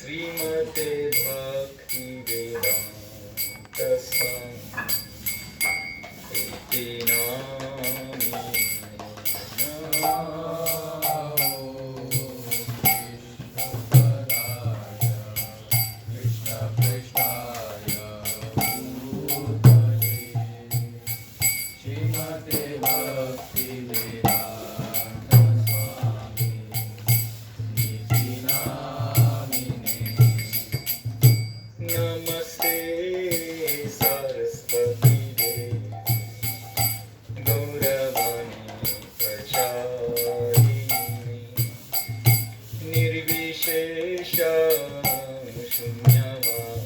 श्रीमते भक्ति वेदांत स्वामी नामिने नमस्ते सरस्वती देवी गौरवाणी प्रचारिणी निर्विशेष शून्यवादी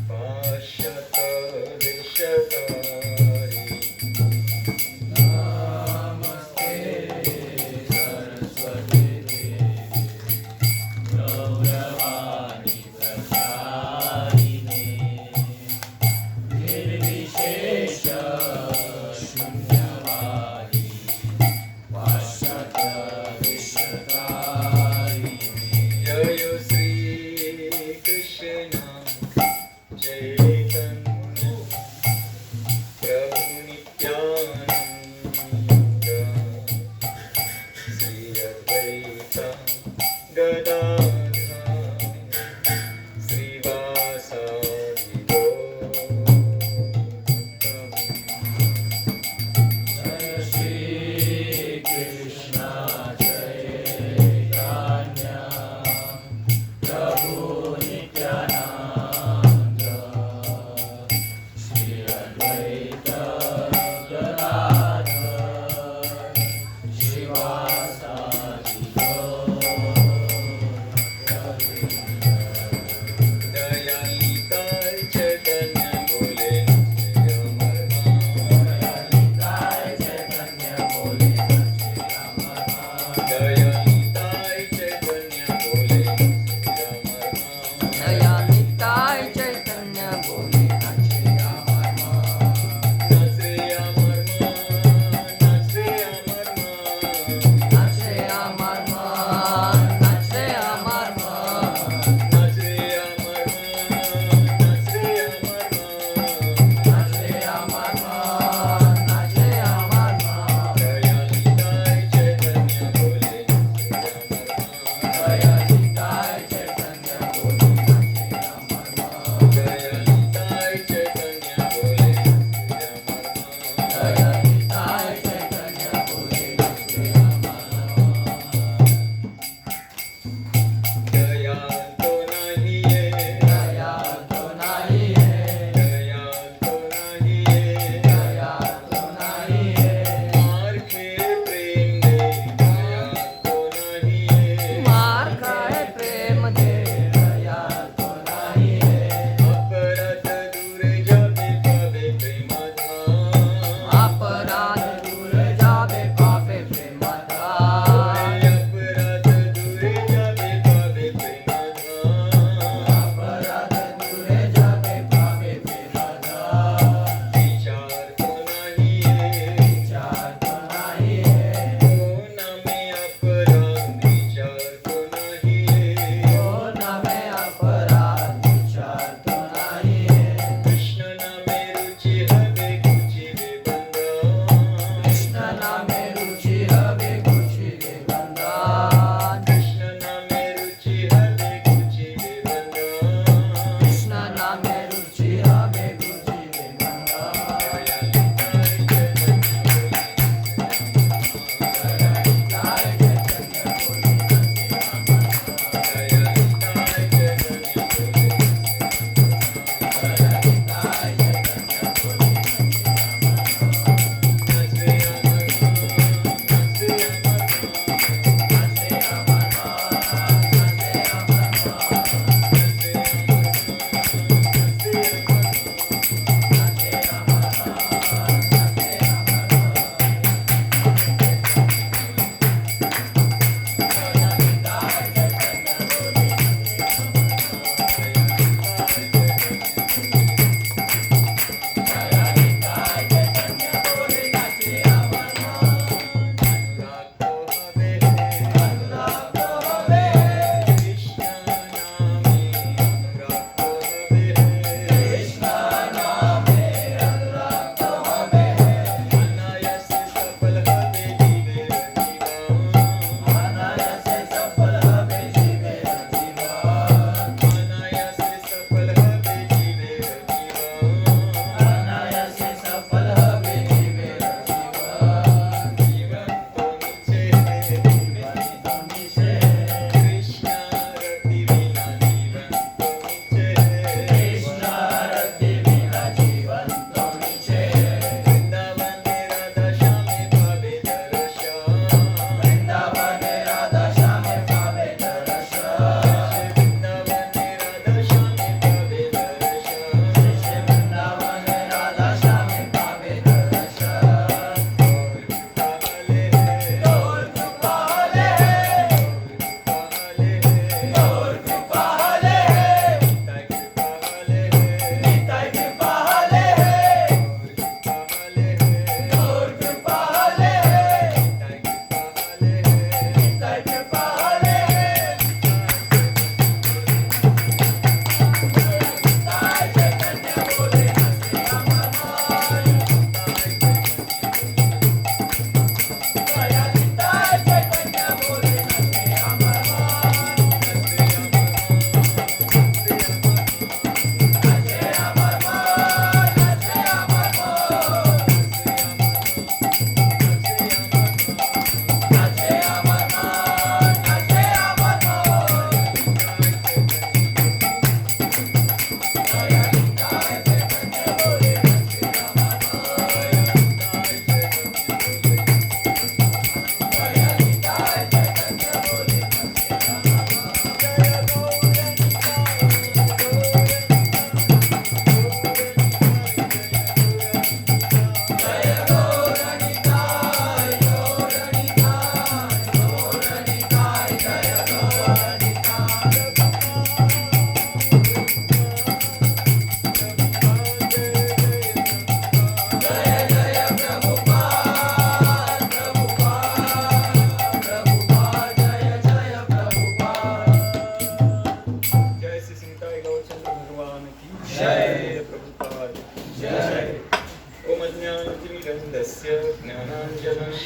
पाश्चात देशकारी जय श्री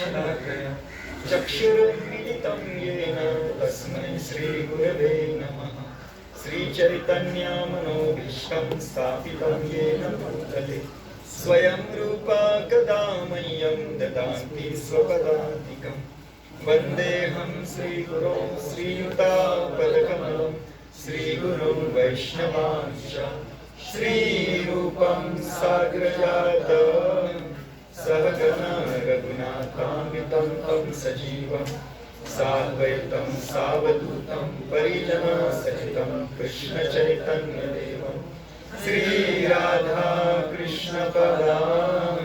श्लाघया चक्षुरुन्मीलितं येन तस्मै श्रीगुरवे नमः। श्रीचैतन्यमनोभीष्टं स्थापितं येन भूतले स्वयं रूपा कदा मह्यं ददाति स्वपदान्तिकम्। वन्देऽहं श्रीगुरो श्रीयुतापदकमलं श्रीगुरुं वैष्णवांश्च श्रीरूपं साग्रजातं सहगना रघुनाथान्वितं तं सजीवं साद्वैतं सावधूतं परिजनसहितं कृष्णचैतन्यदेवं श्रीराधा कृष्णपदां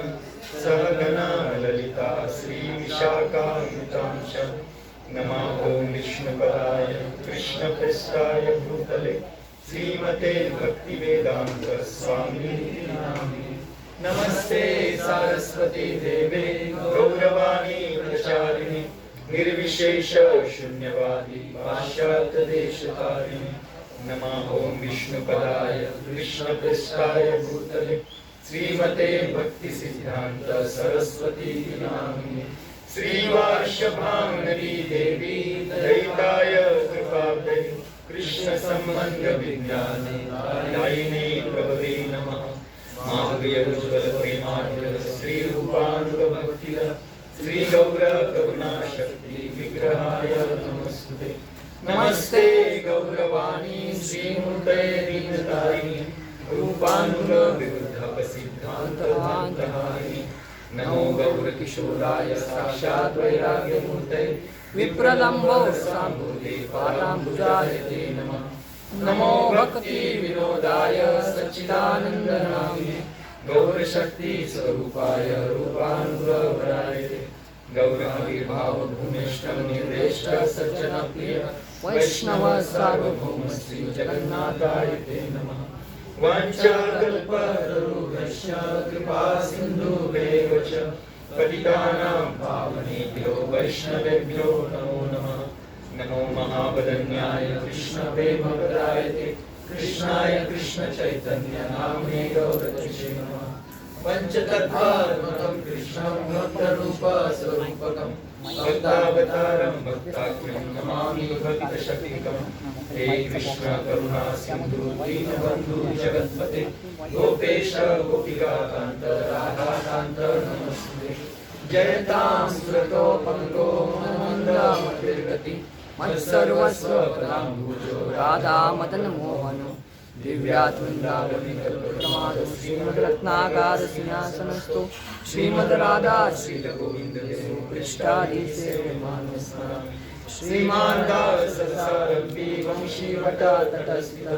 सहगना ललिता श्रीविशाखान्वितां च नमः ॐ विष्णुपदाय कृष्णप्रेष्ठाय भूतले श्रीमते भक्तिवेदान्त स्वामिनीति नामिने। नमस्ते सारस्वती देवे गौरवाणी प्रचारिणे निर्विशेष शून्यवादी पाश्चात्यदेशतारिणे। नमः ॐ विष्णुपदाय कृष्णप्रेष्ठाय भूतले श्रीमते भक्तिसिद्धान्त सरस्वती नामिने। श्रीवार्षभानुमती देवी दयिताय कृपाब्धे कृष्ण संबंध विज्ञाने दायिने प्रभवे नमः। माधुर्योज्ज्वल प्रेमाढ्य श्री रूपानुग भक्तिर श्री गौर करुणा शक्ति विग्रहाय नमस्ते। नमस्ते गौरवाणी श्रीमूर्ते दीनतारिणी रूपानुग विरुद्ध सिद्धांतहारिणी। नमो गौर किशोराय साक्षात् वैराग्यमूर्ते विप्रलम्बो साम्भूते पादाम्बुजाय ते नमः। नमो भक्ति विनोदाय सच्चिदानन्दनामिने गौरशक्ति स्वरूपाय रूपानुगवराय ते गौराविर्भाव भूमिष्ठं निर्देष्ट सज्जनप्रिय वैष्णव सार्वभौम श्री जगन्नाथाय ते नमः। वाञ्छाकल्पतरुभ्यश्च कृपा सिन्धुभ्येव च पतितानां पावनेभ्यो वैष्णवेभ्यो नमो नमः। नमो महावदन्याय कृष्णप्रेमप्रदाय ते कृष्णाय कृष्णचैतन्य नाम्ने गौरतये नमः। पञ्चतत्त्वात्मकं कृष्णं भक्तरूपस्वरूपकं भक्तावतारं भक्ताख्यं नमामि भक्तशक्तिकं। हे कृष्ण करुणा सिन्धु दीनबन्धु जगत्पते गोपेश गोपिकान्त राधाकान्त नमस्ते। जयतां सुरतोपङ्गो मन्दमतिर्गति मत्सर्वस्व पदाम्बुजो राधा मदन मोहनो दिव्यात् वृन्दावनिकल्पप्रमाद श्रीमद्रत्नागार सिंहासनस्थो श्रीमद्राधा श्रीरघुविन्ददेवो पृष्ठाधीसेव्यमानो स्मरामि। श्रीमान् दासरसारम्भी वंशीवटतटस्थित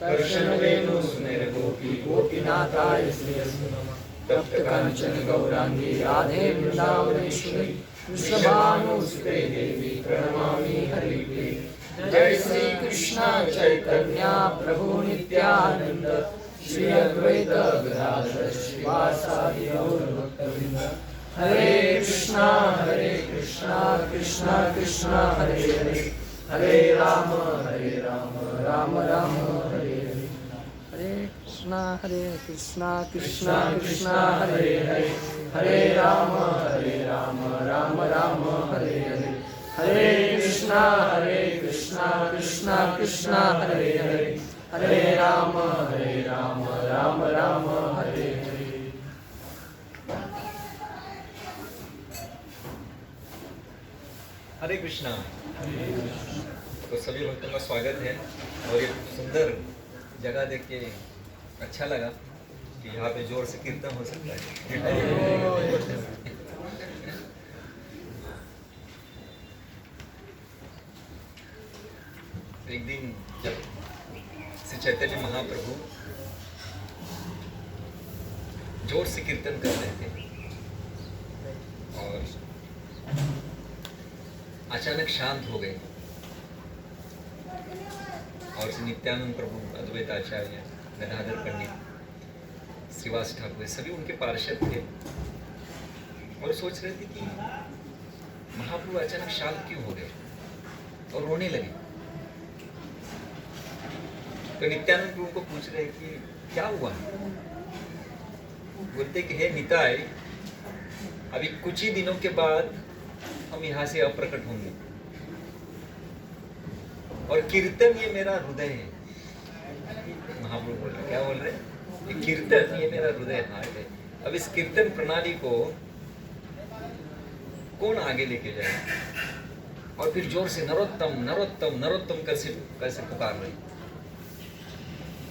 कर्षणवेणुसुनिर्गोपी गोपीनाथाय श्रीयस्तु नमः। तप्त काञ्चन गौराङ्गी राधे वृन्दावनेश्वरी वृषभानुसुते देवी प्रणमामि हरिप्रिये। जय श्री कृष्ण चैतन्य प्रभु नित्यानंद श्री अद्वैत गदाधर श्रीवासादि गौर भक्तवृंद। हरे कृष्णा कृष्णा कृष्णा हरे हरे हरे राम राम राम हरे हरे। हरे कृष्णा कृष्णा कृष्णा हरे हरे हरे राम राम राम हरे हरे। हरे कृष्णा कृष्णा कृष्णा हरे हरे हरे राम राम राम हरे हरे। हरे कृष्णा। तो सभी भक्तों का स्वागत है और ये सुंदर जगह देख के अच्छा लगा कि यहाँ पे जोर से कीर्तन हो सकता है। एक दिन जब श्री चैतन्य महाप्रभु जोर से कीर्तन कर रहे थे और अचानक शांत हो गए और श्री नित्यानंद प्रभु, अद्वैत आचार्य, गदाधर पंडित, श्रीवास ठाकुर सभी उनके पार्षद थे और सोच रहे थे कि महाप्रभु अचानक शांत क्यों हो गए और रोने लगे। तो नित्यानंद प्रभु को पूछ रहे कि क्या हुआ। बोलते कि हे निताय, अभी कुछ ही दिनों के बाद हम यहाँ से अप्रकट होंगे। और कीर्तन ये मेरा हृदय है। महाप्रभु बोल रहे, क्या बोल रहे हैं? ये कीर्तन ये मेरा हृदय हार्ट है। अब इस कीर्तन प्रणाली को कौन आगे लेके जाए? और फिर जोर से नरोत्तम नरोत्तम नरोत्तम कैसे पुकार रहे।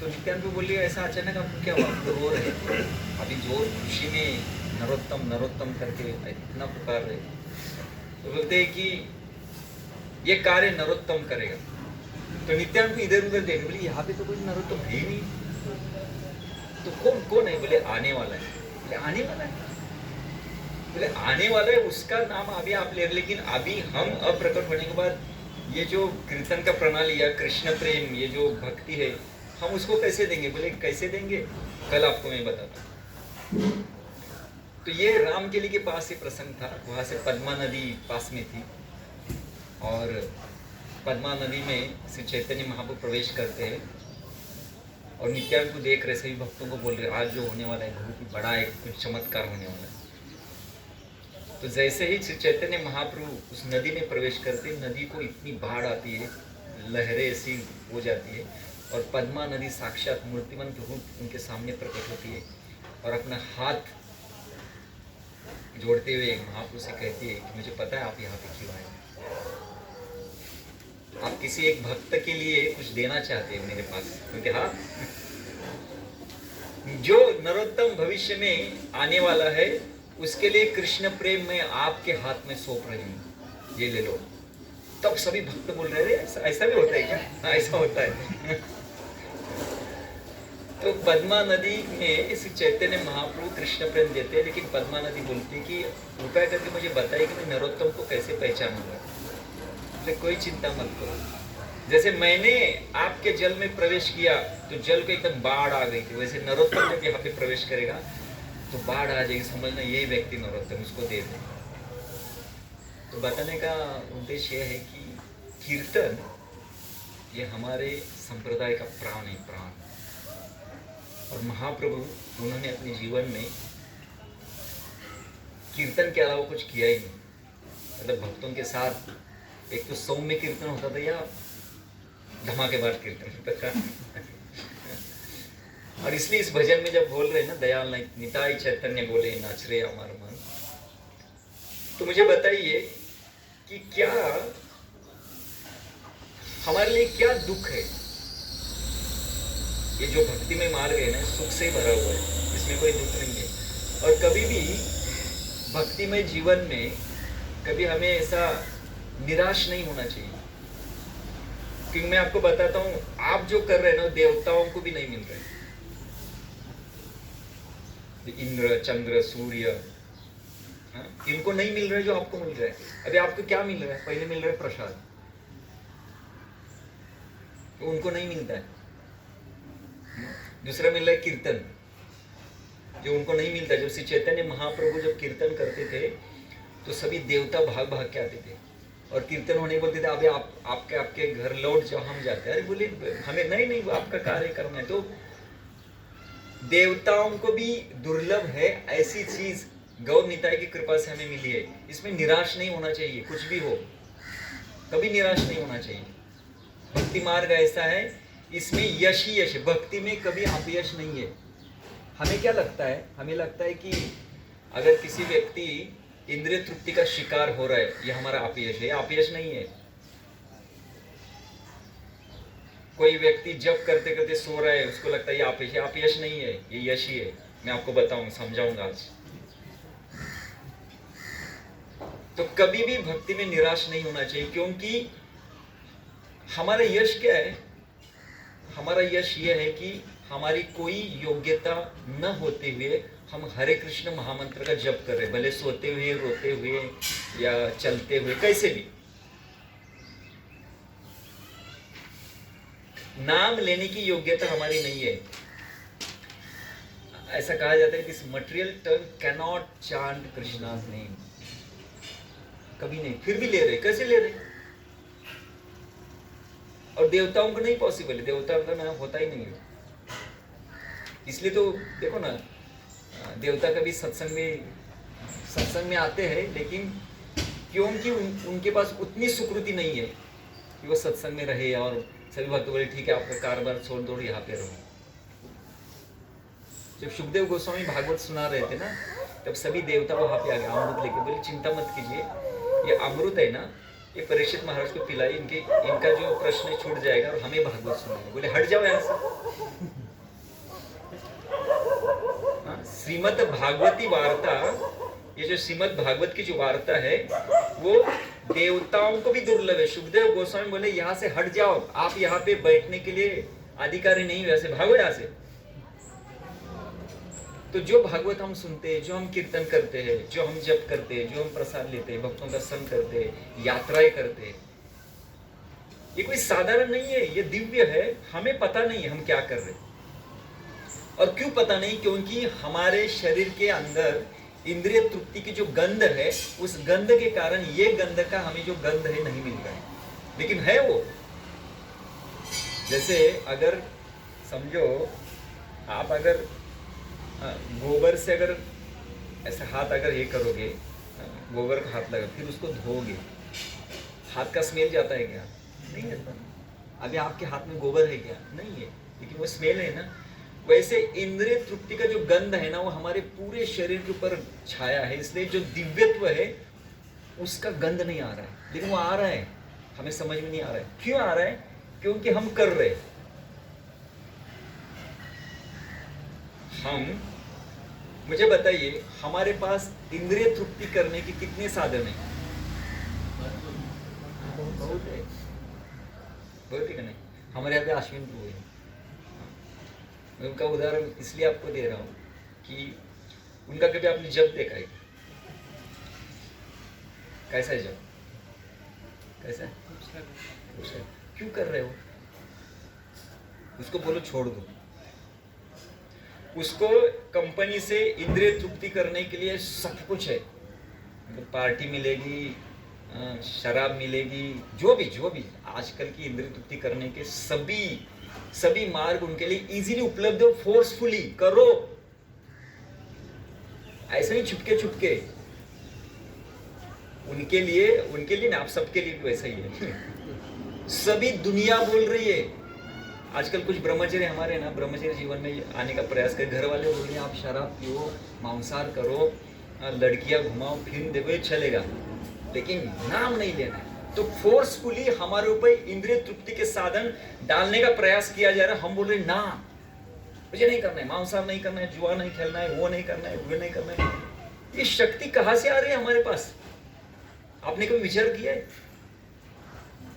तो नित्यानंद बोलिए, ऐसा अचानक आपको क्या हुआ? आप तो रो रहे थे, अभी जोर खुशी में नरोत्तम नरोत्तम करके इतना पुकार रहे। तो बोलते हैं कि ये कार्य नरोत्तम करेगा। तो नित्यानंद को इधर उधर देखने, बोले यहाँ पे तो कोई नरोत्तम है ही नहीं, तो कौन है? बोले आने वाला है। बोले आने वाला है? बोले आने वाला है, उसका नाम अभी आप ले, लेकिन अभी हम अप्रकट होने के बाद ये जो कीर्तन का प्रणाली या कृष्ण प्रेम, ये जो भक्ति है, हम उसको कैसे देंगे? बोले कैसे देंगे, कल आपको मैं बताता हूँ। तो ये रामकेली के पास ये प्रसंग था। वहां से पद्मा नदी पास में थी, और पद्मा नदी में श्री चैतन्य महाप्रभु प्रवेश करते हैं, और नित्यानंद को देख रहे, सभी भक्तों को बोल रहे आज जो होने वाला है बहुत ही बड़ा एक कुछ चमत्कार होने वाला है। तो जैसे ही श्री चैतन्य महाप्रभु उस नदी में प्रवेश करते, नदी को इतनी बाढ़ आती है, लहरें ऐसी हो जाती है, और पद्मा नदी साक्षात मूर्तिमंत रूप उनके सामने प्रकट होती है, और अपना हाथ जोड़ते हुए महाप्रभु से कहती है कि मुझे पता है आप यहाँ पे क्यों आए, आप किसी एक भक्त के लिए कुछ देना चाहते हैं मेरे पास। क्योंकि हाँ, जो नरोत्तम भविष्य में आने वाला है उसके लिए कृष्ण प्रेम में आपके हाथ में सौंप रही हूँ, ये ले लो। तब सभी भक्त बोल रहे हैं ऐसा भी होता है क्या? हाँ, ऐसा होता है। तो पद्मा नदी में श्री चैतन्य महाप्रभु कृष्ण प्रेम देते हैं, लेकिन पद्मा नदी बोलती है कि कृपया करके मुझे बताइए कि मैं नरोत्तम को कैसे पहचानूंगा। तो कोई चिंता मत करो, जैसे मैंने आपके जल में प्रवेश किया तो जल को एकदम बाढ़ आ गई थी, वैसे नरोत्तम जब यहाँ पे प्रवेश करेगा तो बाढ़ आ जाएगी, समझना यही व्यक्ति नरोत्तम, उसको दे दे। तो बताने का उद्देश्य यह है कि कीर्तन ये हमारे संप्रदाय का प्राण है, प्राण। और महाप्रभु उन्होंने अपने जीवन में कीर्तन के अलावा कुछ किया ही नहीं। मतलब भक्तों के साथ एक तो सौम्य कीर्तन होता था या धमाकेदार कीर्तन होता था। और इसलिए इस भजन में जब बोल रहे हैं ना, दयाल निताई चैतन्य बोले नाच रे अमर मन, तो मुझे बताइए कि क्या हमारे लिए क्या दुख है? ये जो भक्ति में मार्ग है ना, सुख से भरा हुआ है, इसमें कोई दुख नहीं है। और कभी भी भक्तिमय जीवन में कभी हमें ऐसा निराश नहीं होना चाहिए, क्योंकि मैं आपको बताता हूं, आप जो कर रहे हैं ना देवताओं को भी नहीं मिल रहे। इंद्र चंद्र सूर्य, इनको नहीं मिल रहा है जो आपको मिल रहा है। अभी आपको क्या मिल रहा है? पहले मिल रहा है प्रसाद, तो उनको नहीं मिलता है। दूसरा मिल रहा है कीर्तन, जो उनको नहीं मिलता। जब श्री चैतन्य महाप्रभु जब कीर्तन करते थे तो सभी देवता भाग भाग के आते थे, और कीर्तन होने बोलते थे अभी आपके घर लौट जाओ, हम जाते हैं। अरे बोले हमें नहीं आपका कार्य करना है। तो देवताओं को भी दुर्लभ है ऐसी चीज गौर निताई की कृपा से हमें मिली है। इसमें निराश नहीं होना चाहिए, कुछ भी हो कभी निराश नहीं होना चाहिए। भक्ति मार्ग ऐसा है, इसमें यश ही यश है, भक्ति में कभी अपयश नहीं है। हमें क्या लगता है? हमें लगता है कि अगर किसी व्यक्ति इंद्रिय तृप्ति का शिकार हो रहा है, यह हमारा अपयश है। अपयश नहीं है। कोई व्यक्ति जप करते करते सो रहा है, उसको लगता है ये अपयश है। अपयश नहीं है, ये यश ही है। मैं आपको बताऊंगा, समझाऊंगा आज। तो कभी भी भक्ति में निराश नहीं होना चाहिए, क्योंकि हमारा यश क्या है? हमारा यश ये है कि हमारी कोई योग्यता न होते हुए हम हरे कृष्ण महामंत्र का जप कर रहे, भले सोते हुए, रोते हुए या चलते हुए, कैसे भी। नाम लेने की योग्यता हमारी नहीं है। ऐसा कहा जाता है, this material tongue can not chant Krishna's name. कभी नहीं, फिर भी ले रहे। कैसे ले रहे? और देवताओं को नहीं पॉसिबल है, देवताओं का नाम होता ही नहीं है। इसलिए तो देखो ना, देवता कभी सत्संग में आते हैं, लेकिन क्योंकि उनके पास उतनी सुकृति नहीं है कि वो सत्संग में रहे और सभी भक्त बोले ठीक है आपका कारोबार छोड़ दो यहाँ पे रहो। जब सुखदेव गोस्वामी भागवत सुना रहे थे ना, तब सभी देवता वहां पे आ गए अमृत लेके, बोले चिंता मत कीजिए, ये अमृत है ना, ये परीक्षित महाराज को पिलाई, इनका जो प्रश्न छूट जाएगा और हमें भागवत सुनाएगा। बोले हट जाओ यहाँ से। श्रीमद् भागवती वार्ता, ये जो श्रीमद् भागवत की जो वार्ता है वो देवताओं को भी दुर्लभ है। सुखदेव गोस्वामी बोले यहाँ से हट जाओ, आप यहाँ पे बैठने के लिए अधिकारी नहीं, वैसे भागो यहाँ से। तो जो भागवत हम सुनते हैं, जो हम कीर्तन करते हैं, जो हम जप करते हैं, जो हम प्रसाद लेते हैं, भक्तों का संग करते हैं, यात्राएं करते हैं, ये कोई साधारण नहीं है, ये दिव्य है। हमें पता नहीं है हम क्या कर रहे हैं। और क्यों पता नहीं? क्योंकि हमारे शरीर के अंदर इंद्रिय तृप्ति की जो गंध है, उस गंध के कारण ये गंध का हमें जो गंध है नहीं मिल रहा है, लेकिन है वो। जैसे अगर समझो आप अगर गोबर से अगर ऐसे हाथ अगर ये करोगे, गोबर का हाथ लगा, फिर उसको धोगे, हाथ का स्मेल जाता है क्या? नहीं जाता। अभी आपके हाथ में गोबर है क्या? नहीं है, लेकिन वो स्मेल है ना। वैसे इंद्रिय तृप्ति का जो गंध है ना, वो हमारे पूरे शरीर के ऊपर छाया है, इसलिए जो दिव्यत्व है उसका गंध नहीं आ रहा है, लेकिन वो आ रहा है, हमें समझ में नहीं आ रहा है। क्यों आ रहा है? क्योंकि हम कर रहे हैं। मुझे बताइए, हमारे पास इंद्रिय तृप्ति करने के कितने साधन हैं? बहुत है, बहुत है कि नहीं? हमारे यहाँ पे अश्विन प्रभु है, मैं उनका उदाहरण इसलिए आपको दे रहा हूँ कि उनका कभी आपने जप देखा है? कैसा है जप? कैसा है? क्यों कर रहे हो? उसको बोलो छोड़ दो। उसको कंपनी से इंद्रिय तृप्ति करने के लिए सब कुछ है, पार्टी मिलेगी, शराब मिलेगी, जो भी आजकल की इंद्रिय तृप्ति करने के सभी मार्ग उनके लिए इजीली उपलब्ध हो। फोर्सफुली करो, ऐसे नहीं छुपके उनके लिए ना, आप सबके लिए भी वैसा ही है। सभी दुनिया बोल रही है। आजकल कुछ ब्रह्मचर्य हमारे ना ब्रह्मचर्य जीवन में आने का प्रयास कर, घर वाले बोल रहे हैं आप शराब पियो, मांसाहार करो, लड़कियां घुमाओ, फिल्म देखो, ये चलेगा, लेकिन नाम नहीं लेना है। तो फोर्सफुली हमारे ऊपर इंद्रिय तृप्ति के साधन डालने का प्रयास किया जा रहा है। हम बोल रहे ना, मुझे नहीं करना है, मांसाहार नहीं करना है, जुआ नहीं खेलना है, वो नहीं करना है, वो नहीं करना है। ये शक्ति कहां से आ रही है हमारे पास? आपने कभी विचार किया है?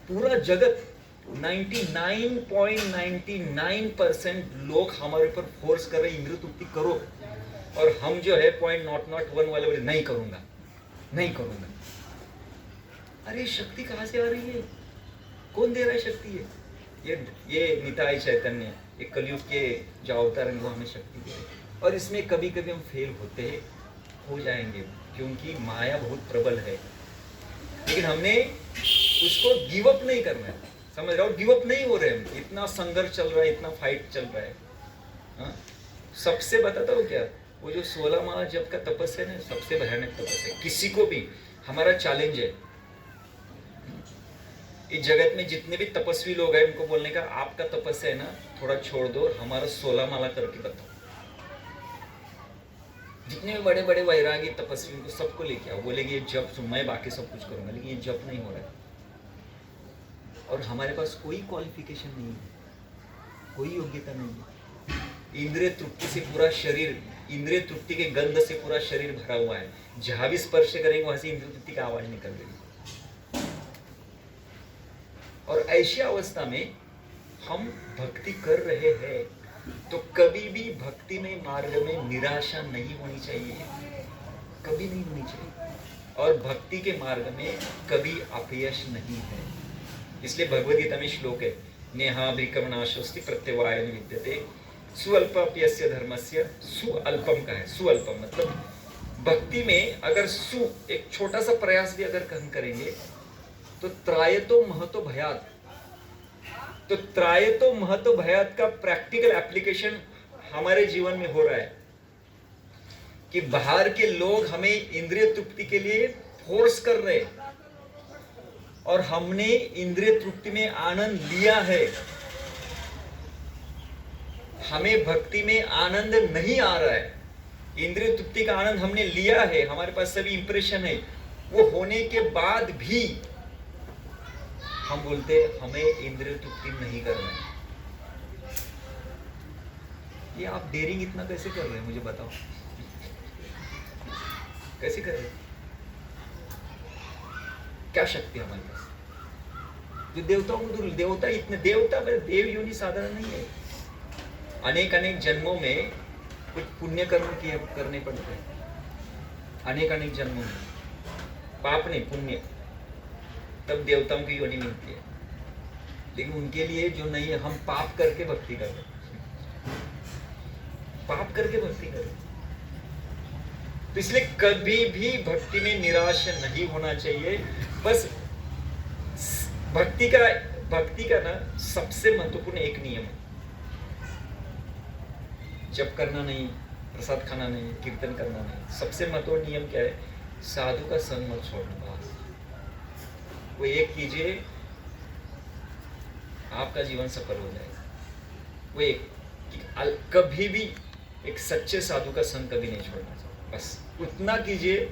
पूरा जगत 99.99% लोग हमारे ऊपर फोर्स कर रहे हैं इंद्रिय तृप्ति करो, और हम जो है 0.001 वाले बोले नहीं करूंगा। अरे शक्ति कहां से आ रही है? कौन दे रहा है शक्ति? ये निताई चैतन्य, ये कलयुग के जो अवतार हैं वो हमें शक्ति दे रहे हैं। और इसमें कभी कभी हम फेल हो जाएंगे, क्योंकि माया बहुत प्रबल है, लेकिन हमने उसको गिव अप नहीं करना है। समझ रहे हो? गिव अप नहीं हो रहे हम। इतना संघर्ष चल रहा है, इतना फाइट चल रहा है। सबसे बताता हूँ क्या, वो जो 16 माला जप का तपस्या है, सबसे भयानक तपस्या। किसी को भी हमारा चैलेंज है, इस जगत में जितने भी तपस्वी लोग हैं उनको बोलने का, आपका तपस्या है ना थोड़ा छोड़ दो, हमारा 16 माला करके बताओ। जितने भी बड़े बड़े वैरागी तपस्वी उनको सबको लेके आओ, बोलेंगे ये जप मैं बाकी सब कुछ करूंगा, लेकिन ये जप नहीं हो रहा है। और हमारे पास कोई क्वालिफिकेशन नहीं है, कोई योग्यता नहीं है। इंद्रिय तृप्ति से पूरा शरीर, इंद्रिय तृप्ति के गंध से पूरा शरीर भरा हुआ है। जहां भी स्पर्श करेंगे वहां से इंद्रिय तृप्ति का आवाज निकल रही है। और ऐसी अवस्था में हम भक्ति कर रहे हैं, तो कभी भी भक्ति में मार्ग में निराशा नहीं होनी चाहिए, कभी नहीं होनी चाहिए। और भक्ति के मार्ग में कभी अपयश नहीं है। इसलिए भगवद गीता में श्लोक है, नेहाभिक्रमणाशोस्ति प्रत्यवायन विद्यते सुअल्पप्यस्य धर्मस्य। सुअल्पम का है, सुअल्पम मतलब भक्ति में अगर एक छोटा सा प्रयास भी अगर हम करेंगे तो त्रायतो महतो भयात, तो त्रायतो महतो भयात का प्रैक्टिकल एप्लीकेशन हमारे जीवन में हो रहा है कि बाहर के लोग हमें इंद्रिय तृप्ति के लिए फोर्स कर रहे हैं, और हमने इंद्रिय तृप्ति में आनंद लिया है, हमें भक्ति में आनंद नहीं आ रहा है, इंद्रिय तृप्ति का आनंद हमने लिया है, हमारे पास सभी इंप्रेशन है, वो होने के बाद भी हम बोलते हमें इंद्रिय तृप्ति नहीं करना है। ये आप डेयरिंग इतना कैसे कर रहे हैं, मुझे बताओ, कैसे कर रहे हैं? क्या शक्ति है हमारे पास? जो देवताओं को, देवता इतने, देवता देव योनि साधारण नहीं है। अनेक अनेक जन्मों में कुछ पुण्य कर्म किए करने पड़ते हैं, अनेक अनेक जन्मों में, पाप नहीं पुण्य, तब देवताओं की योनि मिलती है। लेकिन उनके लिए जो नहीं है, हम पाप करके भक्ति कर रहे हैं, पाप करके भक्ति कर रहे हैं। तो इसलिए कभी भी भक्ति में निराश नहीं होना चाहिए। बस भक्ति का ना सबसे महत्वपूर्ण एक नियम है, जप करना नहीं, प्रसाद खाना नहीं, कीर्तन करना नहीं। सबसे महत्वपूर्ण नियम क्या है? साधु का संग मत छोड़ना। बस वो एक कीजिए, आपका जीवन सफल हो जाएगा। वो एक कभी भी एक सच्चे साधु का संग कभी नहीं छोड़ना चाहिए। बस उतना कीजिए,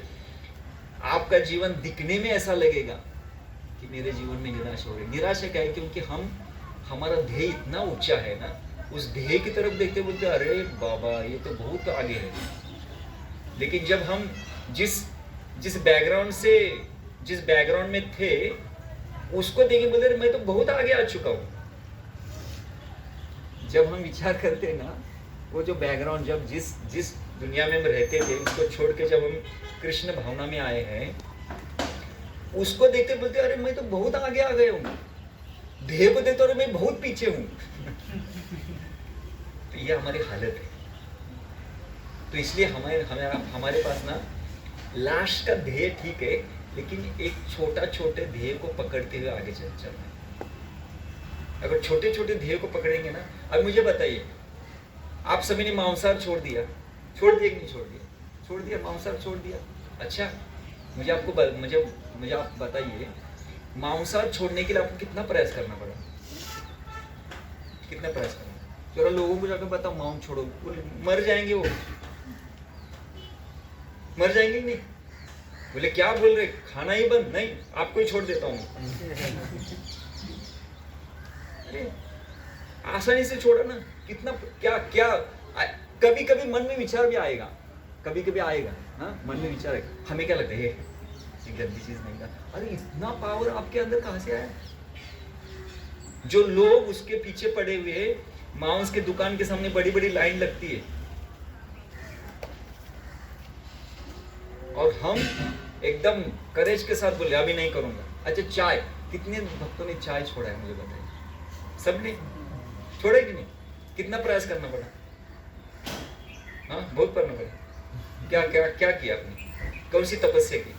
आपका जीवन दिखने में ऐसा लगेगा कि मेरे जीवन में निराश हो रही। निराशा क्या है? क्योंकि हमारा ध्येय इतना ऊंचा है ना, उस ध्येय की तरफ देखते बोलते अरे बाबा ये तो बहुत आगे है। लेकिन जब हम जिस बैकग्राउंड में थे उसको देखे बोलते मैं तो बहुत आगे आ चुका हूँ। जब हम विचार करते हैं ना, वो जो बैकग्राउंड, जब जिस दुनिया में हम रहते थे उसको छोड़ के जब हम कृष्ण भावना में आए हैं, उसको देखते बोलते अरे मैं तो बहुत आगे आ गया हूँ। ध्येय को देखते अरे मैं बहुत पीछे हूँ। तो ये हमारी हालत है। तो इसलिए हमारे पास ना लास्ट का ध्येय ठीक है, लेकिन एक छोटे ध्येय को पकड़ते हुए आगे चलना है। अगर छोटे छोटे ध्येय को पकड़ेंगे ना, अब मुझे बताइए, आप सभी ने मांसाहार छोड़ दिया कि नहीं छोड़ दिया? छोड़ दिया, मांसाहार छोड़ दिया। अच्छा, मुझे आप बताइए, मांसाहार छोड़ने के लिए आपको कितना प्रयास करना पड़ा? कितना प्रयास करना? जरा लोगों को जाकर बताओ मांस छोड़ो, मर जाएंगे, वो मर जाएंगे नहीं। बोले क्या बोल रहे, खाना ही बंद? नहीं, आपको ही छोड़ देता हूं। अरे आसानी से छोड़ा ना, कितना क्या कभी कभी मन में विचार भी आएगा, कभी आएगा। हाँ, मन में विचार है, हमें क्या लगता है ये गंदी चीज नहीं था। अरे इतना पावर आपके अंदर कहां से आया? जो लोग उसके पीछे पड़े हुए, मांस के दुकान के सामने बड़ी बड़ी लाइन लगती है, और हम एकदम करेज के साथ बोले अभी नहीं करूंगा। अच्छा, चाय, कितने भक्तों ने चाय छोड़ा है मुझे बताइए? सबने छोड़ा कि नहीं? कितना प्रयास करना पड़ा? हाँ, बहुत करना पड़ा। क्या क्या क्या किया आपने? कौन सी तपस्या की?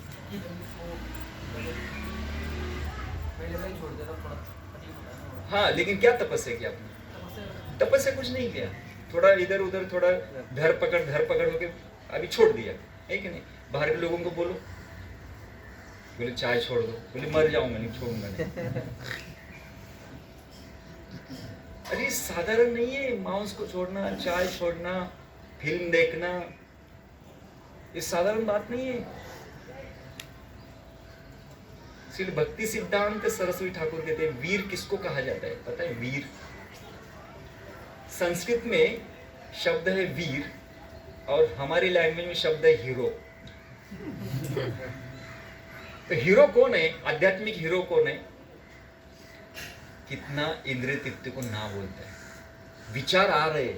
हाँ, लेकिन क्या तपस्या की आपने? तपस्या कुछ नहीं किया, थोड़ा इधर उधर, थोड़ा धर पकड़ होके अभी छोड़ दिया है कि नहीं? बाहर के लोगों को बोलो, बोले चाय छोड़ दो, बोले मर जाऊंगा नहीं, छोड़ूंगा नहीं। अरे साधारण नहीं है मांस को छोड़ना, चाय छोड़ना, फिल्म देखना, ये साधारण बात नहीं है। इसलिए भक्ति सिद्धांत सरस्वती ठाकुर कहते हैं, वीर किसको कहा जाता है पता है? वीर, संस्कृत में शब्द है वीर, और हमारी लैंग्वेज में शब्द है हीरो। तो हीरो कौन है? आध्यात्मिक हीरो कौन है? कितना इंद्रिय तृप्ति को ना बोलता है। विचार आ रहे,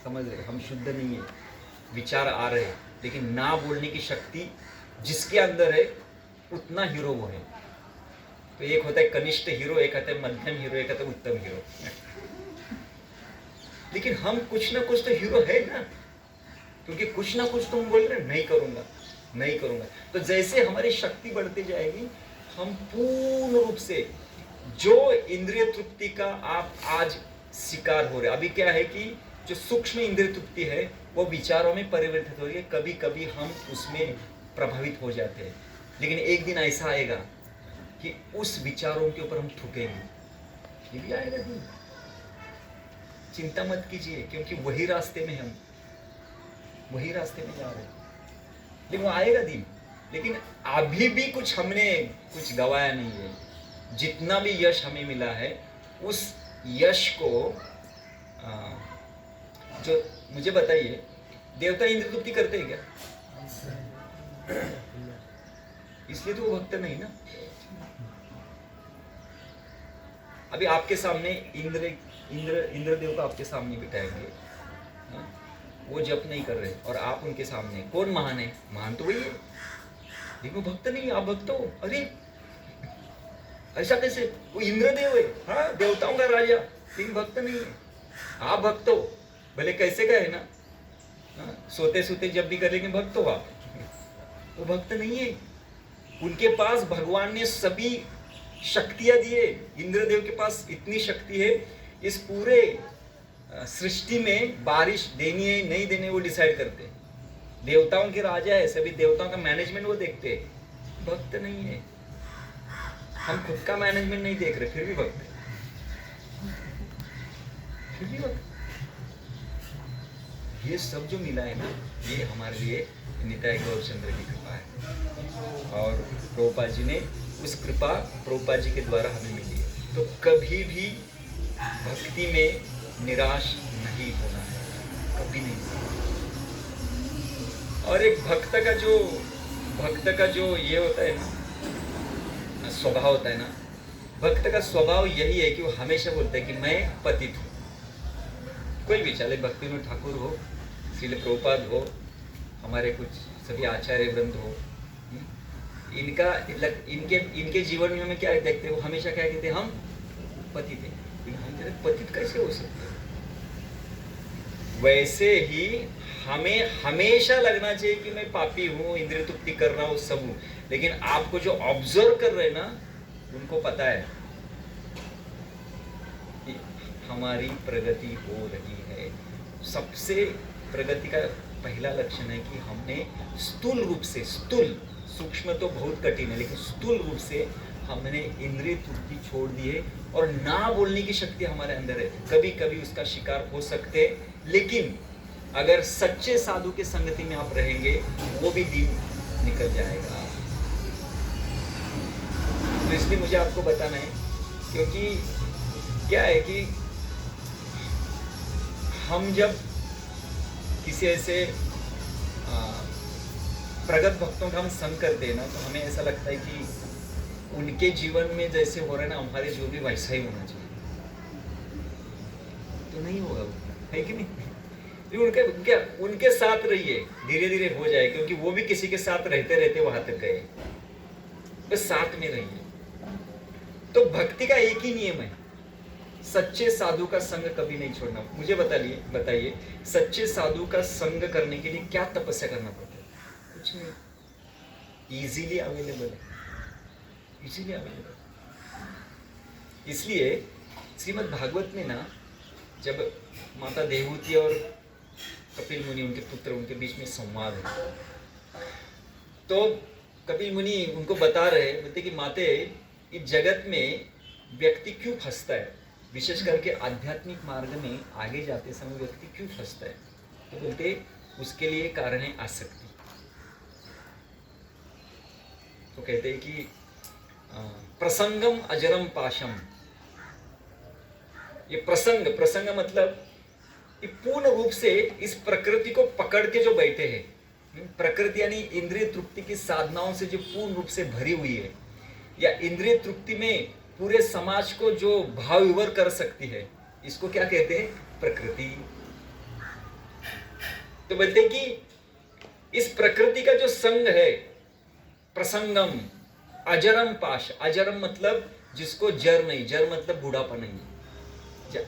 समझ रहे, हम शुद्ध नहीं है, विचार आ रहे, लेकिन ना बोलने की शक्ति जिसके अंदर है उतना हीरो वो है। तो एक होता है कनिष्ठ हीरो, एक होता है मध्यम हीरो, एक होता है उत्तम हीरो। लेकिन हम कुछ ना कुछ तो हीरो है ना, क्योंकि कुछ ना कुछ तो हम बोल रहे नहीं करूंगा। तो जैसे हमारी शक्ति बढ़ती जाएगी, हम पूर्ण रूप से जो इंद्रिय तृप्ति का आप आज शिकार हो रहे, अभी क्या है कि जो सूक्ष्म इंद्रिय तृप्ति है वो विचारों में परिवर्तित हो रही है, कभी कभी हम उसमें प्रभावित हो जाते हैं। लेकिन एक दिन ऐसा आएगा कि उस विचारों के ऊपर हम थूकेंगे, ये भी आएगा दिन। चिंता मत कीजिए, क्योंकि वही रास्ते में हम वही रास्ते में जा रहे हैं, लेकिन वो आएगा दिन। लेकिन अभी भी हमने कुछ गवाया नहीं है। जितना भी यश हमें मिला है, उस यश को जो मुझे बताइए, देवता इंद्र तृप्ति करते हैं क्या? इसलिए तो वो भक्त नहीं ना। अभी आपके सामने इंद्रदेव को आपके सामने बिठाएंगे, वो जप नहीं कर रहे और आप उनके सामने, कौन महान है? महान तो वही है, लेकिन वो भक्त नहीं। आप भक्त हो, अरे ऐसा कैसे? वो इंद्रदेव है, हाँ, देवताओं का राजा, लेकिन भक्त नहीं है। आप भक्त हो, भले कैसे का है ना, सोते सोते जब भी करेंगे भक्त हो आप, वो भक्त नहीं है। उनके पास भगवान ने सभी शक्तियां दी है। इंद्रदेव के पास इतनी शक्ति है, इस पूरे सृष्टि में बारिश देनी है नहीं देनी वो डिसाइड करते हैं। देवताओं के राजा है, सभी देवताओं का मैनेजमेंट वो देखते हैं। भक्त नहीं है। हम खुद का मैनेजमेंट नहीं देख रहे, फिर भी भक्त है, फिर भी भक्त। ये सब जो मिला है ना, ये हमारे लिए निताई गौरचंद्र की कृपा है, और प्रभुपाद जी ने उस कृपा प्रभुपाद जी के द्वारा हमें मिली है। तो कभी भी भक्ति में निराश नहीं होना है, कभी नहीं। और एक भक्त का जो ये होता है ना, स्वभाव होता है ना, भक्त का स्वभाव यही है कि वो हमेशा बोलता है कि मैं पतित हूँ। कोई भी, चाहे भक्ति में ठाकुर हो, श्रील प्रभुपाद हो, हमारे कुछ सभी आचार्य वृंद हो, इनके जीवन में हमें क्या देखते हैं? वो हमेशा क्या कहते हैं? हम पतित हैं। हम कहते पतित कैसे हो सकते हैं? वैसे ही हमें हमेशा लगना चाहिए कि मैं पापी हूँ, इंद्रिय तृप्ति कर रहा हूँ, सब हूँ। लेकिन आपको जो ऑब्जर्व कर रहे हैं ना, उनको पता है कि हमारी प्रगति हो रही है। सबसे प्रगति का पहला लक्षण है कि हमने स्थूल रूप से, स्थूल, सूक्ष्म तो बहुत कठिन है, लेकिन स्थूल रूप से हमने इंद्रिय तृप्ति छोड़ दी है, और ना बोलने की शक्ति हमारे अंदर है। कभी कभी उसका शिकार हो सकते हैं, लेकिन अगर सच्चे साधु के संगति में आप रहेंगे, वो भी दिन निकल जाएगा। तो इसलिए मुझे आपको बताना है, क्योंकि क्या है कि हम जब किसी ऐसे प्रगत भक्तों का हम संग करते हैं ना, तो हमें ऐसा लगता है कि उनके जीवन में जैसे हो रहा है ना, हमारे जीवन में वैसा ही होना चाहिए। तो नहीं होगा, है कि नहीं? उनके साथ रहिए, धीरे धीरे हो जाए, क्योंकि वो भी किसी के साथ रहते रहते वहां तक गए। बस साथ में रहिए। तो भक्ति का एक ही नियम है, सच्चे साधु का संग कभी नहीं छोड़ना। मुझे बताइए, सच्चे साधु का संग करने के लिए क्या तपस्या करना पड़ता है? कुछ नहीं, इजीली अवेलेबल है, इजीली अवेलेबल। इसलिए श्रीमद् भागवत में ना, जब माता देवहूति और कपिल मुनि, उनके पुत्र, उनके बीच में संवाद है, तो कपिल मुनि उनको बता रहे, बोलते कि माते, इस जगत में व्यक्ति क्यों फंसता है, विशेष करके आध्यात्मिक मार्ग में आगे जाते समय व्यक्ति क्यों फंसता है? तो बोलते उसके लिए कारण है आसक्ति। तो कहते हैं कि प्रसंगम अजरम पाशम। ये प्रसंग मतलब ये पूर्ण रूप से इस प्रकृति को पकड़ के जो बैठे हैं, प्रकृति यानी इंद्रिय तृप्ति की साधनाओं से जो पूर्ण रूप से भरी हुई है, या इंद्रिय तृप्ति में पूरे समाज को जो भाव विवर कर सकती है, इसको क्या कहते हैं? प्रकृति। तो बोलते हैं कि इस प्रकृति का जो संग है, प्रसंगम अजरम पाश। अजरम मतलब जिसको जर नहीं, जर मतलब बूढ़ापा नहीं,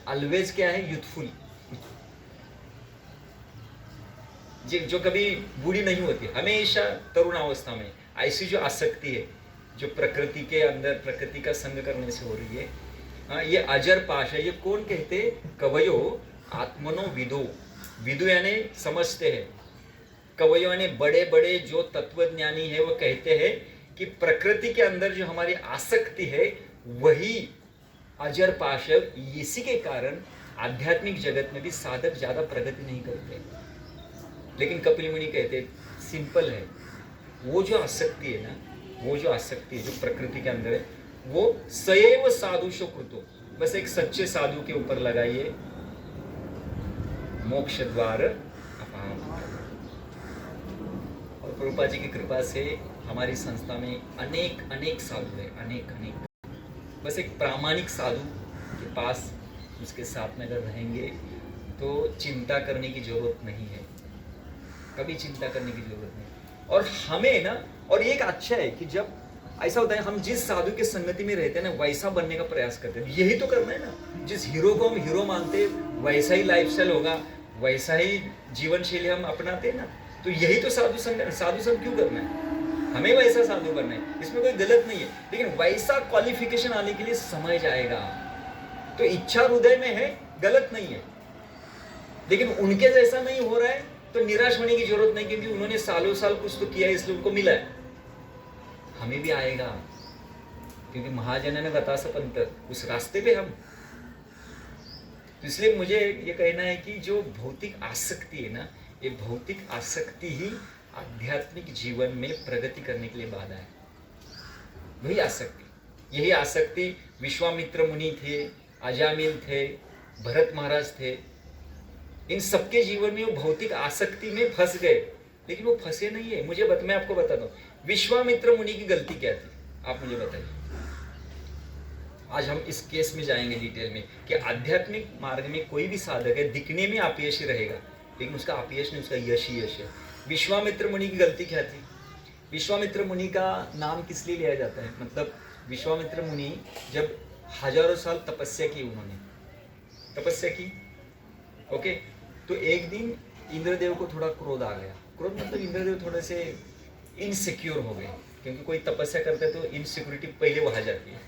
ऑलवेज क्या है? यूथफुल, जो कभी बूढ़ी नहीं होती, हमेशा तरुण अवस्था में। ऐसी जो आसक्ति है, जो प्रकृति के अंदर, प्रकृति का संग करने से हो रही है, ये अजर पाश है। ये कौन कहते? कवयो आत्मनो विदो। विदु यानी समझते हैं, कवयो यानी बड़े बड़े जो तत्वज्ञानी है, वो कहते हैं कि प्रकृति के अंदर जो हमारी आसक्ति है वही अजर पाशव, इसी के कारण आध्यात्मिक जगत में भी साधक ज्यादा प्रगति नहीं करते। लेकिन कपिल मुनि कहते सिंपल है, वो जो आसक्ति है ना, वो जो आसक्ति है जो प्रकृति के अंदर है, वो सदैव साधुषो कृतो, बस एक सच्चे साधु के ऊपर लगाइए, मोक्ष द्वार अपाम। और प्रभुपाद जी की कृपा से हमारी संस्था में अनेक अनेक साधु हैं, अनेक अनेक। बस एक प्रामाणिक साधु के पास उसके साथ में अगर रहेंगे तो चिंता करने की जरूरत नहीं है, कभी चिंता करने की जरूरत नहीं। और हमें ना, और एक अच्छा है कि जब ऐसा होता है हम जिस साधु के संगति में रहते हैं ना वैसा बनने का प्रयास करते हैं। यही तो करना है ना, जिस हीरो को हम हीरो मानते हैं वैसा ही लाइफस्टाइल होगा, वैसा ही जीवन शैली हम अपनाते हैं ना। तो यही तो साधु संग है। साधु संग क्यों करना है, हमें वैसा साधु बनना है, इसमें कोई गलत नहीं है। लेकिन वैसा क्वालिफिकेशन आने के लिए समय जाएगा। तो इच्छा हृदय में है, गलत नहीं है, लेकिन उनके जैसा नहीं हो रहा है तो निराश होने की जरूरत नहीं, क्योंकि उन्होंने सालों साल कुछ तो किया है इसलिए उनको मिला है। हमें भी आएगा, क्योंकि महाजन ने बता सपंत उस रास्ते पे हम। तो इसलिए मुझे ये कहना है कि जो भौतिक आसक्ति है ना, ये भौतिक आसक्ति ही आध्यात्मिक जीवन में प्रगति करने के लिए बाधा है। वही आसक्ति, यही आसक्ति विश्वामित्र मुनि थे, अजामिल थे, भरत महाराज थे, इन सबके जीवन में वो भौतिक आसक्ति में फंस गए। लेकिन वो फंसे नहीं है। मैं आपको बताता हूँ विश्वामित्र मुनि की गलती क्या थी, आप मुझे बताइए। आज हम इस केस में जाएंगे डिटेल में कि आध्यात्मिक मार्ग में कोई भी साधक है दिखने में अपयशी रहेगा, लेकिन उसका अपयश नहीं, उसका यश ही यश है। विश्वामित्र मुनि की गलती क्या थी? विश्वामित्र मुनि का नाम किस लिए लिया जाता है? मतलब विश्वामित्र मुनि जब हजारों साल तपस्या की, उन्होंने तपस्या की, ओके, तो एक दिन इंद्रदेव को थोड़ा क्रोध आ गया। क्रोध मतलब इंद्रदेव थोड़े से इनसिक्योर हो गए, क्योंकि कोई तपस्या करता है तो इनसिक्योरिटी पहले वहां जाती है।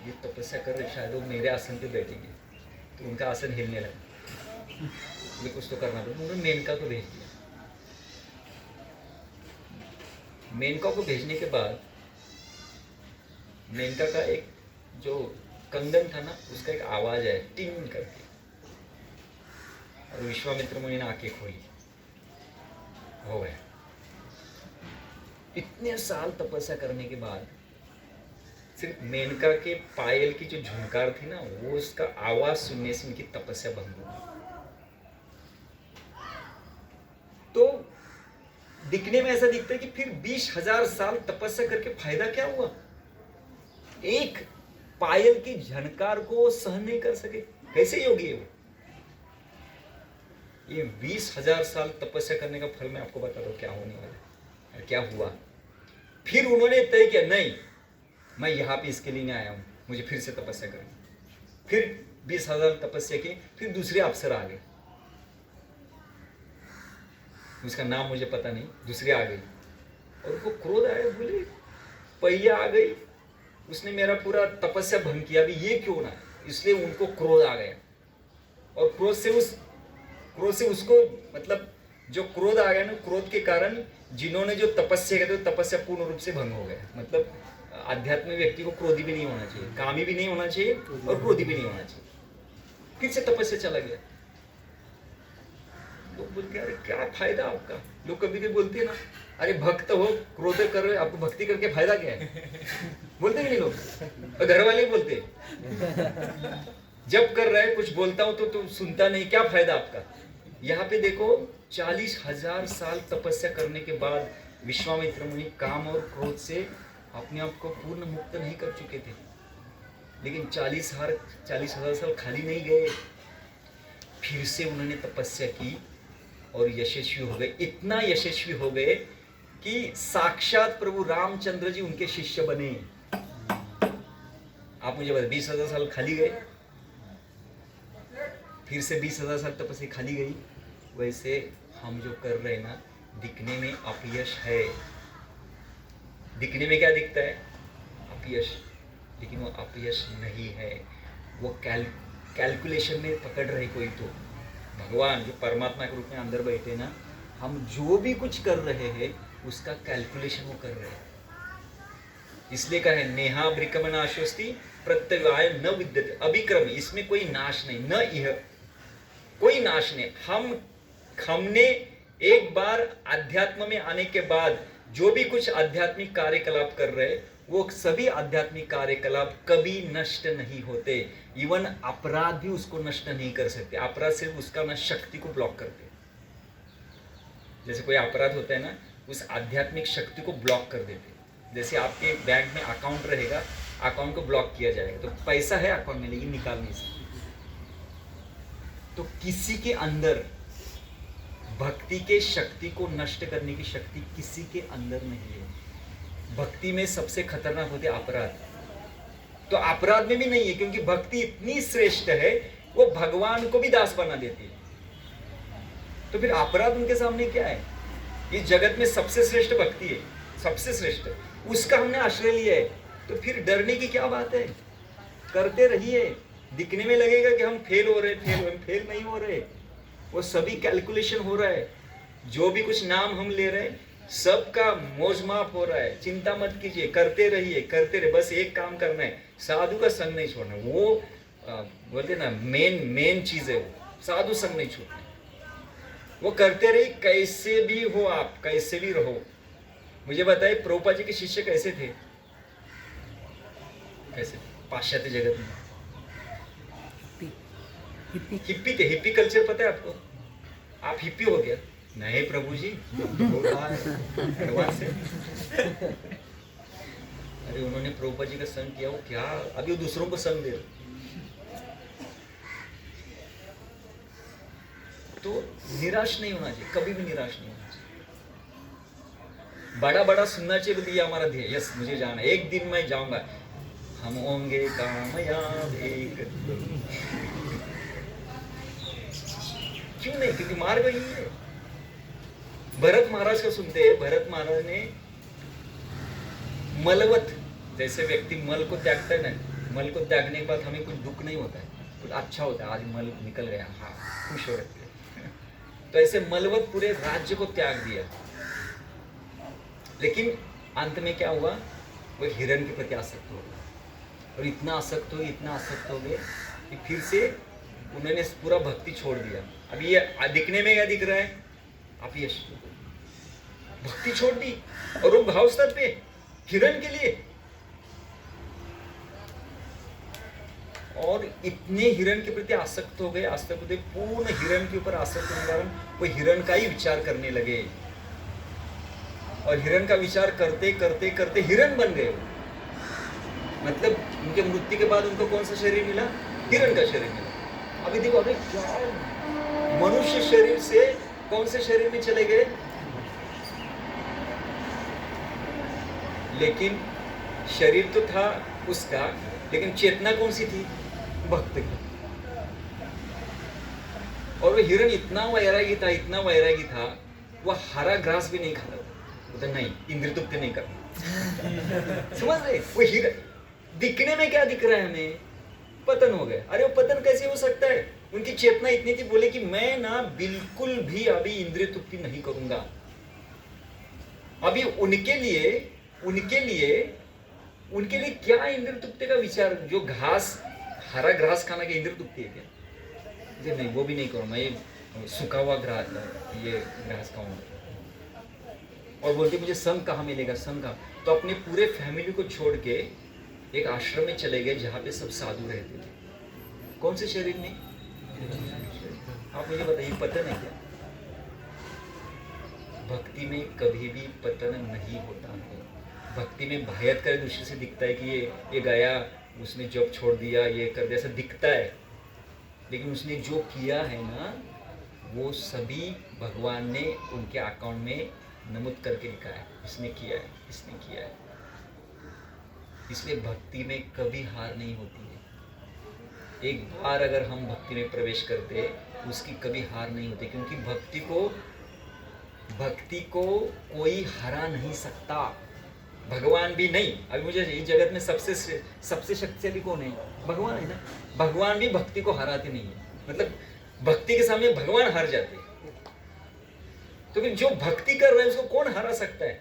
ये तपस्या कर रहे, शायद वो मेरे आसन पे बैठेंगे, तो उनका आसन हिलने लगा, ये कुछ तो करना पड़ेगा। उन्होंने मेनका को भेज दिया। मेनका को भेजने के बाद मेनका का एक जो कंगन था ना, उसका एक आवाज है टिंग करके, और विश्वामित्र मुनि ने आंखें खोली, हो गया। इतने साल तपस्या करने के बाद सिर्फ मेनका के पायल की जो झुनकार थी ना, वो उसका आवाज सुनने से उनकी तपस्या भंग हो गई। तो दिखने में ऐसा दिखता है कि फिर 20,000 साल तपस्या करके फायदा क्या हुआ? एक पायल की झनकार को सहन नहीं कर सके, कैसे योगी है वो? ये 20,000 साल तपस्या करने का फल मैं आपको बता दूं क्या होने वाला है, क्या हुआ। फिर उन्होंने तय किया, नहीं मैं यहां पे इसके लिए नहीं आया हूं, मुझे फिर से तपस्या करनी। फिर 20,000 तपस्या की, फिर दूसरे अफसर आ गए, उसका नाम मुझे पता नहीं, दूसरे आ गई, और उनको क्रोध आया, बोले पहिया आ गई, उसने मेरा पूरा तपस्या भंग किया, अभी ये क्यों ना? इसलिए उनको क्रोध आ गया, और क्रोध से उसको, मतलब जो क्रोध आ गया ना, क्रोध के कारण जिन्होंने जो तपस्या की, तो तपस्या पूर्ण रूप से भंग हो गया। मतलब आध्यात्मिक व्यक्ति को क्रोधी भी नहीं होना चाहिए, कामी भी नहीं होना चाहिए, और क्रोधी भी नहीं होना चाहिए। फिर से तपस्या चला गया। लोग बोलते हैं अरे क्या फायदा आपका? लोग कभी कभी बोलते हैं ना, अरे भक्त हो, क्रोध कर रहे, आपको भक्ति करके फायदा क्या है? बोलते हैं नहीं लोग, और घर वाले बोलते हैं जब कर रहे कुछ बोलता हूं तो सुनता नहीं, क्या फायदा आपका? यहाँ पे देखो 40,000 साल तपस्या करने के बाद विश्वामित्र मुनि काम और क्रोध से अपने आप को पूर्ण मुक्त नहीं कर चुके थे, लेकिन 40,000 साल खाली नहीं गए, फिर से उन्होंने तपस्या की और यशस्वी हो गए। इतना यशस्वी हो गए कि साक्षात प्रभु रामचंद्र जी उनके शिष्य बने। आप मुझे बताइए, 20,000 साल खाली गए, फिर से 20,000 साल तपस्या खाली गई। वैसे हम जो कर रहे हैं ना, दिखने में अपयश है, दिखने में क्या दिखता है? अपयश, लेकिन वो अपयश नहीं है, वो कैलकुलेशन में पकड़ रहे कोई। तो भगवान जो परमात्मा के रूप में अंदर बैठे ना, हम जो भी कुछ कर रहे हैं उसका कैलकुलेशन वो कर रहे हैं। इसलिए कहा है नेहा ब्रिकम नाशोस्ति प्रत्यवाय न विद्यते अभिक्रम, इसमें कोई नाश नहीं, न इह कोई नाश नहीं। हमने एक बार अध्यात्म में आने के बाद जो भी कुछ आध्यात्मिक कार्यकलाप कर रहे हैं वो सभी आध्यात्मिक कार्यकलाप कभी नष्ट नहीं होते। इवन अपराध भी उसको नष्ट नहीं कर सकते। अपराध सिर्फ उसका न शक्ति को ब्लॉक करते। जैसे कोई अपराध होता है ना, उस आध्यात्मिक शक्ति को ब्लॉक कर देते। जैसे आपके बैंक में अकाउंट रहेगा, अकाउंट को ब्लॉक किया जाएगा तो पैसा है अकाउंट में लेकिन निकाल नहीं सकते। तो किसी के अंदर भक्ति के शक्ति को नष्ट करने की शक्ति किसी के अंदर नहीं है। भक्ति में सबसे खतरनाक होते अपराध, तो अपराध में भी नहीं है, क्योंकि भक्ति इतनी श्रेष्ठ है वो भगवान को भी दास बना देती है। तो फिर अपराध उनके सामने क्या है? इस जगत में सबसे श्रेष्ठ भक्ति है, सबसे श्रेष्ठ, उसका हमने आश्रय लिया है, तो फिर डरने की क्या बात है? करते रहिए। दिखने में लगेगा कि हम फेल हो रहे, फेल नहीं हो रहे, वो सभी कैलकुलेशन हो रहा है। जो भी कुछ नाम हम ले रहे हैं सबका मौजमाप हो रहा है। चिंता मत कीजिए, करते रहिए, करते रहिए। बस एक काम करना है, साधु का संग नहीं छोड़ना। वो बोलते ना मेन चीज है, वो साधु संग नहीं छोड़ना। वो करते रहिए, कैसे भी हो आप, कैसे भी रहो। मुझे बताइए प्रभुपाद जी के शिष्य कैसे थे? कैसे पाश्चात्य जगत में हिप्पी थे। हिप्पी कल्चर पता है आपको? आप हिप्पी हो गया? नहीं प्रभु जी, एडवांस है। अरे उन्होंने प्रभुपाद जी का संग किया, वो क्या अभी वो दूसरों को संग दे रहे। तो निराश नहीं होना चाहिए, कभी भी निराश नहीं होना चाहिए। बड़ा बड़ा सुनना चाहिए, तो ये हमारा ध्येय, यस मुझे जाना, एक दिन मैं जाऊंगा, हम होंगे कामयाब एक दिन। क्यों नहीं? क्योंकि मार्ग वही है। भरत महाराज का सुनते हैं। भरत महाराज ने मलवत, जैसे व्यक्ति मल को त्यागता है ना, मल को त्यागने के बाद हमें कुछ दुख नहीं होता है, कुछ अच्छा होता है, आज मल निकल गया, हाँ खुश हो रहे थे। तो ऐसे मलवत पूरे राज्य को त्याग दिया, लेकिन अंत में क्या हुआ? वो हिरण के प्रति आसक्त हो गए, और इतना आसक्त हो गए कि फिर से उन्होंने पूरा भक्ति छोड़ दिया। अब ये दिखने में क्या दिख रहा है? आप ये भक्ति छोड़ दी, और वो भाव स्तर पे हिरण के लिए, और इतने हिरण के प्रति आसक्त हो गए, पूर्ण हिरण के ऊपर आसक्त होने के कारण वो हिरण का ही विचार करने लगे, और हिरण का विचार करते करते करते हिरण बन गए। मतलब उनके मृत्यु के बाद उनको कौन सा शरीर मिला? हिरण का शरीर मिला। अभी देखो, अभी क्या मनुष्य शरीर से कौन से शरीर में चले गए? लेकिन शरीर तो था उसका, लेकिन चेतना कौन सी थी? भक्त की। और वो हिरण इतना वैरागी था, वह हरा ग्रास भी नहीं खाता था। तो नहीं, इंद्रिय तृप्त नहीं करता। समझ रहे? वो हिरण दिखने में क्या दिख रहा है हमें? पतन हो गया। अरे वो पतन कैसे हो सकता है? उनकी चेतना इतनी थी, बोले कि मैं ना बिल्कुल भी अभी इंद्रिय तृप्ति नहीं करूंगा। अभी उनके लिए क्या इंद्रिय तृप्ति का विचार? जो घास, हरा घास खाना के इंद्रिय तृप्ति है क्या? जी नहीं, वो भी नहीं करूंगा, ये सूखा हुआ घास, ये घास खाऊंगा। और बोलते मुझे संग कहाँ मिलेगा? संग कहाँ? तो अपने पूरे फैमिली को छोड़ के एक आश्रम में चले गए जहाँ पे सब साधु रहते थे। कौन से शरीर में? आप मुझे बताइए, पतन है क्या? भक्ति में कभी भी पतन नहीं होता है। भक्ति में बाह्यत का दूसरे से दिखता है कि ये गया, उसने जॉब छोड़ दिया, ये कर दिया, ऐसा दिखता है, लेकिन उसने जो किया है ना, वो सभी भगवान ने उनके अकाउंट में नमूद करके लिखा है, इसने किया है, इसने किया है। इसलिए भक्ति में कभी हार नहीं होती है। एक बार अगर हम भक्ति में प्रवेश करते हैं, उसकी कभी हार नहीं होती, क्योंकि भक्ति को कोई हरा नहीं सकता, भगवान भी नहीं। अभी मुझे इस जगत में सबसे शक्तिशाली कौन है? भगवान है ना। भगवान भी भक्ति को हराते नहीं है, मतलब भक्ति के सामने भगवान हार जाते हैं। तो फिर जो भक्ति कर रहा है उसको कौन हरा सकता है?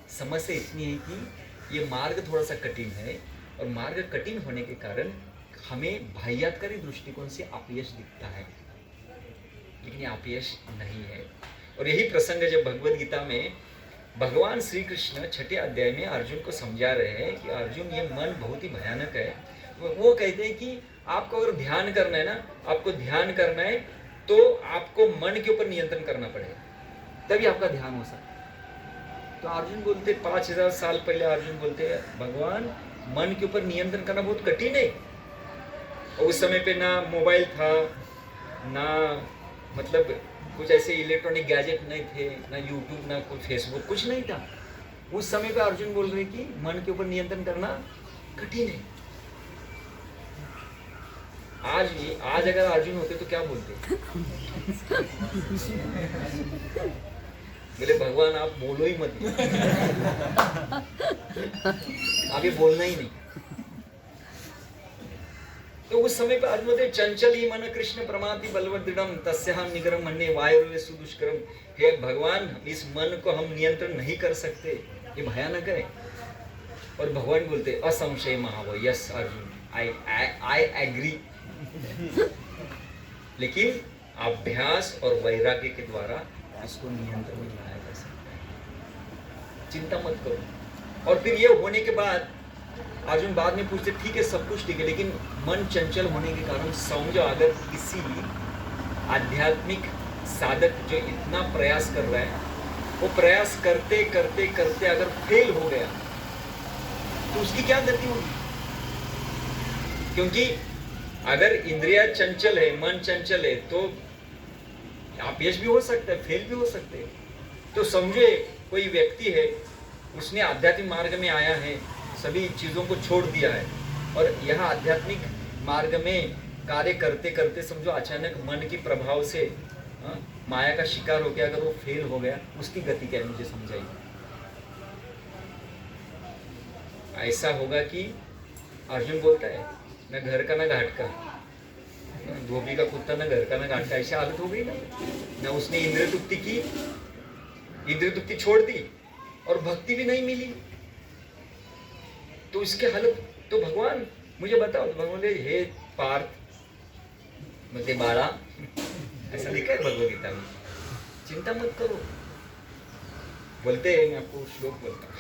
समस्या इतनी है कि ये मार्ग थोड़ा सा कठिन है, और मार्ग कठिन होने के कारण हमें बाह्यात्कारी दृष्टिकोण से अपयश दिखता है, लेकिन ये अपयश नहीं है। और यही प्रसंग जब भगवद गीता में भगवान श्री कृष्ण 6 अध्याय में अर्जुन को समझा रहे हैं कि अर्जुन ये मन बहुत ही भयानक है। वो कहते हैं कि आपको अगर ध्यान करना है ना, आपको ध्यान करना है तो आपको मन के ऊपर नियंत्रण करना पड़ेगा, तभी आपका ध्यान हो सकता है। तो अर्जुन बोलते 5000 साल पहले अर्जुन बोलते भगवान मन के ऊपर नियंत्रण करना बहुत कठिन है। और उस समय पे ना मोबाइल था, ना मतलब कुछ ऐसे इलेक्ट्रॉनिक गैजेट नहीं थे, ना यूट्यूब, ना कुछ फेसबुक, कुछ नहीं था। उस समय पे अर्जुन बोल रहे कि मन के ऊपर नियंत्रण करना कठिन है। आज अगर अर्जुन होते तो क्या बोलते? बोले भगवान आप बोलो ही मत, आगे बोलना ही नहीं। तो उस समय पे अर्जुन बोलते चंचल ही मन कृष्ण प्रमाति बलवत दृढ़म तस्याहम निगरम मन्ये वायुर्वे सुदुष्करम। हे भगवान, इस मन को हम नियंत्रण नहीं कर सकते, ये भयानक है। और भगवान बोलते असंशय महाव, यस अर्जुन, आई एग्री। लेकिन अभ्यास और वैराग्य के द्वारा इसको नियंत्रण में लाया जा सकता है, चिंता मत करो। और फिर ये होने के बाद अर्जुन बाद में पूछते ठीक है सब कुछ ठीक है, लेकिन मन चंचल होने के कारण समझो अगर किसी आध्यात्मिक साधक जो इतना प्रयास कर रहा है, वो प्रयास करते करते करते अगर फेल हो गया तो उसकी क्या गति होगी? क्योंकि अगर इंद्रिया चंचल है, मन चंचल है, तो अपयश भी हो सकता है, फेल भी हो सकते हैं। तो समझे कोई व्यक्ति है, उसने आध्यात्मिक मार्ग में आया है, सभी चीजों को छोड़ दिया है, और यहाँ आध्यात्मिक मार्ग में कार्य करते करते समझो अचानक मन के प्रभाव से माया का शिकार हो गया, अगर वो फेल हो गया, उसकी गति क्या है मुझे समझाइए। ऐसा होगा कि अर्जुन बोलता है न घर का न घाट का, धोबी का कुत्ता न घर का न घाट का, ऐसी हालत हो गई ना। उसने इंद्रिय तृप्ति की, इंद्रिय तृप्ति छोड़ दी और भक्ति भी नहीं मिली, तो इसके हालत। तो भगवान मुझे बताओ, तो भगवान बोले हे पार्थ मते बाड़ा, ऐसा लिखा है भगवद गीता में, चिंता मत करो। बोलते हैं, मैं आपको श्लोक बोलता हूँ।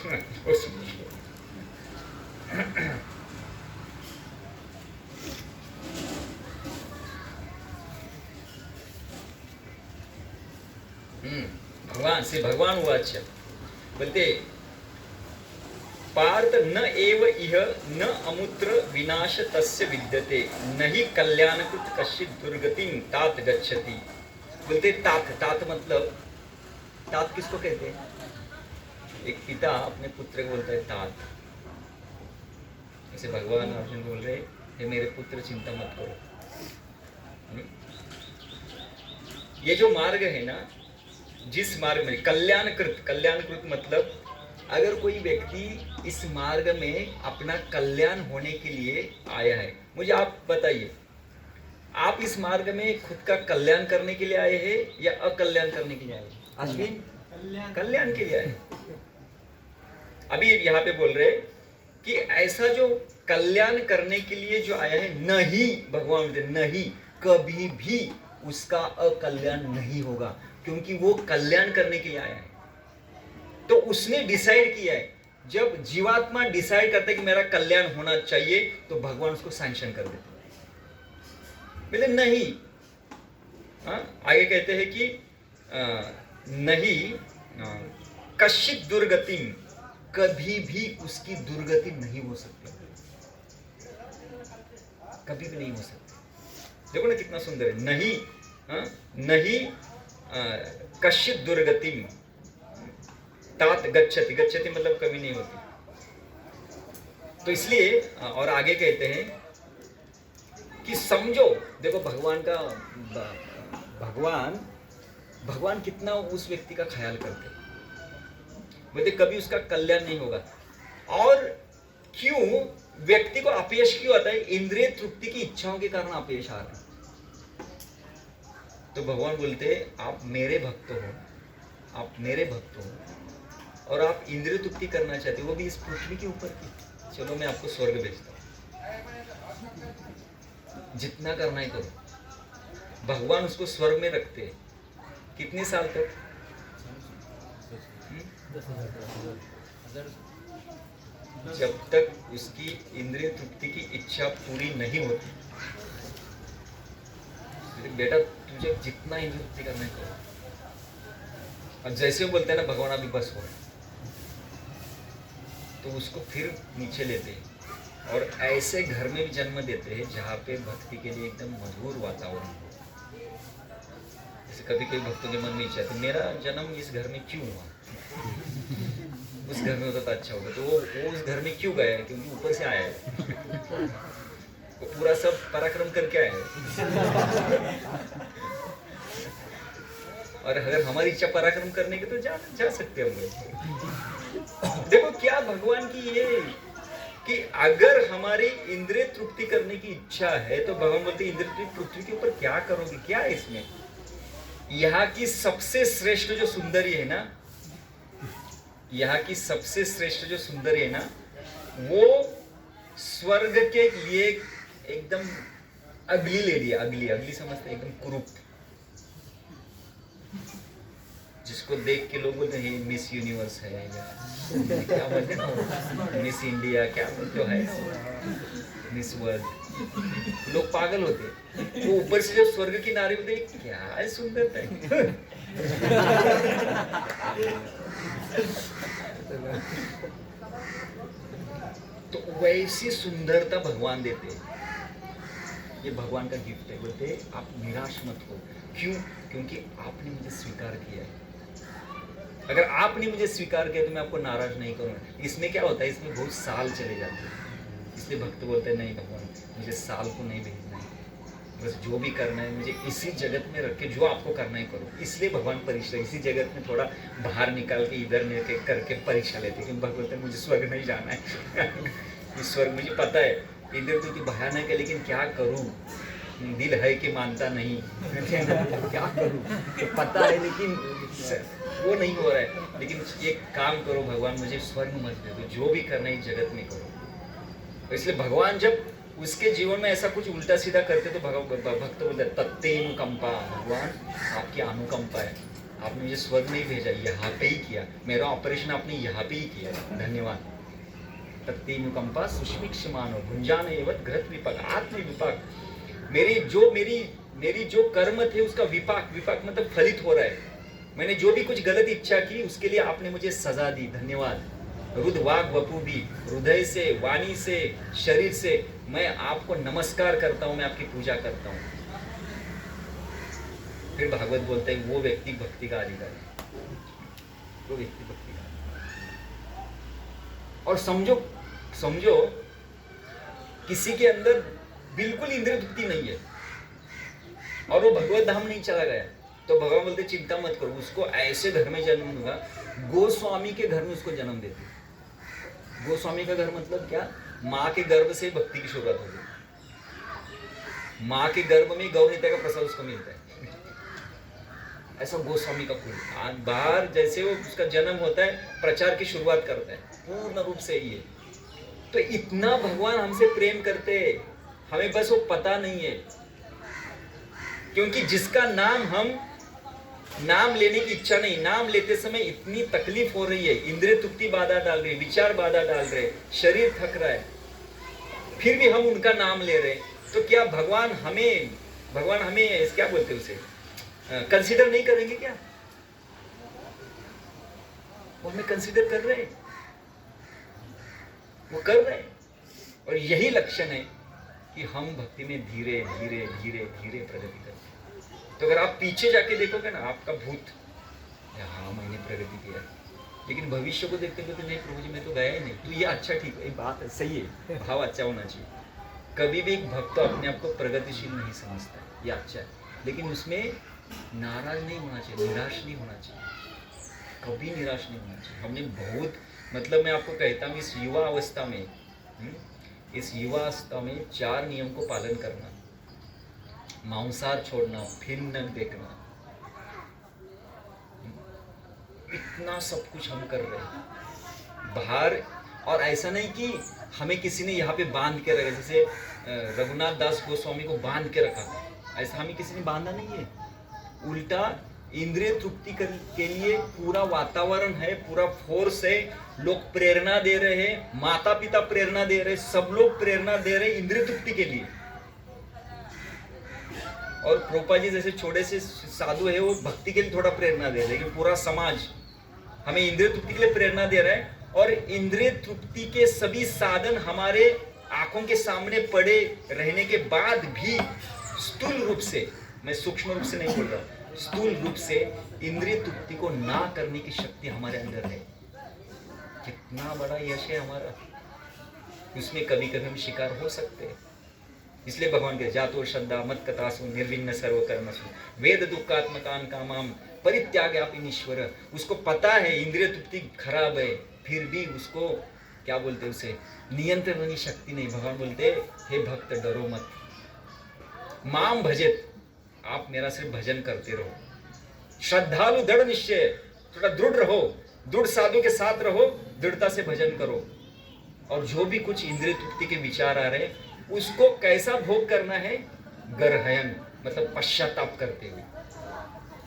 भगवान से भगवान हुआ अच्छा बोलते पार्थ न एव इह न अमुत्र विनाश तस्य विद्यते न ही कल्याणकृत कश्चित दुर्गतिं तात गच्छति। बोलते तात, तात मतलब, तात किसको कहते हैं? एक पिता अपने पुत्र को बोलता है तात। ऐसे भगवान अर्जुन बोल रहे हे मेरे पुत्र चिंता मत करो। ये जो मार्ग है ना, जिस मार्ग में कल्याणकृत, कल्याणकृत मतलब अगर कोई व्यक्ति इस मार्ग में अपना कल्याण होने के लिए आया है, मुझे आप बताइए, आप इस मार्ग में खुद का कल्याण करने के लिए आए हैं या अकल्याण करने के लिए आए हैं? अश्विन, कल्याण के लिए आए। अभी यहाँ पे बोल रहे कि ऐसा जो कल्याण करने के लिए जो आया है, नहीं, भगवान बोलते नहीं, कभी भी उसका अकल्याण नहीं होगा, क्योंकि वो कल्याण करने के लिए आया है। तो उसने डिसाइड किया है, जब जीवात्मा डिसाइड करता है कि मेरा कल्याण होना चाहिए, तो भगवान उसको सैंक्शन कर देते हैं। बोले नहीं, आगे कहते हैं कि नहीं कश्चित दुर्गति, कभी भी उसकी दुर्गति नहीं हो सकती, कभी भी नहीं हो सकती। देखो ना कितना सुंदर है, नहीं, नहीं कश्चित दुर्गति तात गच्छति, गच्छति मतलब कभी नहीं होती। तो इसलिए और आगे कहते हैं कि समझो, देखो भगवान का, भगवान कितना उस व्यक्ति का ख्याल करते हैं, बोलते कभी उसका कल्याण नहीं होगा। और क्यों व्यक्ति को अपयश क्यों आता है? इंद्रिय तृप्ति की इच्छाओं के कारण अपयश आ रहा है। तो भगवान बोलते आप मेरे भक्त हो, आप मेरे भक्त हो और आप इंद्रिय तृप्ति करना चाहते हो, वो भी इस पृथ्वी के ऊपर की, चलो मैं आपको स्वर्ग भेजता हूँ, जितना करना है करो। भगवान उसको स्वर्ग में रखते हैं कितने साल तक? जब तक उसकी इंद्रिय तृप्ति की इच्छा पूरी नहीं होती। बेटा तुझे जितना इंद्रिय तृप्ति करना है करो। अब जैसे वो बोलते हैं ना भगवान अभी बस हो, तो उसको फिर नीचे लेते हैं और ऐसे घर में भी जन्म देते हैं जहाँ पे भक्ति के लिए एकदम मधुर वातावरण हो। जैसे कभी कभी भक्तों के मन में इच्छा थी मेरा जन्म इस घर में क्यों हुआ, उस घर में होता तो अच्छा होगा। तो वो उस घर में क्यों गया है? क्योंकि ऊपर से आया है, वो पूरा सब पराक्रम करके आया है। और अगर हमारी इच्छा पराक्रम करने की तो जा सकते हैं हम लोग। देखो क्या भगवान की ये कि अगर हमारी इंद्रिय तृप्ति करने की इच्छा है तो भगवान बोलते इंद्रिय तृप्ति के ऊपर क्या करोगे, क्या है इसमें? यहाँ की सबसे श्रेष्ठ जो सुंदरी है ना, यहाँ की सबसे श्रेष्ठ जो सुंदरी है ना, वो स्वर्ग के लिए एकदम अगली लेडी, अगली समझते एकदम कुरूप, जिसको देख के लोग बोलते हैं मिस यूनिवर्स है या क्या बोलते हैं, मिस इंडिया क्या जो है ना, मिस वर्ल्ड, लोग पागल होते। वो ऊपर से जो स्वर्ग की नारी होते क्या है सुंदरता है। तो वैसी सुंदरता भगवान देते हैं, ये भगवान का गिफ्ट है। बोलते आप निराश मत हो, क्यों? क्योंकि आपने मुझे स्वीकार किया है। अगर आपने मुझे स्वीकार किया तो मैं आपको नाराज नहीं करूंगा। इसमें क्या होता है, इसमें बहुत साल चले जाते हैं, इसलिए भक्त बोलते हैं नहीं भगवान मुझे साल को नहीं भेजना है, बस जो भी करना है मुझे इसी जगत में रख के जो आपको करना है करो। इसलिए भगवान परीक्षा इसी जगत में थोड़ा बाहर निकाल के इधर करके परीक्षा लेते हैं। क्योंकि भगवान बोलते हैं मुझे स्वर्ग नहीं जाना है। इस स्वर्ग मुझे पता है इधर तो भयानक है, लेकिन क्या करूं, दिल है कि मानता नहीं। क्या करूं, तो पता है लेकिन वो नहीं हो रहा है। लेकिन एक काम करो भगवान मुझे स्वर्ग मत दे दो, जो भी करना है इस जगत में करो। इसलिए भगवान जब उसके जीवन में ऐसा कुछ उल्टा सीधा करते तो भक्त बोलते तत्ते अनुकंपा, भगवान आपकी अनुकंपा है, आपने मुझे स्वर्ग नहीं भेजा, यहाँ पे ही किया, मेरा ऑपरेशन आपने यहाँ पे ही किया, धन्यवाद। तत्ते अनुकंपा सुष्मिक्षमानो भुंजान एवं घृत विपाक आत्म विपाक, मेरी जो कर्म थे उसका विपाक मतलब फलित हो रहा है। मैंने जो भी कुछ गलत इच्छा की उसके लिए आपने मुझे सजा दी, धन्यवाद। रुद्र वाग वपु भी, हृदय से, वाणी से, शरीर से मैं आपको नमस्कार करता हूं, मैं आपकी पूजा करता हूं। फिर भागवत बोलते हैं वो व्यक्ति भक्ति का अधिकारी, वो व्यक्ति भक्ति का। और समझो किसी के अंदर बिल्कुल इंद्रिय तृप्ति नहीं है और वो भगवत धाम नहीं चला गया, तो भगवान बोलते चिंता मत करो, उसको ऐसे घर में जन्म दूंगा। गोस्वामी के घर में उसको जन्म देते। गोस्वामी का घर मतलब क्या? माँ के गर्भ से भक्ति की शुरुआत होगी। माँ के गर्भ में गौरनीता का प्रसाद उसको मिलता है। ऐसा गोस्वामी का कुल। आज बाहर जैसे वो उसका जन्म होता है, प्रचार की शुरुआत करता है, पूर्ण रूप से ये। तो इतना भगवान हमसे प्रेम करते हैं, हमें बस वो पता नहीं है। क्योंकि जिसका नाम लेने की इच्छा नहीं, नाम लेते समय इतनी तकलीफ हो रही है, इंद्रिय तृप्ति बाधा डाल रही है, विचार बाधा डाल रहे, शरीर थक रहा है, फिर भी हम उनका नाम ले रहे हैं। तो क्या भगवान हमें क्या बोलते हैं उसे, कंसीडर नहीं करेंगे क्या? वो हमें कंसीडर कर रहे हैं, वो कर रहे हैं। और यही लक्षण है कि हम भक्ति में धीरे धीरे धीरे धीरे प्रगति करते हैं। तो अगर आप पीछे जाके देखोगे ना, आपका भूत हाँ मैंने प्रगति किया, लेकिन भविष्य को देखते हुए तो नहीं प्रभु जी मैं तो गया ही नहीं। तो ये अच्छा, ठीक है, बात सही है, भाव अच्छा होना चाहिए। कभी भी एक भक्त अपने आप को प्रगतिशील नहीं समझता, ये अच्छा है, लेकिन उसमें नाराज नहीं होना चाहिए, निराश नहीं होना चाहिए, कभी निराश नहीं होना चाहिए। हमने बहुत मतलब मैं आपको कहता हूँ इस युवा अवस्था में 4 नियम को पालन करना। मांसाहार छोड़ना, फिल्म न देखना, इतना सब कुछ हम कर रहे हैं बाहर। और ऐसा नहीं कि हमें किसी ने यहाँ पे बांध के रखा, जैसे रघुनाथ दास गोस्वामी को बांध के रखा, ऐसा हमें किसी ने बांधा नहीं है। उल्टा इंद्रिय तृप्ति के लिए पूरा वातावरण है, पूरा फोर्स है, लोग प्रेरणा दे रहे हैं, माता पिता प्रेरणा दे रहे हैं, सब लोग प्रेरणा दे रहे हैं इंद्रिय तृप्ति के लिए। और प्रोपा जी जैसे छोटे से साधु है, वो भक्ति के लिए थोड़ा प्रेरणा दे रहे हैं, पूरा समाज हमें इंद्रिय तृप्ति के लिए प्रेरणा दे रहा है। और इंद्रिय तृप्ति के सभी साधन हमारे आंखों के सामने पड़े रहने के बाद भी स्थूल रूप से, मैं सूक्ष्म रूप से नहीं बोल रहा, स्थूल रूप से इंद्रिय तृप्ति को ना करने की शक्ति हमारे अंदर है। कितना बड़ा यश है हमारा, उसमें कभी कभी हम शिकार हो सकते हैं। इसलिए भगवान के जातो श्रद्धा मत कथासु निर्विघ्न सर्व कर्मसु वेद दुःखात्मकान कामाम परित्याग ईश्वर। उसको पता है इंद्रिय तृप्ति खराब है, फिर भी उसको क्या बोलते हैं, उसे नियंत्रण करने की शक्ति नहीं। भगवान बोलते हे भक्त डरो मत, माम भजित, आप मेरा सिर्फ भजन करते रहो। श्रद्धालु दृढ़ निश्चय, थोड़ा दृढ़ रहो, दृढ़ साधु के साथ रहो, दृढ़ता से भजन करो। और जो भी कुछ इंद्रिय तृप्ति के विचार आ रहे हैं उसको कैसा भोग करना है, गर्हयन मतलब पश्चाताप करते हुए।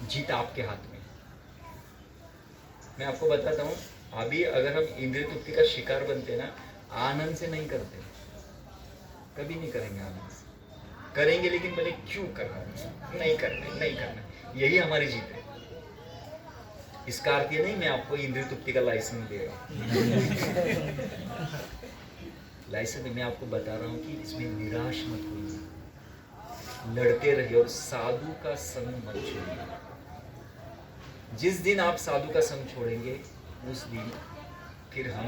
जीत आपके हाथ में। मैं आपको बताता हूँ, अभी अगर हम इंद्रिय तृप्ति का शिकार बनते ना, आनंद से नहीं करते, कभी नहीं करेंगे आनंद से। करेंगे लेकिन बोले क्यों करना, नहीं करना, यही हमारी जीत है। इसका अर्थ ये नहीं मैं आपको इंद्रिय तृप्ति का लाइसेंस दे रहा हूँ लाइसेंस मैं आपको बता रहा हूँ कि इसमें निराश मत होइए, लड़ते रहिए और साधु का संग मत छोड़िए। जिस दिन आप साधु का संग छोड़ेंगे उस दिन फिर हम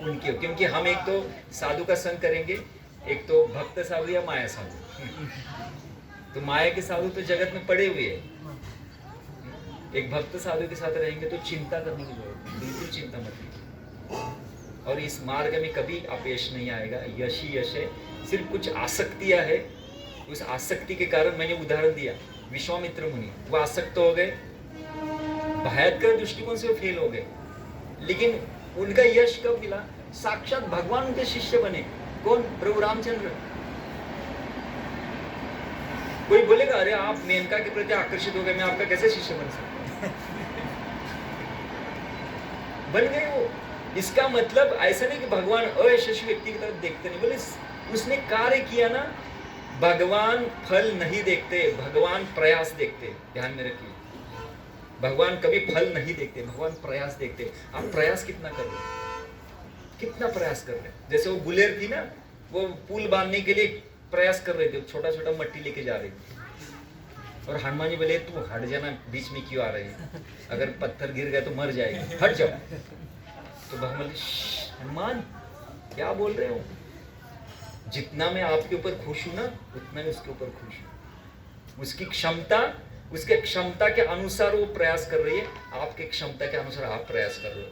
उनके, क्योंकि हम एक तो साधु का संग करेंगे, एक तो भक्त साधु या माया साधु। तो माया के साधु तो जगत में पड़े हुए हैं, एक भक्त साधु के साथ रहेंगे तो चिंता करने की जरूरत नहीं, बिल्कुल चिंता मत कीजिए। और इस मार्ग में कभी अपयश नहीं आएगा, यश ही यश है। सिर्फ कुछ आसक्तियां है, उस आसक्ति के कारण मैंने उदाहरण दिया, विश्वामित्र मुनि वो आसक्त हो गए, बाह्यकर दृष्टिकोण से वो फेल हो गए, लेकिन उनका यश कब मिला, साक्षात भगवान उनके शिष्य बने। कौन? प्रभु रामचंद्र। कोई बोलेगा अरे आप मेनका के प्रति आकर्षित हो गए, मैं आपका कैसे शिष्य बन सकता हूं? बन गए वो। इसका मतलब ऐसा नहीं कि भगवान अयशस्वी व्यक्ति की तरफ देखते नहीं, बोले उसने कार्य किया ना। भगवान फल नहीं देखते, भगवान प्रयास देखते। ध्यान में रखिए, भगवान कभी फल नहीं देखते, भगवान प्रयास देखते। आप प्रयास कितना कर रहे हैं, कितना प्रयास कर रहे हैं। जैसे वो गुलेर थी ना, वो पुल बांधने के लिए प्रयास कर रहे थे, छोटा छोटा मट्टी लेके जा रहे थे, और हनुमान जी बोले तू हट जाना, बीच में क्यों आ रहे हैं, अगर पत्थर गिर गया तो मर जाएगी, हट जाओ। तो भगवान हनुमान क्या बोल रहे हो, जितना मैं आपके ऊपर खुश हूं ना उतना मैं उसके ऊपर खुश हूं। उसकी क्षमता, उसके क्षमता के अनुसार वो प्रयास कर रही है, आपके क्षमता के अनुसार आप प्रयास कर रहे हो।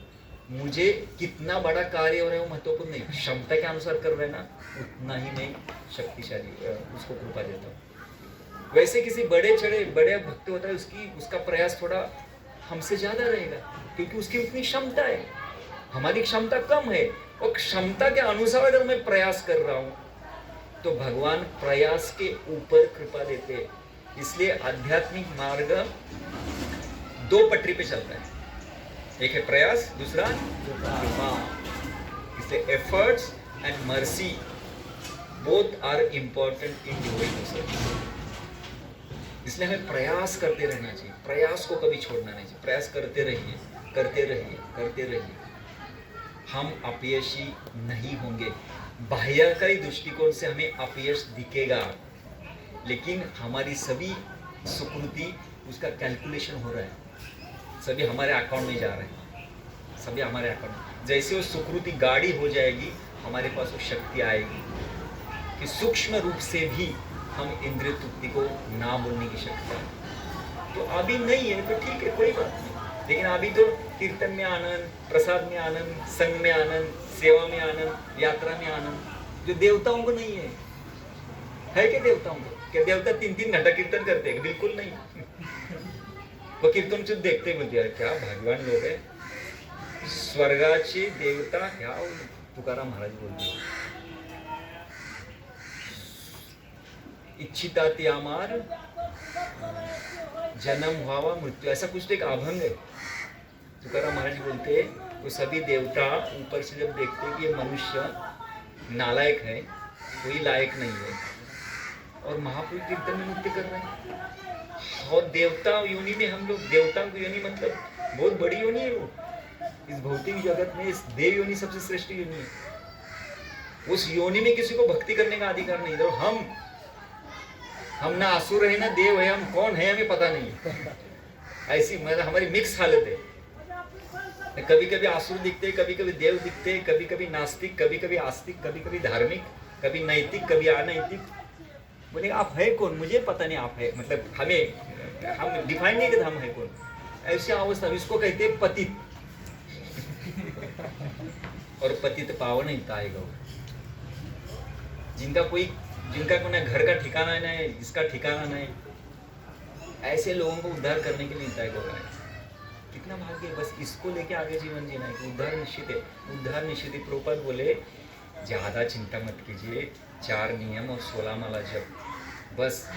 मुझे कितना बड़ा कार्य हो रहा है वो महत्वपूर्ण नहीं, क्षमता के अनुसार कर रहे हैं ना उतना ही मैं शक्तिशाली उसको कृपा देता हूँ। वैसे किसी बड़े भक्त होता है, उसका प्रयास थोड़ा हमसे ज्यादा रहेगा, क्योंकि उसकी उतनी क्षमता है, हमारी क्षमता कम है। और क्षमता के अनुसार अगर मैं प्रयास कर रहा हूँ तो भगवान प्रयास के ऊपर कृपा देते हैं। इसलिए आध्यात्मिक मार्ग दो पटरी पे चलता है, एक है प्रयास, दूसरा कृपा। इसलिए efforts and mercy both are important in devotional service. इसलिए हमें प्रयास करते रहना चाहिए, प्रयास को कभी छोड़ना नहीं चाहिए। प्रयास करते रहिए, करते रहिए, करते रहिए, हम अपयशी नहीं होंगे। बाह्यकारी दृष्टिकोण से हमें अपयश दिखेगा, लेकिन हमारी सभी सुकृति उसका कैलकुलेशन हो रहा है, सभी हमारे अकाउंट में जा रहे हैं, सभी हमारे अकाउंट में। जैसे वो सुकृति गाढ़ी हो जाएगी, हमारे पास वो शक्ति आएगी कि सूक्ष्म रूप से भी हम इंद्रिय तृप्ति को ना बोलने की शक्ति है। तो अभी नहीं है तो ठीक है, कोई बात नहीं, लेकिन अभी तो कीर्तन में आनंद, प्रसाद में आनंद, संग में आनंद, सेवा में आनंद, यात्रा में आनंद, जो देवताओं को नहीं है। है क्या देवताओं को? क्या देवता 3-3 घंटा कीर्तन करते हैं? बिल्कुल नहीं। वो कीर्तन से देखते बोलते यार क्या भाग्यवान लोग है, स्वर्गाचे देवता ह्या तुकाराम महाराज बोलते इच्छिता ते आमार जन्म व्हावा मृत्यू, ऐसा कुछ तो एक अभंग है। तुकाराम महाराज बोलते हैं वो सभी देवता ऊपर से जब देखते हैं कि ये मनुष्य नालायक है, कोई लायक नहीं है, और महापुरुष कीर्तन में नृत्य कर रहे हैं, और देवता योनि में हम लोग, देवता की योनि मतलब बहुत बड़ी योनि है वो, इस भौतिक जगत में इस देव योनि सबसे श्रेष्ठ योनि है। उस योनि में किसी को भक्ति करने का अधिकार नहीं है। हम ना असुर है ना देव है, हम कौन है हमें पता नहीं है। ऐसी मतलब हमारी मिक्स हालत है। कभी कभी आसुर दिखते, कभी कभी देव दिखते, कभी कभी नास्तिक, कभी कभी आस्तिक, कभी कभी धार्मिक, कभी नैतिक, कभी अनैतिक। बोले आप है कौन? मुझे पता नहीं आप है, मतलब हम डिफाइन नहीं करते हम है कौन। ऐसी अवस्था, इसको कहते हैं पतित। और पतित पावन ही आएगा, जिनका कोई घर का ठिकाना नहीं, इसका ठिकाना नहीं, ऐसे लोगों को उद्धार करने के लिए आएगा। कितना भाग्य है, बस इसको लेके आगे जीवन जीना है। उद्धार निश्चित है, उद्धार निश्चित है। प्रभुपाद बोले ज्यादा चिंता मत कीजिए, 4 नियम और 16 माला जप बस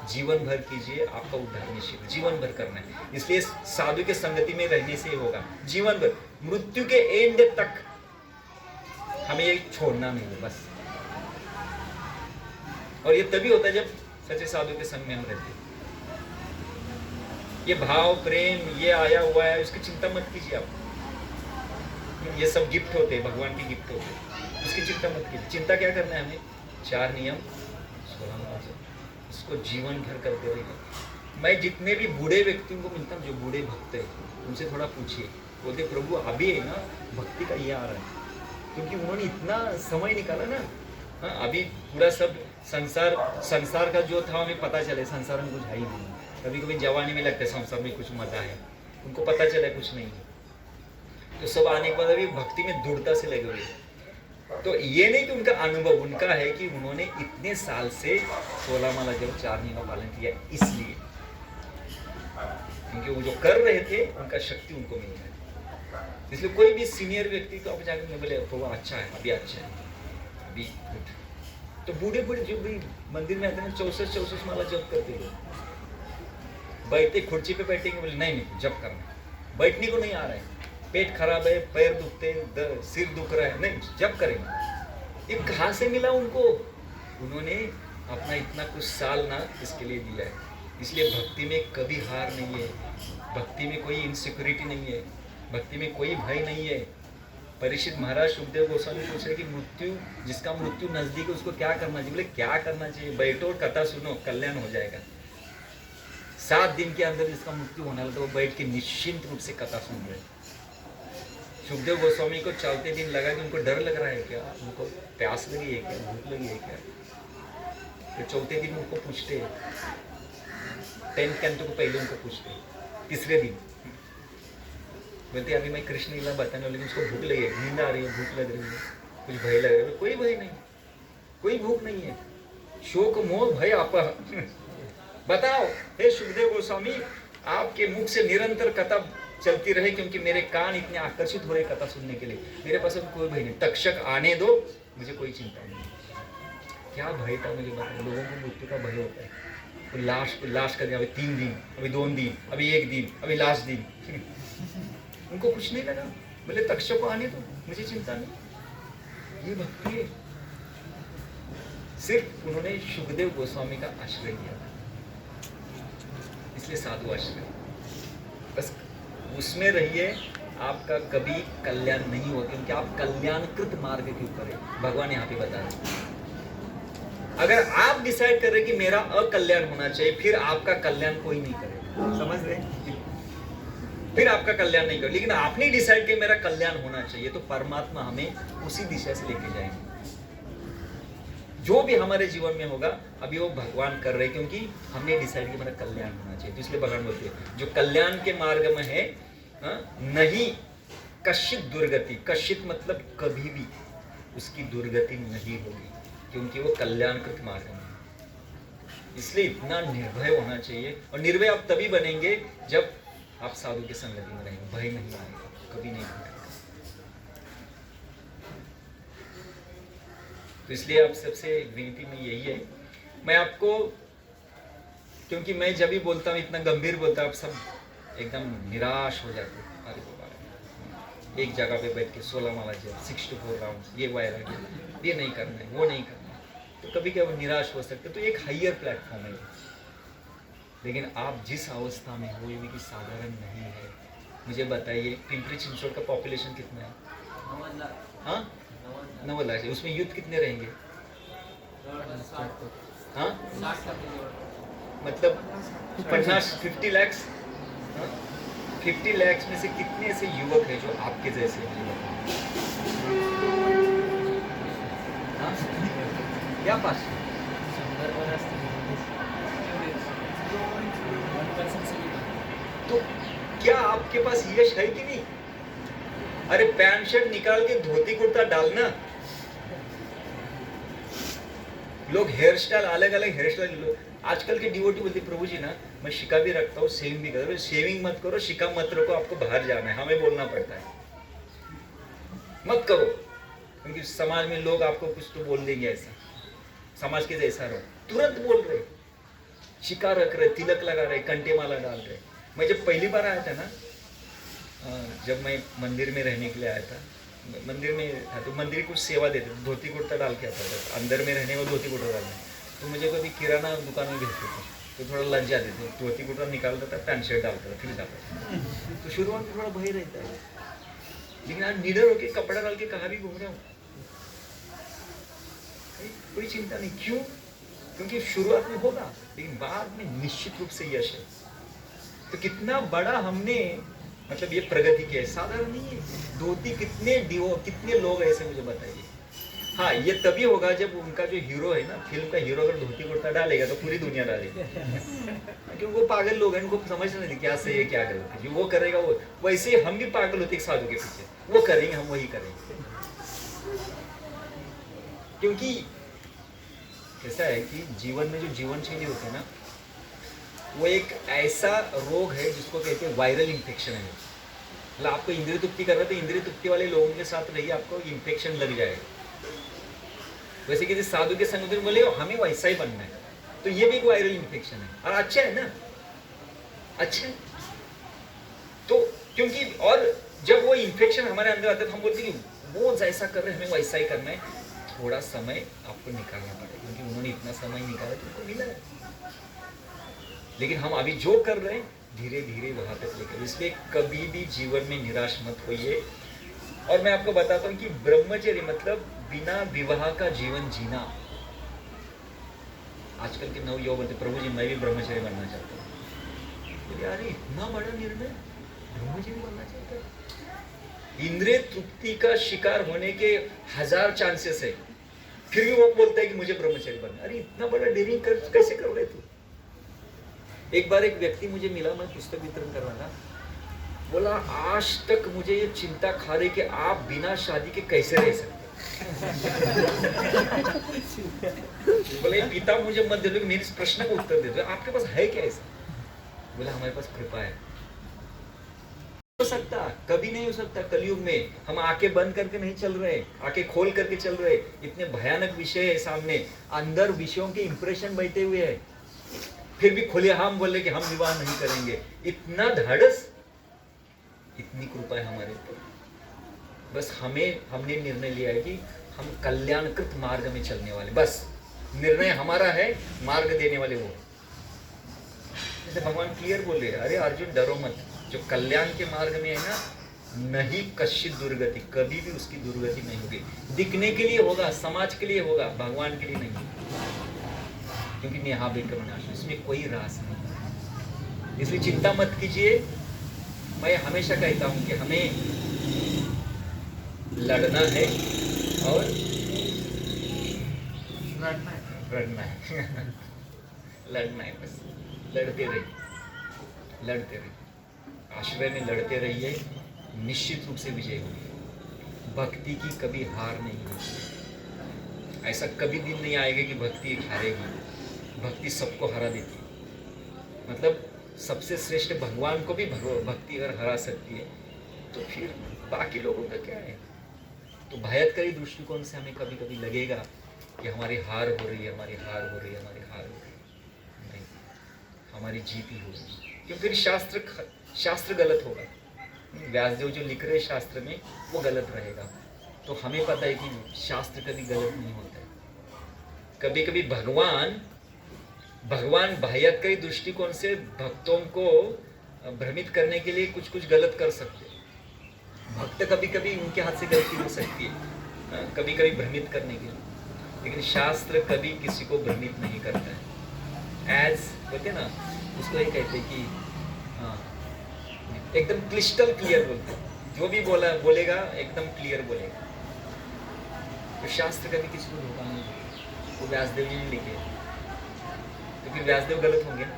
जीवन भर कीजिए, आपका उद्धार निश्चित है। जीवन भर करना है, इसलिए साधु के संगति में रहने से ही होगा। जीवन भर, मृत्यु के एंड तक हमें ये छोड़ना नहीं है बस। और ये तभी होता है जब सच्चे साधु के संग में हम रहते हैं। ये भाव प्रेम ये आया हुआ है, उसकी चिंता मत कीजिए आप। ये सब गिफ्ट होते हैं, भगवान के गिफ्ट होते हैं, उसकी चिंता मत कीजिए। चिंता क्या करना है हमें? 4 नियम 16 माला, इसको जीवन भर करते रहिए। मैं जितने भी बूढ़े व्यक्तियों को मिलता हूँ, जो बूढ़े भक्त है, उनसे थोड़ा पूछिए, बोलते प्रभु अभी है ना भक्ति का ये आ रहा है, क्योंकि उन्होंने इतना समय निकाला ना। हाँ, अभी पूरा सब संसार का जो था हमें पता चले, संसार में कुछ है ही नहीं। कभी कभी जवानी में लगता है संसार में कुछ मजा है, उनको पता चला कुछ नहीं है। तो सब आने के बाद अभी भक्ति में दृढ़ता से लगे हुए। तो ये नहीं कि उनका अनुभव, उनका है कि उन्होंने इतने साल से 16 माला जब 4 नियम का पालन किया, इसलिए क्योंकि वो जो कर रहे थे उनका शक्ति उनको मिल रहा है। इसलिए कोई भी सीनियर व्यक्ति को आप जाकर बोले वो अच्छा है, अभी अच्छा है, अभी गुड। तो बूढ़े जो भी मंदिर में आते हैं 64 माला जप करते लोग, बैठते खुर्ची पे बैठेंगे, बोले नहीं जप करना, बैठने को नहीं आ रहा है, पेट खराब है, पैर दुखते हैं, सिर दुख रहा है, नहीं जप करेंगे। ये कहाँ से मिला उनको? उन्होंने अपना इतना कुछ साल ना इसके लिए दिया है। इसलिए भक्ति में कभी हार नहीं है, भक्ति में कोई इनसिक्योरिटी नहीं है, भक्ति में कोई भय नहीं है। परीक्षित महाराज सुखदेव गोस्वामी पूछ रहे कि मृत्यु, जिसका मृत्यु नजदीक है उसको क्या करना चाहिए? बोले क्या करना चाहिए? बैठो और कथा सुनो, कल्याण हो जाएगा। 7 दिन के अंदर जिसका मृत्यु होने वाला था वो बैठ के निश्चिंत रूप से कथा सुन रहे। सुखदेव गोस्वामी को चलते दिन लगा कि उनको डर लग रहा है क्या, उनको प्यास लगी है क्या, भूख लगी है क्या। तो चौथे दिन उनको पूछते, 10 कैंटो को पहले उनको पूछते, तीसरे दिन बोलते अभी मैं कृष्ण लीला बताने वाली, उसको भूख लगी है, नींद आ रही है, भूख लग रही है, कुछ भय लग रहा है। कोई भय नहीं, कोई भूख नहीं है। शोक मोह भय आप बताओ हे सुखदेव गोस्वामी, आपके मुख से निरंतर कथा चलती रहे, क्योंकि मेरे कान इतने आकर्षित हो रहे कथा सुनने के लिए। मेरे पास अब कोई भय नहीं, तक्षक आने दो, मुझे कोई चिंता नहीं। क्या भय था मुझे बताओ? लोगों को मृत्यु का भय होता है, तो लाश कर दिया, अभी 3 दिन, अभी 2 दिन, अभी 1 दिन, अभी लास्ट दिन। उनको कुछ नहीं लगा, बोले तक्षक को आने दो, मुझे चिंता नहीं। ये भक्ति है। सिर्फ उन्होंने सुखदेव गोस्वामी का आश्रय लिया, इसलिए साधु आश्रय। बस उसमें रहिए, आपका कभी कल्याण नहीं होगा, क्योंकि आप कल्याणकृत मार्ग के ऊपर है। भगवान यहाँ पे बता रहे, अगर आप डिसाइड कर रहे कि मेरा अकल्याण होना चाहिए, फिर आपका कल्याण कोई नहीं करेगा। समझ रहे? फिर आपका कल्याण नहीं करेगा। लेकिन आपने डिसाइड किया मेरा कल्याण होना चाहिए, तो परमात्मा हमें उसी दिशा से लेके जाएंगे। जो भी हमारे जीवन में होगा अभी वो भगवान कर रहे, क्योंकि हमने डिसाइड किया मेरा कल्याण होना चाहिए। तो इसलिए भगवान बोलते हैं जो कल्याण के मार्ग में है, नहीं कश्चित दुर्गति, कश्चित मतलब कभी भी उसकी दुर्गति नहीं होगी, क्योंकि वो कल्याणकृत मार्ग में। इसलिए इतना निर्भय होना चाहिए, और निर्भय आप तभी बनेंगे जब आप साधु के संगति में रहेंगे। भय नहीं आएगा, कभी नहीं आएगा। तो इसलिए आप सबसे विनती में यही है, मैं आपको, क्योंकि मैं जब भी बोलता हूँ इतना गंभीर बोलता हूँ, आप सब एकदम निराश हो जाते हैं। अरे बाबा, एक जगह पे बैठ के 16 माला जप, 64 राउंड, ये वैराग्य, ये नहीं करना है, वो नहीं करना है, तो कभी क्या निराश हो सकते। तो एक हाइयर प्लेटफॉर्म है, लेकिन आप जिस अवस्था में हो ये भी साधारण नहीं है। मुझे बताइए, पिंपरी चिंचवड का पॉपुलेशन कितना है? हाँ, 9 लाख है। उसमें यूथ कितने रहेंगे? हाँ, मतलब 50 लाख। 50 लाख में से कितने ऐसे युवक हैं जो आपके जैसे युवक हैं? हाँ? क्या पास? तो क्या आपके पास यश है कि नहीं? अरे पैंट शर्ट निकाल के धोती कुर्ता डालना। लोग हेयर स्टाइल, अलग अलग हेयर स्टाइल। आजकल के डिवोटी बोलते प्रभु जी ना, मैं शिका भी रखता हूँ, सेविंग भी करो। सेविंग मत करो, शिका मत रखो, आपको बाहर जाना है, हमें बोलना पड़ता है, मत करो, क्योंकि समाज में लोग आपको कुछ तो बोल देंगे, ऐसा समाज के जैसा रहो। तुरंत बोल रहे, शिका रख रहे, तिलक लगा रहे, कंटे माला डाल रहे। मैं जब पहली बार आया था ना, जब मैं मंदिर में रहने के लिए आया था, मंदिर में था, तो मंदिर कुछ सेवा देते, धोती कुर्ता डाल के आता था। अंदर में रहने को धोती कुर्ता डालना, तो मुझे कभी किराना दुकान में भेजते थे, तो थोड़ा लज्जा देते, धोती कुर्ता निकालता था, पैंट शर्ट डालता था, फिर जाता था। तो शुरुआत में थोड़ा भय रहता है, लेकिन आज निडर होकर कपड़ा डाल के कहाँ भी घूम रहा हूँ, कोई चिंता नहीं। क्यों? क्योंकि शुरुआत में होगा, लेकिन बाद में निश्चित रूप से यश है। तो कितना बड़ा हमने मतलब ये प्रगति की है, साधारण नहीं है। धोती कितने लोग ऐसे, मुझे बताइए। हाँ, ये तभी होगा जब उनका जो हीरो है ना, फिल्म का हीरो अगर धोती कुर्ता डालेगा तो पूरी दुनिया डालेगी। क्योंकि वो पागल लोग हैं, उनको समझ नहीं क्या सही है क्या गलत है। जो वो करेगा वो, वैसे हम भी पागल होते एक साधु के पीछे, वो करेंगे, हम वही करेंगे। क्योंकि ऐसा है कि जीवन में जो जीवन शैली होती है ना, वो एक ऐसा रोग है जिसको कहते हैं वायरल इन्फेक्शन है। मतलब आपको इंद्रिय तृप्ति कर रहा है, तो इंद्रिय तृप्ति वाले लोगों के साथ रहिए, आपको इन्फेक्शन लग जाएगा। वैसे किसी साधु के संग में बोले हमें वैसा ही बनना है, तो ये भी एक वायरल इन्फेक्शन है। और अच्छा है ना, अच्छा है। तो क्योंकि और जब वो इन्फेक्शन हमारे अंदर आता है, तो हम बोलते हैं वो जैसा कर रहे हैं हमें वैसा ही करना है। थोड़ा समय आपको निकालना पड़ेगा, क्योंकि उन्होंने इतना समय निकाला तो उनको मिला है। लेकिन हम अभी जो कर रहे हैं धीरे धीरे वहां तक लेकर, इसलिए कभी भी जीवन में निराश मत होइए। और मैं आपको बताता हूँ कि ब्रह्मचर्य मतलब बिना विवाह का जीवन जीना। आजकल के नव युवक बोलते प्रभु जी मैं भी ब्रह्मचर्य बनना चाहता हूँ। तो यार इतना बड़ा निर्णय, ब्रह्मचर्य बनना चाहता है। इंद्रिय तृप्ति का शिकार होने के 1000 चांसेस है, फिर भी वो बोलता है कि मुझे ब्रह्मचर्य बनना। अरे इतना बड़ा डेयरिंग कैसे कर रहे तू? एक बार एक व्यक्ति मुझे मिला, मैं पुस्तक वितरण कर रहा था, बोला आज तक मुझे ये चिंता खा रही कि आप बिना शादी के कैसे रह सकते। बोले पिता मुझे मत दे दो, मेरे इस प्रश्न का उत्तर दे दो, आपके पास है क्या ऐसा? बोला हमारे पास कृपा है। हो सकता, कभी नहीं हो सकता। कलयुग में हम आंखें बंद करके नहीं चल रहे, आंखें खोल करके चल रहे। इतने भयानक विषय है सामने, अंदर विषयों के इंप्रेशन बैठे हुए हैं, फिर भी खुले हम बोले कि हम विवाह नहीं करेंगे। इतना धाड़स, इतनी कृपा है हमारे ऊपर। बस हमने निर्णय लिया है कि हम कल्याणकृत मार्ग में चलने वाले, बस निर्णय हमारा है, मार्ग देने वाले वो। जैसे भगवान क्लियर बोले, अरे अर्जुन डरो मत, जो कल्याण के मार्ग में है ना, नहीं कश्चित दुर्गति, कभी भी उसकी दुर्गति नहीं होगी। दिखने के लिए होगा, समाज के लिए होगा, भगवान के लिए नहीं। क्योंकि नेहा बेकर विनाश, इसमें कोई रास नहीं। इसलिए चिंता मत कीजिए। मैं हमेशा कहता हूं कि हमें लड़ना है और लड़ना है लड़ना है, बस लड़ते रहिए, लड़ते रहिए, आश्रय में लड़ते रहिए, निश्चित रूप से विजय होगी। भक्ति की कभी हार नहीं होगी। ऐसा कभी दिन नहीं आएगा कि भक्ति हारेगी। भक्ति सबको हरा देती है। मतलब सबसे श्रेष्ठ भगवान को भी भक्ति अगर हरा सकती है तो फिर बाकी लोगों का क्या है। तो भयत्कारी दृष्टिकोण से हमें कभी कभी लगेगा कि हमारी हार हो रही है, हमारी हार हो रही है, हमारी हार हो रही है। नहीं, हमारी जीत ही होगी, क्योंकि फिर शास्त्र गलत होगा। व्यासदेव जो लिख रहे शास्त्र में वो गलत रहेगा। तो हमें पता है कि शास्त्र कभी गलत नहीं होता है। कभी कभी भगवान भयत्कारी दृष्टिकोण से भक्तों को भ्रमित करने के लिए कुछ कुछ गलत कर सकते हैं। भक्त कभी कभी उनके हाथ से गलती हो सकती है, कभी कभी भ्रमित करने के लिए, लेकिन शास्त्र कभी किसी को भ्रमित नहीं करता है। एज बोलते ना, उसको ये कहते हैं कि एकदम क्रिस्टल क्लियर बोलते हैं, जो भी बोलेगा एकदम क्लियर बोलेगा। तो शास्त्र कभी किसी को धोखा नहीं देगा। वो व्यासदेव जी ने लिखे, तो फिर व्यासदेव गलत होंगे ना?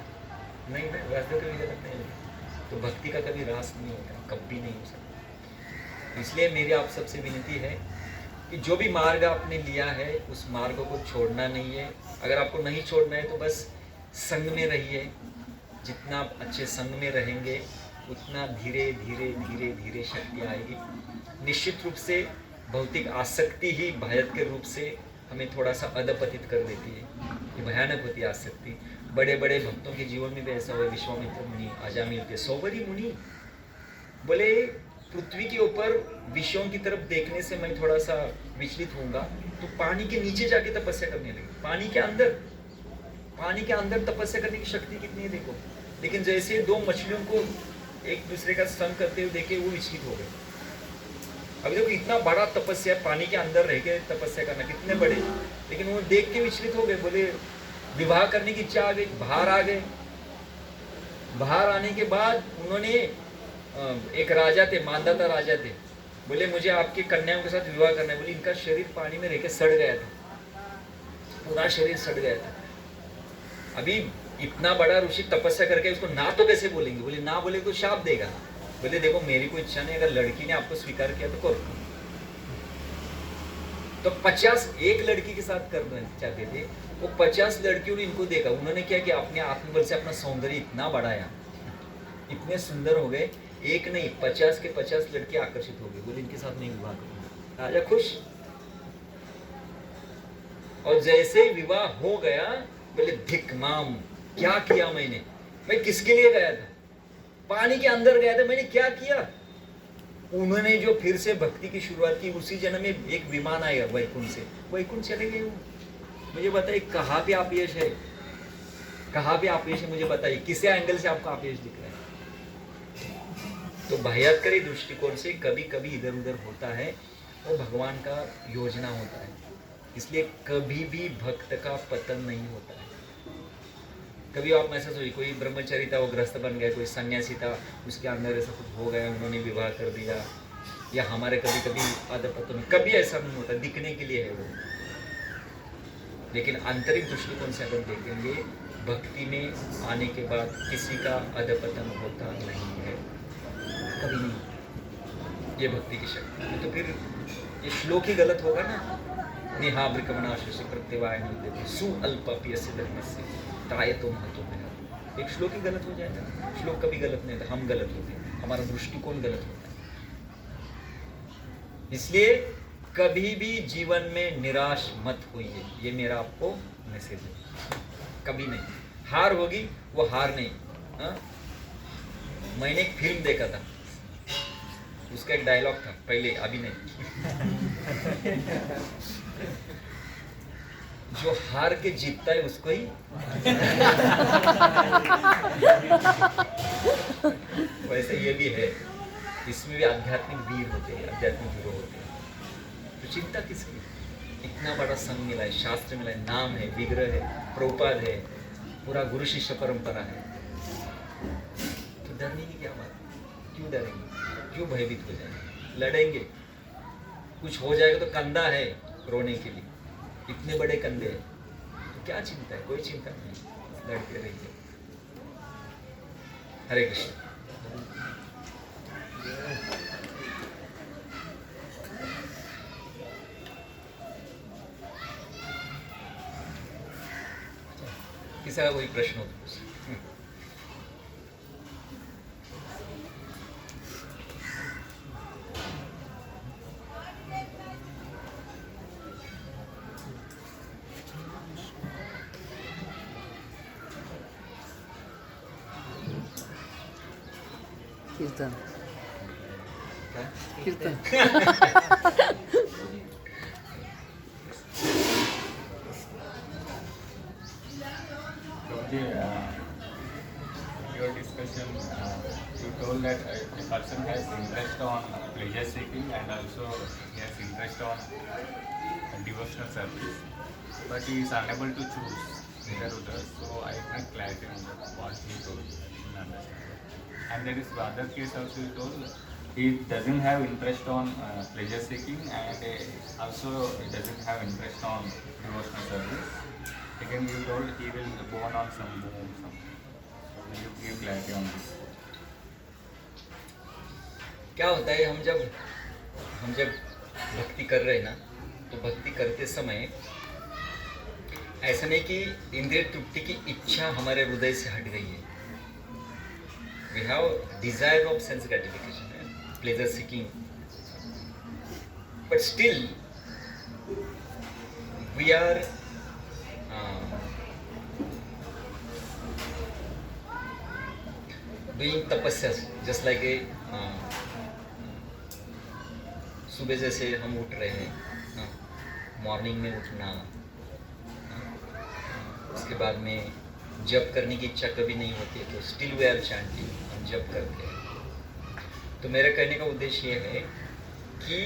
नहीं ना, व्यासदेव कभी गलत नहीं होंगे। तो भक्ति का कभी रास नहीं होता, कभी नहीं हो सकता। इसलिए मेरी आप सबसे विनती है कि जो भी मार्ग आपने लिया है उस मार्ग को छोड़ना नहीं है। अगर आपको नहीं छोड़ना है तो बस संग में रहिए। जितना आप अच्छे संग में रहेंगे उतना धीरे धीरे धीरे धीरे शक्ति आएगी। निश्चित रूप से भौतिक आसक्ति ही भयत के रूप से हमें थोड़ा सा अधपतित कर देती है। ये भयानक होती है आसक्ति। बड़े बड़े भक्तों के जीवन में भी ऐसा हुआ। विश्वामित्र मुनि, अजामिल के सौवरी मुनि बोले, पृथ्वी के ऊपर विषयों की तरफ देखने से मैं थोड़ा सा विचलित होऊंगा, तो पानी के नीचे जाके तपस्या करने लगे। पानी के अंदर तपस्या करने की शक्ति कितनी है देखो। लेकिन जैसे दो मछलियों को एक दूसरे का संग करते हुए देखे, वो विचलित हो गए। अभी देखो इतना बड़ा तपस्या, पानी के अंदर रह के तपस्या करना, कितने बड़े, लेकिन वो देख के विचलित हो गए। बोले विवाह करने की इच्छा आ गई, बाहर आ गए। बाहर आने के बाद उन्होंने, एक राजा थे, मानदाता राजा थे, बोले मुझे आपकी कन्याओं के साथ विवाह करना है। बोले इनका शरीर पानी में रह के सड़ गया था, पूरा शरीर सड़ गया था। अभी इतना बड़ा ऋषि तपस्या करके उसको ना तो कैसे बोलेंगे? बोले ना बोले तो शाप देगा। बोले देखो मेरी कोई इच्छा नहीं, अगर लड़की ने आपको स्वीकार किया तो करो। तो 50 एक लड़की के साथ करना चाहते थे, वो 50 लड़कियों ने इनको देखा। उन्होंने क्या किया, अपने आत्मबल से अपना सौंदर्य इतना बढ़ाया, इतने सुंदर हो गए, एक नहीं 50 के 50 लड़के आकर्षित हो गए। बोले इनके साथ नहीं विवाह करूंगा। राजा खुश। और जैसे विवाह हो गया, बोले धिक माम, क्या किया मैंने? मैं किसके लिए गया था? पानी के अंदर गया था, मैंने क्या किया? उन्होंने जो फिर से भक्ति की शुरुआत की, उसी जन्म में एक विमान आएगा वैकुंठ से, वैकुंठ चले गए। मुझे बताइए कहाँ पे अपयश है, कहाँ पे अपयश है? मुझे बताइए किसी एंगल से आपको अपयश दिख रहा है? तो भयत्कारी दृष्टिकोण से कभी कभी इधर उधर होता है, वो भगवान का योजना होता है। इसलिए कभी भी भक्त का पतन नहीं होता है। कभी आप महसूस हुई, कोई ब्रह्मचारी था वो ग्रस्त बन गया, कोई सन्यासी था उसके अंदर ऐसा कुछ हो गया, उन्होंने विवाह कर दिया, या हमारे कभी कभी अधपतन, कभी ऐसा नहीं होता, दिखने के लिए है वो। लेकिन आंतरिक दृष्टिकोण से अगर देखेंगे, भक्ति में आने के बाद किसी का अधपतन होता नहीं है, कभी नहीं। ये भक्ति की शक्ति है। तो फिर ये श्लोक ही गलत होगा ना, निहाब्रिकमनाशि प्रत्यवाय नंदे सुअल्पप्यस्य धर्मस्य तायतो महतो में। एक श्लोक ही गलत हो जाएगा। श्लोक कभी गलत नहीं होता, हम गलत होते हैं, हमारा दृष्टिकोण गलत होता है। इसलिए कभी भी जीवन में निराश मत होइए, ये मेरा आपको मैसेज है। कभी नहीं, हार होगी वो हार नहीं। मैंने एक फिल्म देखा था, उसका एक डायलॉग था पहले, अभी नहीं। जो हार के जीतता है उसको ही वैसे ये भी है, इसमें भी आध्यात्मिक वीर होते हैं, आध्यात्मिक हीरो होते हैं। तो चिंता किसकी? इतना बड़ा संघ मिला है, शास्त्र मिला है, नाम है, विग्रह है, प्रभुपाद है, पूरा गुरु शिष्य परंपरा है। तो डरने की क्या बात? क्यों डरेंगे? क्यों भयभीत हो जाएंगे? लड़ेंगे। कुछ हो जाएगा तो कंधा है रोने के लिए, इतने बड़े कंधे हैं, तो क्या चिंता है? कोई चिंता नहीं, लड़ते रहिए। हरे कृष्ण। तीसरा कोई प्रश्न हो तो कीर्तन क्या? कीर्तन Your discussion, you told that a person has interest on pleasure seeking and also he has interest on devotional service, but he is unable to choose either or the. So I need clarity on what he told. And there is other case also he told he doesn't have interest on pleasure seeking and also he doesn't have interest on devotional service. Again, you told he will born on some boom, something. Will you give clarity on this? क्या होता है, हम जब भक्ति कर रहे हैं ना, तो भक्ति करते समय ऐसा नहीं कि इंद्रिय तृप्ति की इच्छा हमारे हृदय से हट गई है. We have desire of sense gratification, pleasure seeking, but still we are doing tapasya, just like a सुबह जैसे हम उठ रहे हैं, मॉर्निंग में उठना, उसके बाद में जप करने की इच्छा कभी नहीं होती है, तो स्टिल वी आर चैंटिंग, हम जप करते हैं. तो मेरा कहने का उद्देश्य ये है कि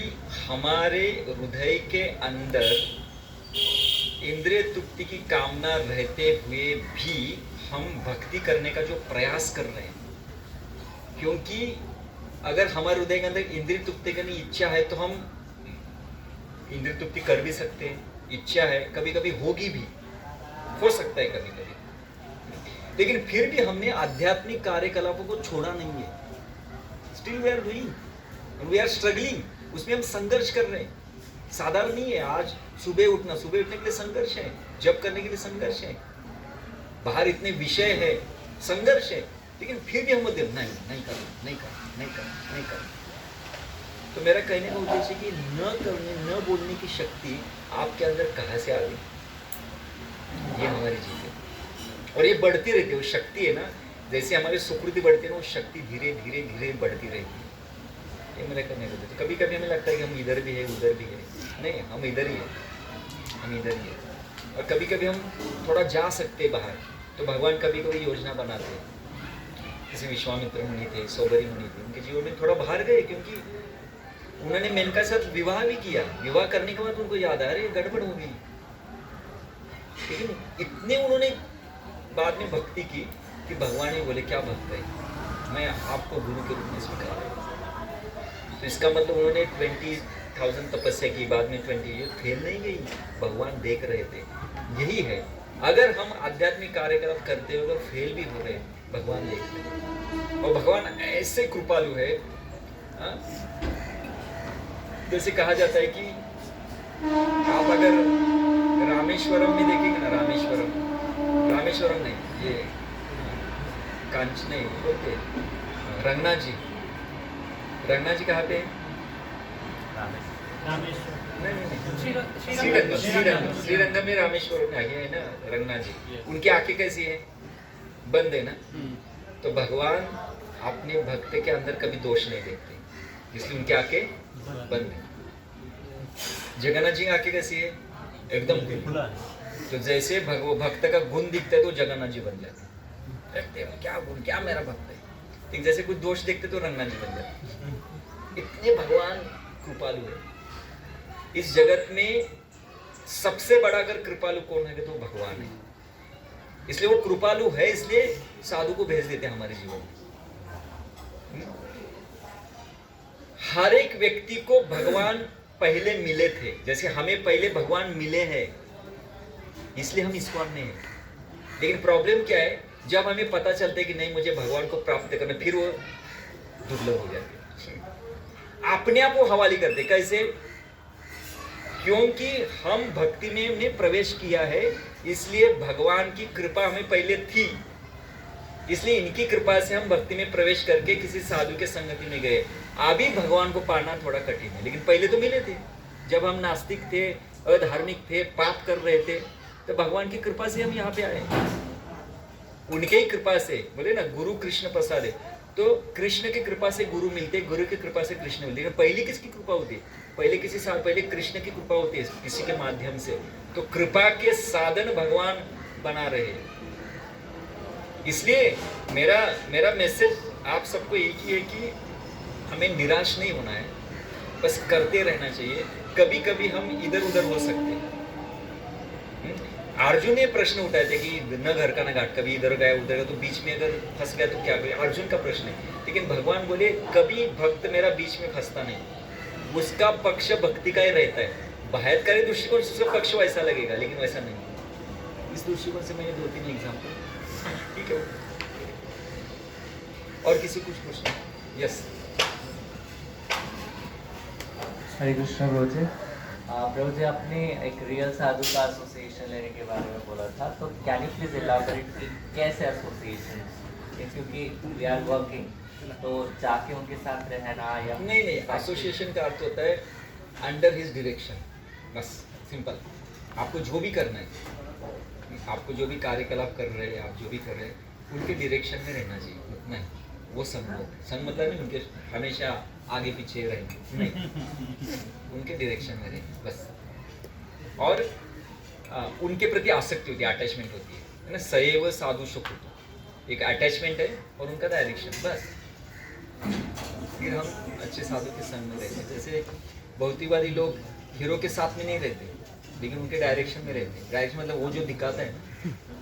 हमारे हृदय के अंदर इंद्रिय तृप्ति की कामना रहते हुए भी हम भक्ति करने का जो प्रयास कर रहे हैं, क्योंकि अगर हमारे हृदय के अंदर इंद्रिय तृप्ति करने की इच्छा है तो हम इंद्रिय तृप्ति कर भी सकते हैं. इच्छा है, कभी कभी होगी भी, हो सकता है कभी कभी, लेकिन फिर भी हमने आध्यात्मिक कार्यकलापों को छोड़ा नहीं है. Still we are doing, we are struggling, उसमें हम संघर्ष कर रहे हैं. साधारण नहीं है. आज सुबह उठना, सुबह उठने के लिए संघर्ष है, जप करने के लिए संघर्ष है, बाहर इतने विषय है, संघर्ष है, लेकिन फिर भी हम मध्यम नहीं कर. तो मेरा कहने का उद्देश्य कि न करने, न बोलने की शक्ति आपके अंदर कहाँ से आ गई? ये हमारी जीत है, और ये बढ़ती रहती है. वो शक्ति है ना, जैसे हमारी सुकृति बढ़ती है ना, वो शक्ति धीरे धीरे धीरे बढ़ती रहती है. ये मेरा कहने का उद्देश्य. कभी कभी हमें लगता है कि हम इधर भी है, उधर भी है. नहीं, हम इधर ही है. और कभी कभी हम थोड़ा जा सकते हैं बाहर, तो भगवान कभी कभी योजना बनाते हैं. जैसे विश्वामित्र मुनि थे, सौबरी मुनि थे, उनके जीवन में थोड़ा बाहर गए, क्योंकि उन्होंने मेनका के साथ विवाह भी किया. विवाह करने के बाद उनको याद आया, अरे गड़बड़ हो गई. लेकिन इतने उन्होंने बाद में भक्ति की कि भगवान ही बोले, क्या भक्त है, मैं आपको गुरु के रूप में स्वीकार करता. तो इसका मतलब उन्होंने 20,000 तपस्या की, बाद में 20 ईयर फेल नहीं गई. भगवान देख रहे थे. यही है, अगर हम आध्यात्मिक कार्यकलाप करते हुए अगर फेल भी हो रहे, भगवान देखते हैं. और भगवान ऐसे कृपालु है. जैसे कहा जाता है कि आप अगर रामेश्वरम में देखेंगे ना, रामेश्वरम नहीं, ये कांच नहीं बोलते, रंगनाथ जी कहाँ पे? श्रीरंगम में रामेश्वरम में आगे है ना रंगनाथ जी. उनकी आंखें कैसी है? बंद है ना. तो भगवान अपने भक्त के अंदर कभी दोष नहीं देखते, इसलिए उनकी आंखें बंद है. जगन्नाथ जी की आंखें कैसी है? एकदम खुला. तो जैसे भक्त का गुण दिखता है तो जगन्नाथ जी बन जाते हैं. क्या गुण, क्या मेरा भक्त है. ठीक जैसे कुछ दोष देखते तो रंगनाथ जी बन जाते. इतने भगवान कृपालु है. इस जगत में सबसे बड़ा अगर कृपालु कौन है तो भगवान है. इसलिए वो कृपालु है, इसलिए साधु को भेज देते हैं हमारे जीवन में. हर एक व्यक्ति को भगवान पहले मिले थे, जैसे हमें पहले भगवान मिले हैं, इसलिए हम इस्कॉन में हैं. लेकिन प्रॉब्लम क्या है, जब हमें पता चलता है कि नहीं मुझे भगवान को प्राप्त करना, फिर वो दुर्लभ हो जाते हैं. अपने आप वो हवाले करते. कैसे? क्योंकि हम भक्ति में प्रवेश किया है इसलिए भगवान की कृपा हमें पहले थी, इसलिए इनकी कृपा से हम भक्ति में प्रवेश करके किसी साधु के संगति में गए। अभी भगवान को पाना थोड़ा कठिन है, लेकिन पहले तो मिले थे। जब हम नास्तिक थे, अधार्मिक थे, पाप कर रहे थे, तो भगवान की कृपा से हम यहाँ पे आए, उनके ही कृपा से। बोले ना गुरु कृष्ण प्रसाद है, तो कृष्ण की कृपा से गुरु मिलते, गुरु की कृपा से कृष्ण मिलते। लेकिन पहले किसकी कृपा होती है? पहले किसी साल पहले कृष्ण की कृपा होती है, किसी के माध्यम से। तो कृपा के साधन भगवान बना रहे हैं। इसलिए मेरा मैसेज आप सबको एक ही है कि हमें निराश नहीं होना है, बस करते रहना चाहिए। कभी कभी हम इधर उधर हो सकते हैं। अर्जुन ने प्रश्न उठाए थे कि न घर का न घाट, कभी इधर गया उधर गया, तो बीच में अगर फंस गया तो क्या करे, अर्जुन का प्रश्न है। लेकिन भगवान बोले कभी भक्त मेरा बीच में फंसता नहीं, उसका पक्ष भक्ति का ही रहता है। बाह्यकारी दृष्टिकोण से उसका पक्ष वैसा लगेगा, लेकिन वैसा नहीं। इस दृष्टिकोण से मैंने 2-3 एग्जाम्पल, ठीक है। और किसी कुछ पूछना? यस। हरे कृष्ण प्रभु जी। प्रभु जी, आपने एक रियल साधु का एसोसिएशन लेने के बारे में बोला था, तो कैन यू प्लीज एलाबोरेट कि कैसे एसोसिएशन? क्योंकि वी आर वर्किंग, तो जाके उनके साथ रहना या नहीं, एसोसिएशन का अर्थ होता है अंडर हिज डायरेक्शन, बस सिंपल। आपको जो भी करना है, आपको जो भी कार्यकलाप कर रहे हैं, आप जो भी कर रहे हैं, उनके डायरेक्शन में रहना चाहिए, उतना ही। वो संग मतलब नहीं उनके हमेशा आगे पीछे रहेंगे, नहीं, उनके डायरेक्शन में रहेंगे बस। और उनके प्रति आसक्ति होती है, अटैचमेंट होती है ना। सैव साधु सुख, एक अटैचमेंट है और उनका डायरेक्शन, बस। फिर हम अच्छे साधु के संग में रहते हैं। जैसे भौतिकवादी लोग हीरो के साथ में नहीं रहते, लेकिन उनके डायरेक्शन में रहते हैं। डायरेक्शन मतलब वो जो दिखाता है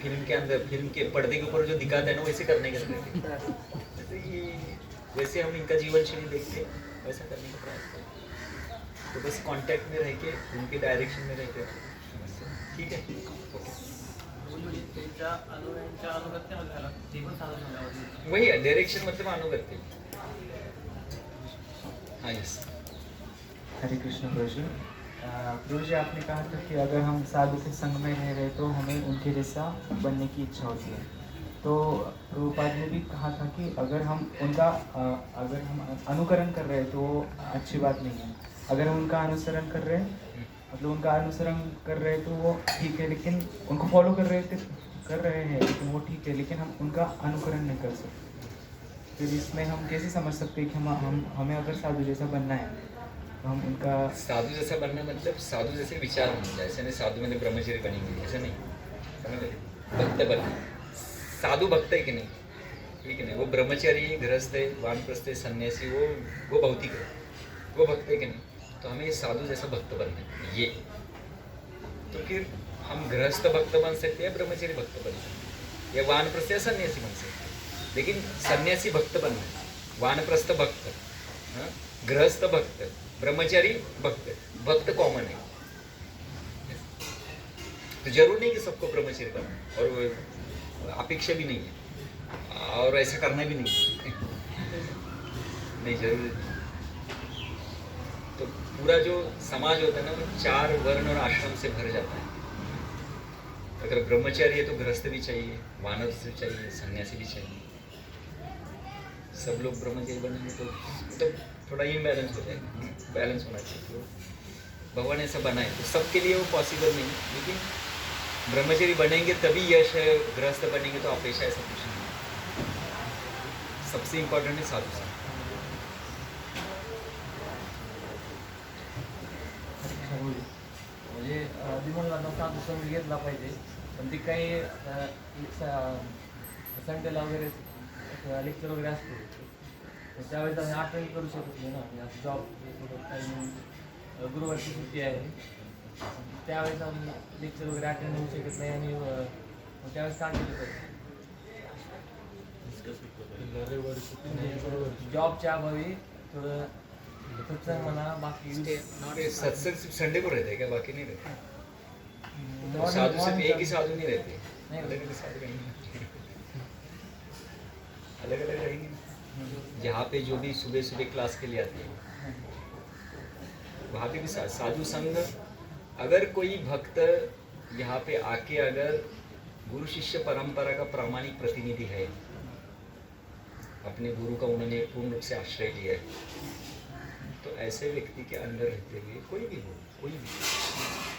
फिल्म के अंदर, फिल्म के पर्दे के ऊपर जो दिखाता है ना, वैसे करने के लिए, वैसे हम इनका जीवन शैली देखते हैं, वैसा करने का प्रयास करते हैं। तो बस कांटेक्ट में रह के उनके डायरेक्शन में रहते हैं, ठीक है, ओके। वही है डायरेक्शन, मतलब अनुगत्य। हाँ, यस। हरे कृष्ण प्रभु जी। प्रभु जी, आपने कहा था कि अगर हम साधु के संग में रह रहे तो हमें उनके जैसा बनने की इच्छा होती है। तो प्रभुपाद ने भी कहा था कि अगर हम उनका अगर हम अनुकरण कर रहे हैं तो वो अच्छी बात नहीं है। अगर हम उनका अनुसरण कर रहे हैं, मतलब उनका अनुसरण कर रहे हैं तो वो ठीक है, लेकिन उनको फॉलो कर रहे हैं लेकिन वो ठीक है, लेकिन हम उनका अनुकरण नहीं कर सकते। फिर इसमें हम कैसे समझ सकते हैं कि हमें अगर साधु जैसा बनना है तो हम उनका साधु जैसा बनना मतलब साधु जैसे विचार होना चाहिए। ऐसे नहीं साधु मतलब ब्रह्मचर्य बनेंगे, ऐसा नहीं, समझ गए? भक्त बनना, साधु भक्त है कि नहीं, ठीक है नहीं, वो ब्रह्मचारी गृहस्थ है, वानप्रस्थ है, सन्यासी, वो भौतिक है, वो भक्त है कि नहीं। तो हमें साधु जैसा भक्त बनना है, ये। तो फिर हम गृहस्थ भक्त बन सकते हैं, ब्रह्मचारी भक्त बन सकते हैं, या वानप्रस्थ या सन्यासी बन सकते हैं। लेकिन सन्यासी भक्त बनना है, वानप्रस्थ भक्त, हाँ, गृहस्थ भक्त, ब्रह्मचारी भक्त, भक्त कॉमन है। तो जरूर नहीं कि सबको ब्रह्मचर्य करना, और अपेक्षा भी नहीं है, और ऐसा करना भी नहीं नहीं जरूरी। तो पूरा जो समाज होता है ना, वो 4 वर्ण और आश्रम से भर जाता है। अगर ब्रह्मचारी है तो गृहस्थ भी चाहिए, वानप्रस्थ भी चाहिए, सन्यासी भी चाहिए। सब लोग ब्रह्मचारी बनेंगे तो थोड़ा इम्बैलेंस हो जाएगा, बैलेंस होना चाहिए। तो भगवान ऐसा बनाए, तो सबके लिए वो पॉसिबल नहीं, लेकिन ब्रह्मचारी बनेंगे तभी यश है, गृहस्थ बनेंगे तो अपेक्षा, ऐसा कुछ नहीं। सबसे इम्पॉर्टेंट है साधु संग। म्हणजे विमलला साधू संग घेतला पाहिजे, पण ती काही संडेला वगैरे लेक्चर वगैरे असतो, त्यावेळेस आम्ही अटेंड करू शकत नाही ना, जॉब काही गुरुवारची सुट्टी आहे, त्यावेळेस आम्ही लेक्चर वगैरे अटेंड होऊ शकत नाही, आणि त्यावेळेस काय केलं पाहिजे जॉबच्या अभावी थोडं सत्संग म्हणा, बाकी सत्संग सिर्फ संडे को रहता है क्या, बाकी नहीं रहते? तो साधु सिर्फ एक ही साधु नहीं रहते, अलग अलग साधु रहेंगे, अलग अलग रहेंगे। जहाँ पे जो भी सुबह सुबह क्लास के लिए आते हैं, वहाँ पे भी साधु संग। अगर कोई भक्त यहाँ पे आके अगर गुरु शिष्य परंपरा का प्रामाणिक प्रतिनिधि है, अपने गुरु का उन्होंने पूर्ण रूप से आश्रय लिया है, तो ऐसे व्यक्ति के अंदर रहते हुए कोई भी हो, कोई भी,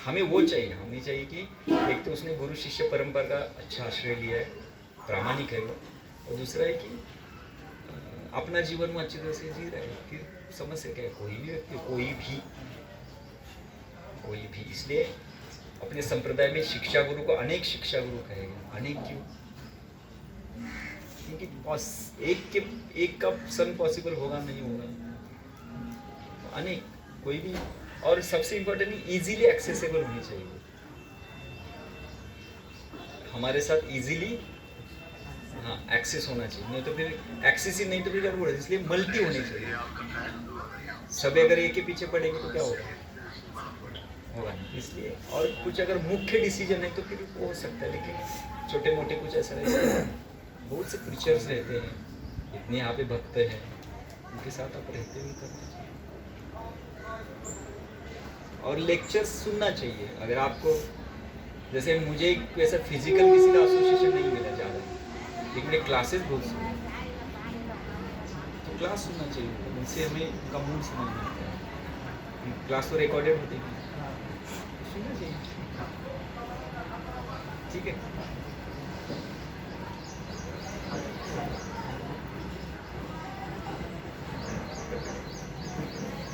हमें वो चाहिए, हमें चाहिए कि एक तो उसने गुरु शिष्य परंपरा का अच्छा आश्रय लिया है, प्रामाणिक है वो, और दूसरा है कि अपना जीवन में अच्छी तरह से जी रहा है। फिर समस्या क्या है? कोई भी व्यक्ति, कोई भी। इसलिए अपने संप्रदाय में शिक्षा गुरु को अनेक शिक्षा गुरु कहेगा। अनेक क्यों? क्योंकि एक का सन पॉसिबल होगा नहीं होगा, तो अनेक, कोई भी। और सबसे इम्पोर्टेंट इजीली एक्सेसिबल होनी चाहिए, हमारे साथ इजीली एक्सेस होना चाहिए, नहीं तो फिर एक्सेस ही नहीं तो फिर गड़बड़ है। इसलिए मल्टी होनी चाहिए। सब अगर एक के पीछे पड़ेंगे तो क्या होगा नहीं। इसलिए और कुछ अगर मुख्य डिसीजन है तो फिर वो हो सकता है, लेकिन छोटे मोटे कुछ ऐसा रहता है। बहुत से प्रीचर्स रहते हैं, इतने यहाँ पे भक्त हैं, उनके साथ आप रहते हुए करना चाहिए और लेक्चर्स सुनना चाहिए। अगर आपको, जैसे मुझे ऐसा फिजिकल किसी का एसोसिएशन नहीं मिला ज़्यादा, लेकिन मैं क्लासेस बहुत सुना, तो क्लास सुनना चाहिए, उनसे हमें उनका मूड समझ मिलता है। क्लास तो रिकॉर्डेड होती है, सुनना चाहिए, ठीक है।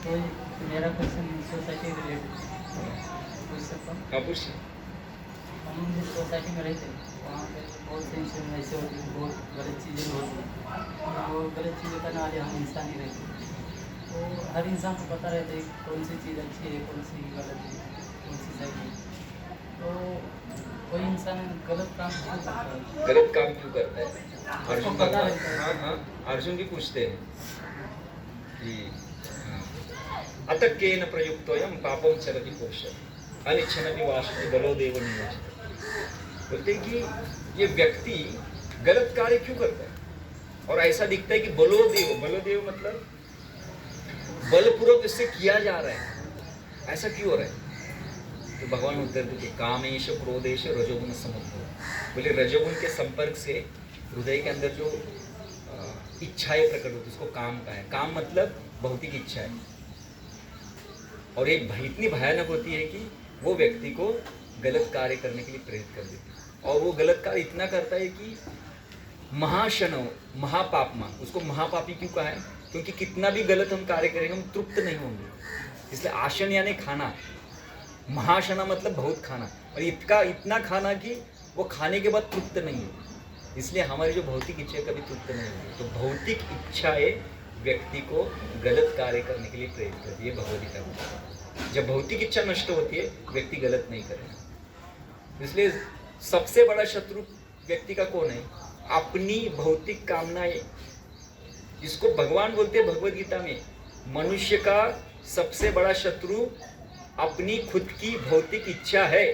तो मेरा क्वेश्चन सोसाइटी रिलेटेड पूछ सकता हूँ? हाँ पूछिए। हम जिस सोसाइटी में रहते हैं वहाँ पे बहुत से इंसिडेंट ऐसे होते हैं, बहुत गलत चीज़ें होती हैं, वो गलत चीज़ें करने वाले हम इंसान ही रहते हैं। तो हर इंसान को पता रहता है कौन सी चीज़ अच्छी है, कौन सी गलत है, कौन सी सही है। तो कोई इंसान गलत काम क्यों करता है? गलत काम क्यों करता है? अर्जुन पता भगवान, रहता है। हाँ, अर्जुन भी पूछते हैं कि अतः केन प्रयुक्तोऽयं पापं चरति पुरुषः अनिच्छन्नपि वासते बलोदेव नियोजितः। बोलते हैं कि ये व्यक्ति गलत कार्य क्यों करता है, और ऐसा दिखता है कि बलोदेव मतलब बलपूर्वक इससे किया जा रहा है, ऐसा क्यों हो रहा है? तो भगवान उत्तर देते कामेश क्रोधेश रजोगुण समुद्भव। बोले रजोगुण के संपर्क से हृदय के अंदर जो इच्छाएं प्रकट होती, उसको काम का है। काम मतलब भौतिक इच्छा है, और एक इतनी भयानक होती है कि वो व्यक्ति को गलत कार्य करने के लिए प्रेरित कर देती है, और वो गलत कार्य इतना करता है कि महाशनो महापापमा, उसको महापापी क्यों कहा है? क्योंकि कितना भी गलत हम कार्य करेंगे हम तृप्त नहीं होंगे, इसलिए आशन यानी खाना, महाशना मतलब बहुत खाना, और इतना खाना कि वो खाने के बाद तृप्त नहीं हो, इसलिए हमारी जो भौतिक इच्छाएं कभी तृप्त नहीं होगी। तो भौतिक इच्छाएं व्यक्ति को गलत कार्य करने के लिए प्रेरित करती है भगवदगीता में। जब भौतिक इच्छा नष्ट होती है व्यक्ति गलत नहीं करेगा। इसलिए सबसे बड़ा शत्रु व्यक्ति का कौन है? अपनी भौतिक कामनाएं, जिसको भगवान बोलते हैं भगवद गीता में, मनुष्य का सबसे बड़ा शत्रु अपनी खुद की भौतिक इच्छा है।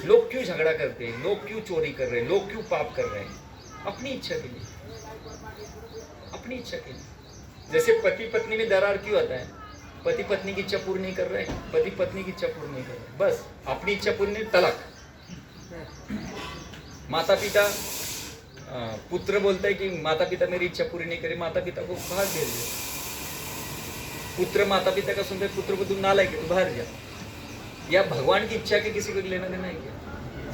लोग क्यों झगड़ा करते हैं, लोग क्यों चोरी कर रहे हैं, लोग क्यों पाप कर रहे हैं? अपनी इच्छा के लिए, अपनी इच्छा के लिए। जैसे पति पत्नी में दरार क्यों आता है? पति पत्नी की इच्छा पूरी नहीं कर रहे हैं, पति पत्नी की इच्छा पूरी नहीं कर रहे, बस अपनी इच्छा पूरी नहीं, तलाक। माता पिता, पुत्र बोलता है कि माता पिता मेरी इच्छा पूरी नहीं करे, माता पिता को बाहर भेज दे। पुत्र माता पिता का सुनते, पुत्र को तुम नालायक है, तू बाहर जा। या भगवान की इच्छा के किसी को लेना देना है क्या?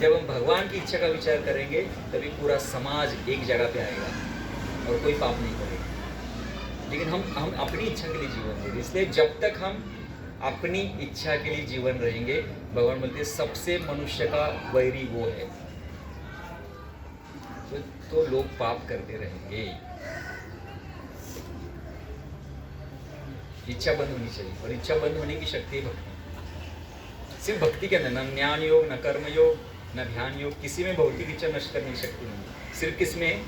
जब हम भगवान की इच्छा का विचार करेंगे तभी पूरा समाज एक जगह पे आएगा और कोई पाप नहीं करेगा। लेकिन हम अपनी इच्छा के लिए जीवन दे रहे, इसलिए जब तक हम अपनी इच्छा के लिए जीवन रहेंगे, भगवान बोलते हैं सबसे मनुष्य का वैरी वो है, तो लोग पाप करते रहेंगे। इच्छा बंद होनी चाहिए, और इच्छा बंद होने की शक्ति है भक्ति। सिर्फ भक्ति के अंदर, न ज्ञान योग, न कर्म योग, न ध्यान योग, किसी में भौतिक इच्छा नष्ट करने की शक्ति नहीं, सिर्फ किसमें?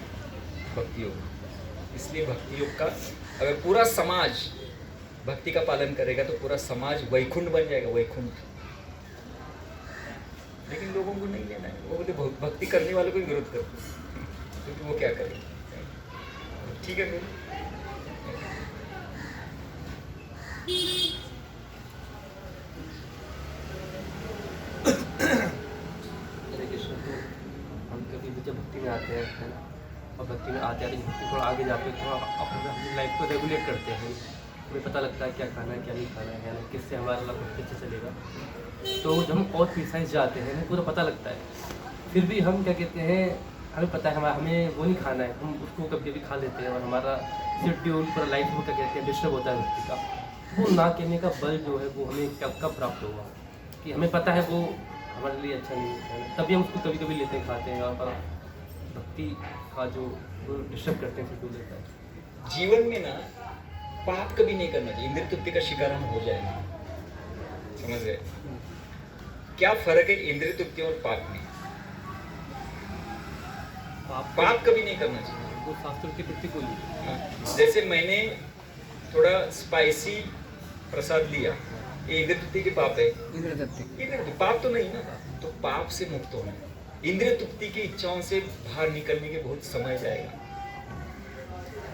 भक्ति योग। इसलिए भक्ति योग का अगर पूरा समाज भक्ति का पालन करेगा तो पूरा समाज वैकुंठ बन जाएगा, वैकुंठ। लेकिन लोगों को नहीं लेना है, वो बोलते भक्ति करने वालों को ही विरोध करते हैं, क्योंकि वो क्या करें। ठीक है फिर, जब भक्ति में आते हैं, है ना, और भक्ति में आते आते भक्ति थोड़ा आगे जाते हैं, थोड़ा अपनी लाइफ को रेगुलेट करते हैं, हमें पता लगता है क्या खाना है क्या नहीं खाना है ना, किससे हमारा लाइफ कैसे चलेगा। तो जब हम और प्रिसाइज जाते हैं हमें पूरा पता लगता है, फिर भी हम क्या कहते हैं, हमें पता है हमें वो नहीं खाना है, हम उसको कभी कभी खा लेते हैं और हमारा शेड्यूल पूरा लाइफ में क्या कहते हैं डिस्टर्ब होता है भक्ति का। वो ना कहने का बल जो है वो हमें कब प्राप्त होगा कि हमें पता है वो हमारे लिए अच्छा नहीं है, तभी हम उसको कभी कभी लेते हैं खाते हैं और भक्ति का जो डिस्टर्ब करते हैं शेड्यूल लेता है। जीवन में ना पाप कभी नहीं करना चाहिए, इंद्रिय तृप्ति का शिकार हम हो जाएंगे, समझ रहे? क्या फर्क है इंद्रिय तृप्ति और पाप में? पाप कभी नहीं करना चाहिए, वो शास्त्र की प्रतिकूल है। जैसे मैंने थोड़ा स्पाइसी प्रसाद लिया, ये इंद्रिय तृप्ति के पाप है? इंद्रिय तृप्ति पाप तो नहीं ना, तो पाप से मुक्त होना। इंद्रिय तृप्ति की इच्छाओं से बाहर निकलने के बहुत समय जाएगा,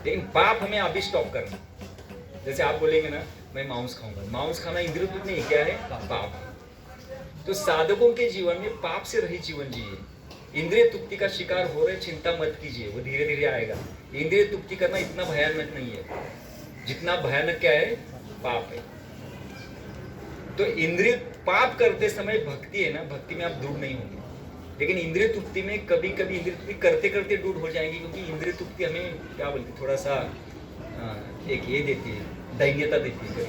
लेकिन पाप हमें अभी स्टॉप करना। जैसे आप बोलेंगे ना मैं मांस खाऊंगा, मांस खाना इंद्रिय तृप्ति नहीं, क्या है? पाप। तो साधकों के जीवन में पाप से रहित जीवन जिए, इंद्रिय तृप्ति का शिकार हो रहे चिंता मत कीजिए, वो धीरे धीरे आएगा। इंद्रिय तृप्ति करना इतना भयानक नहीं है जितना भयानक क्या है? पाप है। तो इंद्रिय पाप करते समय भक्ति है ना, भक्ति में आप दूर नहीं होंगे, लेकिन इंद्रिय तृप्ति में कभी कभी इंद्रिय तृप्ति करते करते दूर हो जाएंगे, क्योंकि इंद्रिय तृप्ति हमें क्या बोलती, थोड़ा सा एक ये देती है, दैन्यता देती है कभी,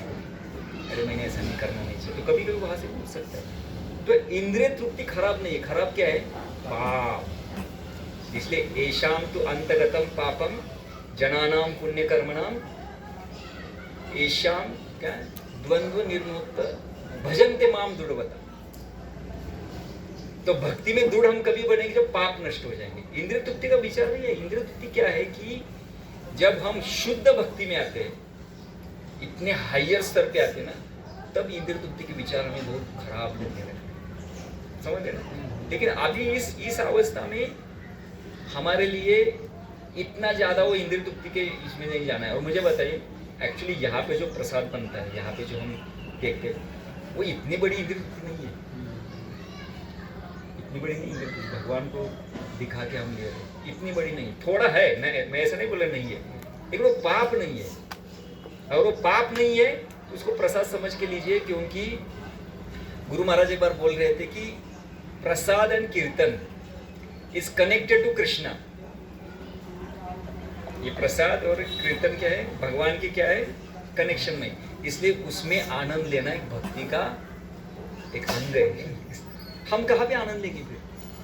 अरे मैंने ऐसा नहीं करना नहीं चाहिए, तो कभी कभी वहां से उठ सकता है। तो इंद्रिय तृप्ति खराब नहीं है, खराब क्या है? पाप। इसलिए एशाम तो अंतगतम पापम जनानाम पुण्य कर्मणाम एशाम क्या द्वंद्व निर्मुक्त भजन्ते माम दृढ़वता। तो भक्ति में दृढ़ हम कभी बनेंगे जब पाप नष्ट हो जाएंगे। इंद्रिय तृप्ति का विचार नहीं है। इंद्रिय तृप्ति क्या है कि जब हम शुद्ध भक्ति में आते हैं, इतने हायर स्तर पे आते हैं ना, तब इंद्रिय तृप्ति के विचार हमें बहुत खराब लगने लगे, समझ रहे ना? लेकिन अभी इस अवस्था में हमारे लिए इतना ज्यादा वो इंद्रिय तृप्ति के इसमें नहीं जाना है। और मुझे बताइए, एक्चुअली यहाँ पे जो प्रसाद बनता है, यहाँ पे जो हम देखते हैं, वो इतनी बड़ी इंद्रिय तृप्ति नहीं है, इतनी बड़ी नहीं है। भगवान को दिखा के हम ले रहे हैं, इतनी बड़ी नहीं, थोड़ा है, मैं ऐसा नहीं बोला नहीं है, लेकिन वो पाप नहीं है। अगर वो पाप नहीं है तो उसको प्रसाद समझ के लीजिए, क्योंकि गुरु महाराज एक बार बोल रहे थे कि प्रसाद एंड कीर्तन इज कनेक्टेड टू कृष्णा। ये प्रसाद और कीर्तन क्या है? भगवान की क्या है? कनेक्शन में, इसलिए उसमें आनंद लेना एक भक्ति का एक अंग है। हम कहाँ पे आनंद लेंगे फिर?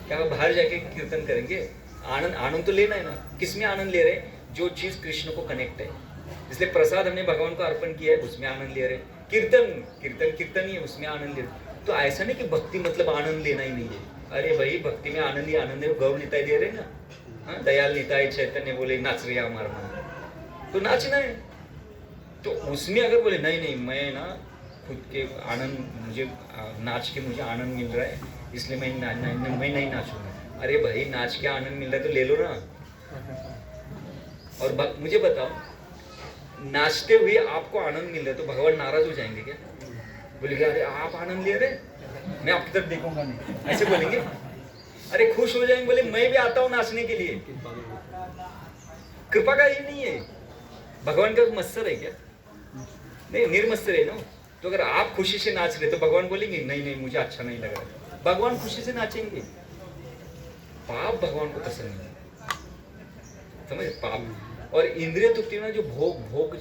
क्या हम बाहर जाके कीर्तन करेंगे? आनंद तो लेना है ना। किस में आनंद ले रहे हैं? जो चीज कृष्ण को कनेक्ट है। इसलिए प्रसाद हमने भगवान को अर्पण किया है, उसमें आनंद ले रहे हैं। कीर्तन ही है, उसमें आनंद ले रहे हैं। तो ऐसा नहीं कि भक्ति मतलब आनंद लेना ही नहीं है। अरे भाई, भक्ति में आनंद ही आनंद है। गौर निताई दे रहे ना, हाँ, दयाल निताई चैतन्य बोले नाच रहे हमारा मन, तो नाचना है। तो उसमें अगर बोले नहीं मैं ना खुद के आनंद, मुझे नाच के मुझे आनंद मिल रहा है, इसलिए मैं नहीं नाचूंगा। अरे भाई, नाच के आनंद मिल रहा है तो ले लो ना। और मुझे बताओ, नाचते हुए आपको आनंद मिल रहा है तो भगवान नाराज हो जाएंगे क्या? बोलेंगे अरे आप आनंद ले रहे, मैं आपकी तरफ देखूंगा नहीं, ऐसे बोलेंगे? अरे खुश हो जाएंगे, बोले मैं भी आता हूँ नाचने के लिए। कृपा का ये नहीं है। भगवान का मत्सर है क्या? नहीं, निर्मत्सर है ना। तो अगर आप खुशी से नाच रहे तो भगवान बोलेंगे नहीं मुझे अच्छा नहीं लग रहा। भगवान खुशी से नाचेंगे। पाप भगवान को पसंद नहीं, समझे? पाप और इंद्रिय तृप्ति में जो भोग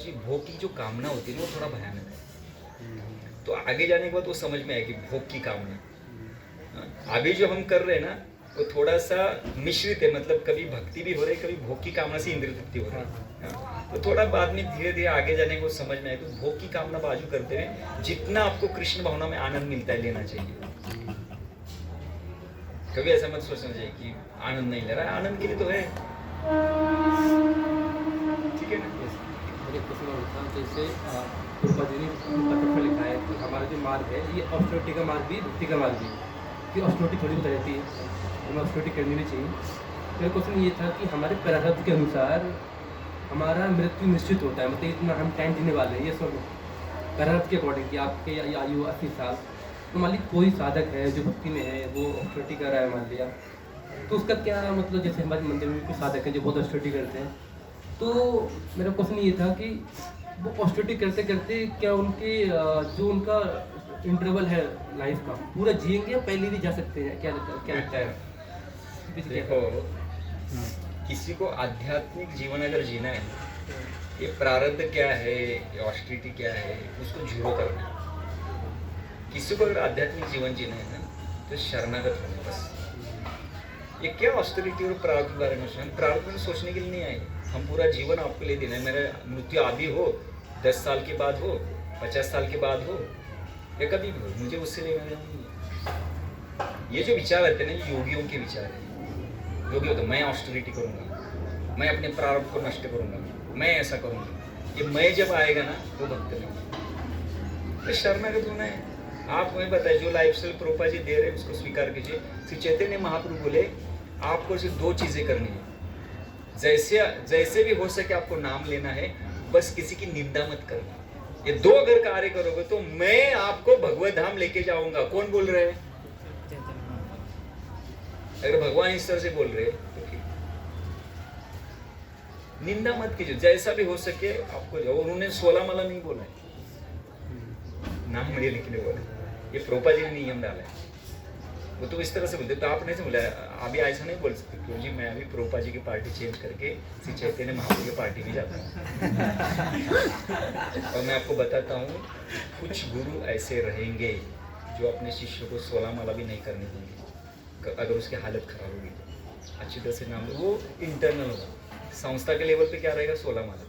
की जो कामना होती है वो थोड़ा भयानक है। तो आगे जाने के बाद वो समझ में आएगी भोग की कामना। अभी जो हम कर रहे हैं ना वो थोड़ा सा मिश्रित है, मतलब कभी भक्ति भी हो रही है, कभी भोग की कामना से इंद्रिय तृप्ति हो रही है। तो थोड़ा बाद में धीरे धीरे आगे जाने को समझ में आए तो भोग की कामना बाजू करते हुए जितना आपको कृष्ण भावना में आनंद मिलता है लेना चाहिए। कभी ऐसा मत सोचना चाहिए कि आनंद नहीं ले रहा है, आनंद के लिए तो है, ठीक है ना? मुझे प्रश्न होता है, जैसे प्रभुपाद जी ने पत्र में लिखा है कि हमारा जो मार्ग है ये ऑस्टेरिटी का मार्ग भी, भक्ति का मार्ग भी, कि ऑस्टेरिटी थोड़ी बहुत रहती है, हमें ऑस्टेरिटी करनी नहीं चाहिए। मेरा क्वेश्चन ये था कि हमारे प्रारब्ध के अनुसार हमारा मृत्यु निश्चित होता है, मतलब इतना हम टाइम जीने वाले हैं, ये सब प्रारब्ध के अकॉर्डिंग कि आपके आयु 80 साल। तो मान लीजिए कोई साधक है जो भक्ति में है, वो ऑस्टेरिटी कर रहा है, मान लिया, तो उसका क्या मतलब, जैसे हमारे मंदिर में कुछ साधक हैं जो बहुत ऑस्टेरिटी करते हैं, तो मेरा क्वेश्चन ये था कि वो ऑस्टेरिटी करते करते क्या उनके जो उनका इंटरवल है लाइफ का पूरा जिएंगे या पहले भी जा सकते हैं, क्या लगता है? देखो, किसी को आध्यात्मिक जीवन अगर जीना है, ये प्रारब्ध क्या है, ये ऑस्टेरिटी क्या है, उसको जीरो करना है। किसी को अगर आध्यात्मिक जीवन जीना है ना, तो शरणागत होना है बस। ये क्या ऑस्टेरिटी और प्रारब्ध के बारे में सोचना, हम प्रारब्ध में सोचने के लिए नहीं आए। हम पूरा जीवन आपके लिए देना है। मेरा मृत्यु आदि हो, 10 साल के बाद हो, 50 साल के बाद हो, या कभी भी हो, मुझे उससे लेना देना नहीं है। ये जो विचार आते हैं ना, ये योगियों के विचार है। योगी होता, मैं ऑस्टेरिटी करूँगा, मैं अपने प्रारब्ध को नष्ट करूँगा, मैं ऐसा करूँगा। ये मैं जब आएगा ना, वो भक्त नहीं। तो शरणागत होना है। आप हमें बताइए, जो लाइफस्टाइल प्रभुपाद जी दे रहे हैं उसको स्वीकार कीजिए। श्री चैतन्य महाप्रभु बोले आपको सिर्फ 2 चीजें करनी है। जैसे भी हो सके आपको नाम लेना है, बस किसी की निंदा मत करना। ये 2 अगर कार्य करोगे तो मैं आपको भगवत धाम लेके जाऊंगा। कौन बोल रहे हैं? अगर भगवान इस तरह से बोल रहे हैं तो ठीक। निंदा मत कीजिए, जैसा भी हो सके आपको जाओ। उन्होंने 16 माला नहीं बोला है, नाम लेने के लिए बोला। ये प्रोपा जी ने नियम डाला है। वो तो इस तरह से बोलते, तो आपने से बोला अभी ऐसा नहीं बोल सकते, क्यों जी मैं अभी प्रोपा जी की पार्टी चेंज करके श्री चैतन्य महाप्रभु की पार्टी में जाता हूँ। और मैं आपको बताता हूँ, कुछ गुरु ऐसे रहेंगे जो अपने शिष्य को 16 माला भी नहीं करने देंगे अगर उसकी हालत खराब होगी तो। अच्छी तरह से नाम, वो इंटरनल होगा। संस्था के लेवल पे क्या रहेगा? 16 माला।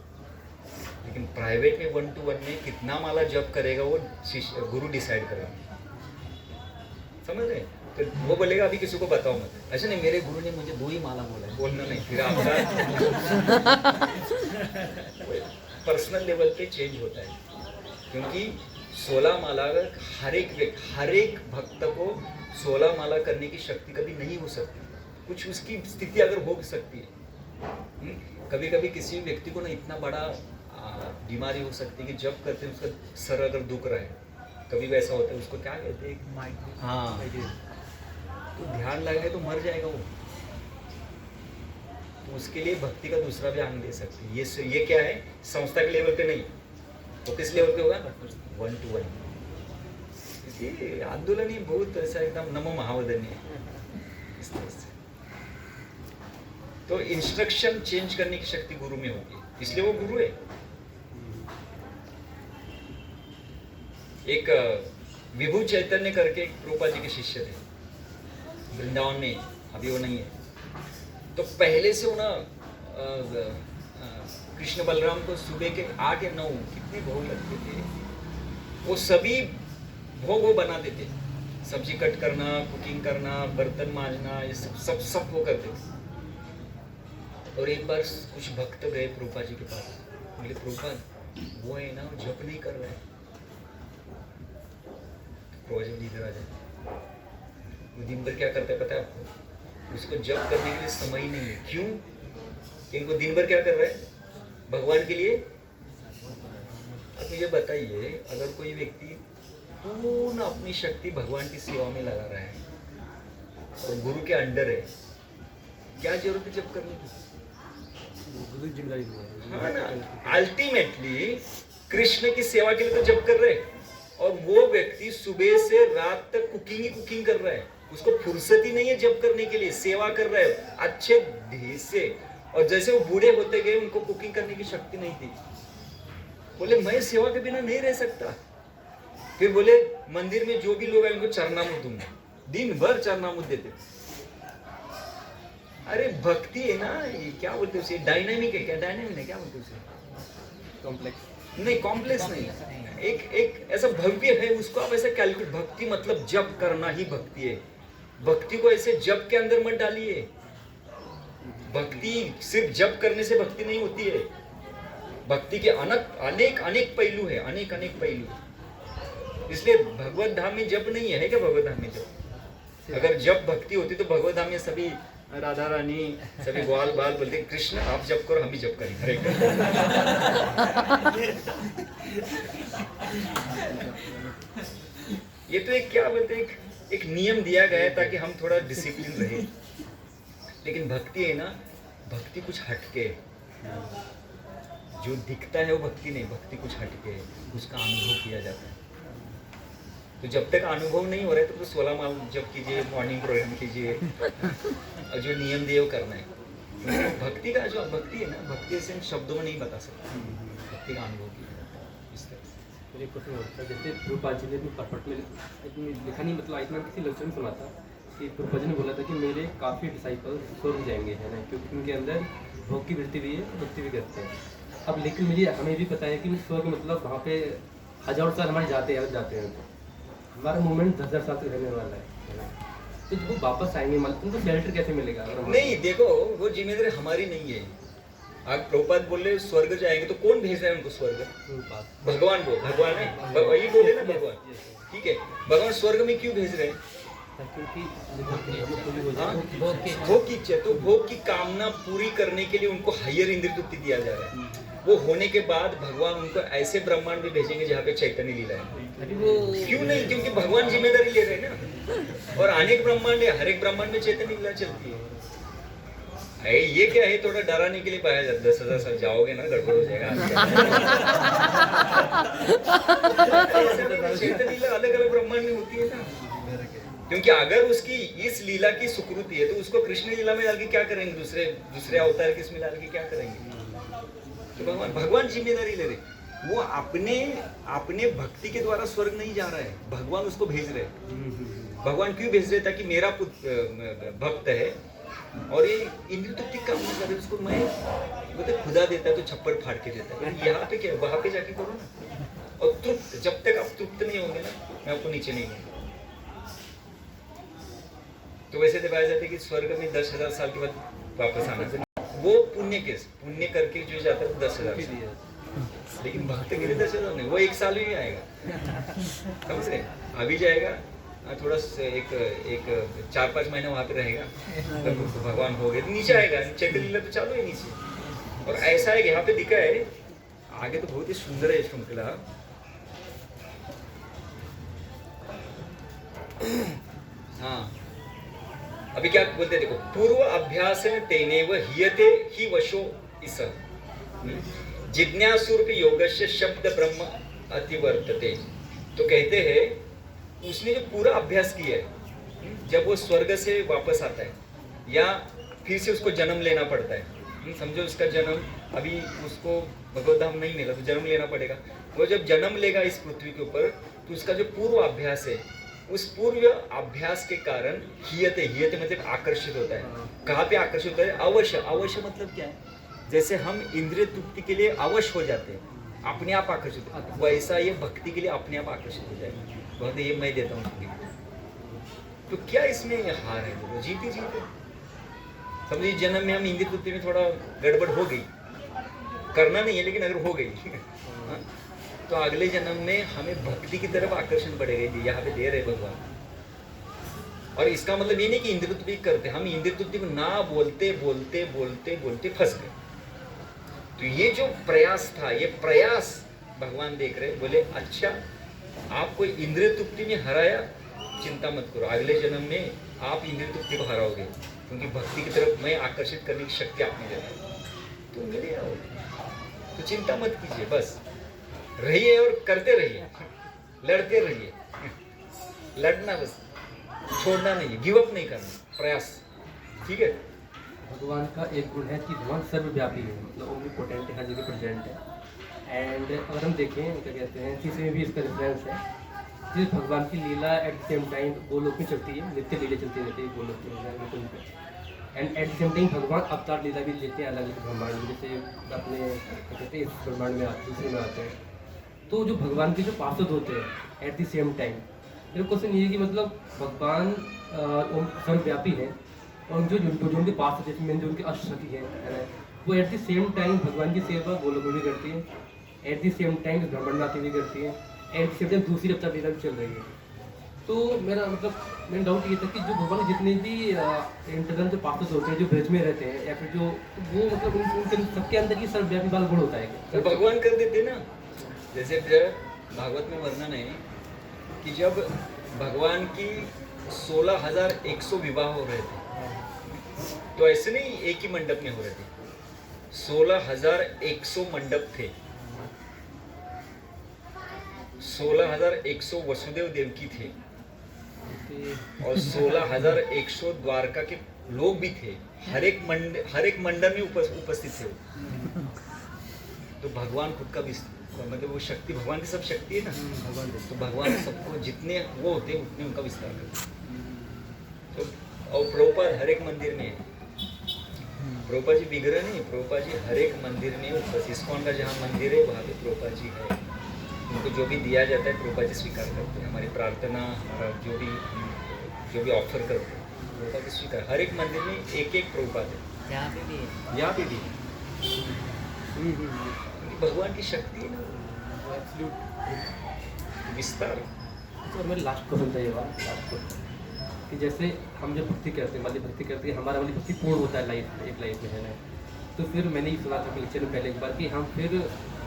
लेकिन प्राइवेट में 1 to 1 में कितना माला जप करेगा वो गुरु डिसाइड करेगा। समझ रहे? तो वो बोलेगा अभी किसी को बताओ मत। ऐसा नहीं, मेरे गुरु ने मुझे 2 ही माला बोला है, बोलना नहीं। फिर आपका पर्सनल लेवल पे चेंज होता है, क्योंकि 16 माला हर एक भक्त को 16 माला करने की शक्ति कभी नहीं हो सकती। कुछ उसकी स्थिति अगर हो सकती है, कभी कभी किसी व्यक्ति को ना इतना बड़ा बीमारी हो सकती है कि जब करते हैं उसका सर अगर दुख रहा है, कभी वैसा होता है, उसको क्या कहते हैं? हाँ, तो ध्यान लगाए तो मर जाएगा वो। तो उसके लिए भक्ति का दूसरा भी अंग दे सकते हैं। ये क्या है? संस्था के लेवल पे नहीं, तो किस लेवल पे होगा? 1 to 1। इसलिए आंदोलन ही बहुत ऐसा एकदम नमो महावदनीय है इस तरह से। तो इंस्ट्रक्शन चेंज करने की शक्ति गुरु में होगी, इसलिए वो गुरु है। एक विभू चैतन्य करके एक प्रभुपाद जी के शिष्य थे वृंदावन में, अभी वो नहीं है। तो पहले से ना कृष्ण बलराम को सुबह के 8 या 9 कितने भोग लगते थे, वो सभी भोग वो बनाते थे। सब्जी कट करना, कुकिंग करना, बर्तन मांजना, ये सब वो करते थे। और एक बार कुछ भक्त गए प्रभुपाद जी के पास, बोले प्रभुपाद वो है ना, जप नहीं कर रहा है। प्रभुपाद जी इधर आ जाए, वो दिन भर क्या करता है पता है आपको? उसको जप करने के लिए समय ही नहीं है। क्यों? क्योंकि वो दिन भर क्या कर रहा है? भगवान के लिए। अब मुझे बताइए, अगर कोई व्यक्ति पूर्ण अपनी शक्ति भगवान की सेवा में लगा रहा है और गुरु के अंडर है, क्या जरूरत है जप करने की? हाँ ना, अल्टीमेटली कृष्ण की सेवा के लिए तो जप कर रहे हैं। और वो व्यक्ति सुबह से रात तक कुकिंग कर रहा है, उसको फुर्सत ही नहीं है जप करने के लिए, सेवा कर रहा है अच्छे ढंग से। और जैसे वो बूढ़े होते गए, उनको कुकिंग करने की शक्ति नहीं थी। बोले मैं सेवा के बिना नहीं रह सकता। फिर बोले मंदिर में जो भी लोग आए उनको चरणामृत दूंगा, दिन भर चरणामृत देते। अरे भक्ति है ना, ये क्या बोलते उसे, डायनामिक है क्या? डायनामिक है क्या बोलते उसे? कॉम्प्लेक्स नहीं, कॉम्प्लेक्स नहीं, एक ऐसा भव्य है, उसको आप ऐसा कैलकुलेट। भक्ति मतलब जप करना ही भक्ति है। भक्ति को ऐसे जप के अंदर मत डालिए। भक्ति सिर्फ जप करने से भक्ति नहीं होती है। भक्ति के अनेक पहलू है, अनेक पहलू। इसलिए भगवत धाम में जप नहीं है क्या? भगवत धाम में जप, अगर जप भक्ति होती तो भगवत धाम में सभी राधा रानी, सभी ग्वाल बाल बोलते कृष्ण आप जप करो, हम भी जप करेंगे। ये तो एक क्या बोलते एक नियम दिया गया है ताकि हम थोड़ा डिसिप्लिन रहे। लेकिन भक्ति है ना, भक्ति कुछ हटके है। जो दिखता है वो भक्ति नहीं, भक्ति कुछ हटके है, उसका अनुभव किया जाता है। तो जब तक अनुभव नहीं हो रहा है तो 16 माल जप कीजिए, मॉर्निंग प्रोग्राम कीजिए और जो नियम दिए वो करना है। भक्ति का जो भक्ति है ना, भक्ति ऐसे शब्दों में नहीं बता सकते, भक्ति का अनुभव किया जाता है इस तरह से। मेरे एक प्रश्न होता है, जैसे प्रभुपाद जी ने भी परपट में लिखा नहीं, मतलब आइतना किसी लेक्चर में सुना था कि प्रभुपाद जी ने बोला था कि मेरे काफ़ी डिसाइपल स्वर्ग जाएंगे, है ना, क्योंकि उनके अंदर भोग की वृत्ति भी है, भक्ति भी करते हैं। अब लेकिन हमें भी पता है कि स्वर्ग मतलब वहाँ पे 1000 साल हमारे जाते हैं तो हमारा मूवमेंट 10,000 साल तक रहने वाला है ना? तो जब वो वापस आएंगे मतलब उनको शेल्टर कैसे मिलेगा? नहीं, देखो वो जिम्मेदारी हमारी नहीं है। आप प्रभुपाद बोल रहे स्वर्ग जाएंगे तो कौन भेज रहा है उनको स्वर्ग? भगवान है, वही बोले ना भगवान। ठीक है, भगवान स्वर्ग में क्यों भेज रहे हैं? क्योंकि भोग की इच्छा, तो भोग की कामना पूरी करने के लिए उनको हायर इंद्रिय तृप्ति दिया जा रहा है। वो होने के बाद भगवान उनको ऐसे ब्रह्मांड में भेजेंगे जहाँ पे चैतन्य लीला है। क्यों नहीं? क्योंकि भगवान जिम्मेदारी ले रहे हैं ना। और अनेक ब्रह्मांड है, हर एक ब्रह्मांड में चैतन्य लीला चलती है। ये क्या है, थोड़ा डराने के लिए पाया जाता है। 10,000 साल जाओगे ना, गड़बड़ हो जाएगा। चैतन्य लीला अलग अलग ब्रह्मांड में होती है ना, क्योंकि अगर उसकी इस लीला की सुकृति है तो उसको कृष्ण लीला में डाल के क्या करेंगे? दूसरे अवतार के इसमें डाल के क्या करेंगे? तो भगवान जिम्मेदारी ले रहे। वो अपने भक्ति के द्वारा स्वर्ग नहीं जा रहा है, भगवान उसको भेज रहे। भगवान क्यों भेज रहे? ताकि मेरा भक्त है और ये इंद्रिय तृप्ति काम नहीं कर रहे, उसको मैं मतलब खुदा देता है तो छप्पर फाड़ के देता है। यहाँ पे क्या, वहां पे जाके करो ना। और तृप्त, जब तक आप तृप्त नहीं होंगे ना, मैं आपको नीचे नहीं लूंगा। तो वैसे तो बताया जाता है कि स्वर्ग में 10,000 साल के बाद वापस आना चाहिए। वो पुण्य करके जो जाता है 10,000 साल, लेकिन भक्त के लिए 10,000 नहीं, वो 1 साल ही आएगा। समझ रहे? अभी जाएगा थोड़ा एक 4-5 महीना वहाँ पे रहेगा, तो भगवान हो गए तो नीचे आएगा। चैतन्य लीला तो चालू है नीचे। और ऐसा है यहाँ पे दिखा है, आगे तो बहुत ही सुंदर है श्रृंखला। हाँ, अभी क्या बोलते हैं देखो, पूर्व अभ्यास तेनेव हियते ही वशो इस जिज्ञासूर्प योगस्य शब्द ब्रह्म अतिवर्तते। तो कहते हैं उसने जो पूरा अभ्यास किया है, जब वो स्वर्ग से वापस आता है या फिर से उसको जन्म लेना पड़ता है, समझो उसका जन्म अभी उसको भगवत धाम नहीं मिला तो जन्म लेना पड़ेगा। वो जब जन्म लेगा इस पृथ्वी के ऊपर तो उसका जो पूर्व अभ्यास है, उस पूर्व अभ्यास के कारण हियते मतलब आकर्षित होता है। कहाँ पे आकर्षित होता है? अवश्य मतलब क्या है? जैसे हम इंद्रिय तृप्ति के लिए अवश्य हो जाते हैं, अपने आप आकर्षित होते हैं, वैसा ये भक्ति के लिए अपने आप आकर्षित हो जाएगा। बहुत ये मैं देता हूँ। तो क्या इसमें हार है? वो जीते समझिए, जन्म में हम इंद्रिय तृप्ति में थोड़ा गड़बड़ हो गई, करना नहीं है लेकिन अगर हो गई तो अगले जन्म में हमें भक्ति की तरफ आकर्षण बढ़ेगा। यहाँ पे दे रहे भगवान। और इसका मतलब ये नहीं कि इंद्रिय तृप्ति करते, हम इंद्रिय तृप्ति को ना बोलते फंस गए। तो ये जो प्रयास था, ये प्रयास भगवान देख रहे, बोले अच्छा आपको इंद्रिय तृप्ति में हराया, चिंता मत करो, अगले जन्म में आप इंद्रिय तृप्ति को हराओगे, क्योंकि भक्ति की तरफ मैं आकर्षित करने की शक्ति आपने देता है, तो मिले आओगे। तो चिंता मत कीजिए, बस रहिए और करते रहिए, लड़ते रहिए। लड़ना बस, छोड़ना नहीं, गिव अप नहीं करना, प्रयास। ठीक है। भगवान का एक गुण है कि भगवान सर्वव्यापी है, मतलब ओमनीपोटेंट है, हर जगह प्रेजेंट है। एंड अगर हम देखें क्या कहते हैं, तीसरे में भी इसका रेफरेंस है, जिस भगवान की लीला at the same time Golok में चलती है, नित्य लीला चलती रहती है गोलोक में। And eight the same time भगवान अवतार लीला भी लेते हैं अलग अलग ब्रह्मांड में, जैसे अपने कहते हैं इस ब्रह्मांड में दूसरे में आते हैं। तो जो भगवान के जो पार्षद होते हैं एट द सेम टाइम, मेरा क्वेश्चन ये है कि मतलब भगवान सर्वव्यापी है और जो उनके पार्षद जैसे जो उनकी अष्टसखी है ना, वो एट द सेम टाइम भगवान की सेवा गोलोक में भी करती है, एट द सेम टाइम ब्रह्मांड में आती भी करती है, एट द सेम टाइम दूसरी अवतार लीला भी चल रही है। तो मेरा डाउट ये था कि जो भगवान जितने भी इंटरनल जो पार्षद होते हैं, जो ब्रज में रहते हैं, या फिर जो वो मतलब उनके सबके अंदर ही सर्वव्यापी वाला गुण होता है। तो भगवान कर देते ना, जैसे भागवत में वर्णन है कि जब भगवान की 16,100 विवाह हो रहे थे, तो ऐसे नहीं एक ही मंडप में हो रहे थे, 16,100 मंडप थे, 16,100 वसुदेव देवकी थे और 16,100 द्वारका के लोग भी थे। हर एक मंडप में उपस्थित थे वो। तो भगवान खुद का भी मतलब वो शक्ति, भगवान की सब शक्ति है ना, तो भगवान सबको जितने वो होते हैं उतने उनका विस्तार करते। तो और प्रभुपाद हर एक मंदिर में है, प्रभुपाद जी विग्रह नहीं, प्रभुपाद जी हर एक मंदिर में उपस्थित। इस्कॉन का जहाँ मंदिर है वहाँ पे प्रभुपाद जी है। उनको जो भी दिया जाता है प्रभुपाद जी स्वीकार करते हैं। हमारी प्रार्थना, हमारा जो भी ऑफर करते हैं प्रभुपाद जी स्वीकार। हर एक मंदिर में एक एक प्रभुपाद है, यहाँ पे भी है। यहाँ पे भी भगवान की शक्ति है ना, विस्तार। तो मेरा लास्ट क्वेश्चन था ये बात, लास्ट क्वेश्चन कि जैसे हम जब भक्ति करते हैं, वाली भक्ति करते हैं, हमारा वाली भक्ति पूर्ण होता है लाइफ में है ना, तो फिर मैंने ये सुना था लेक्चर में पहले एक बार कि हम फिर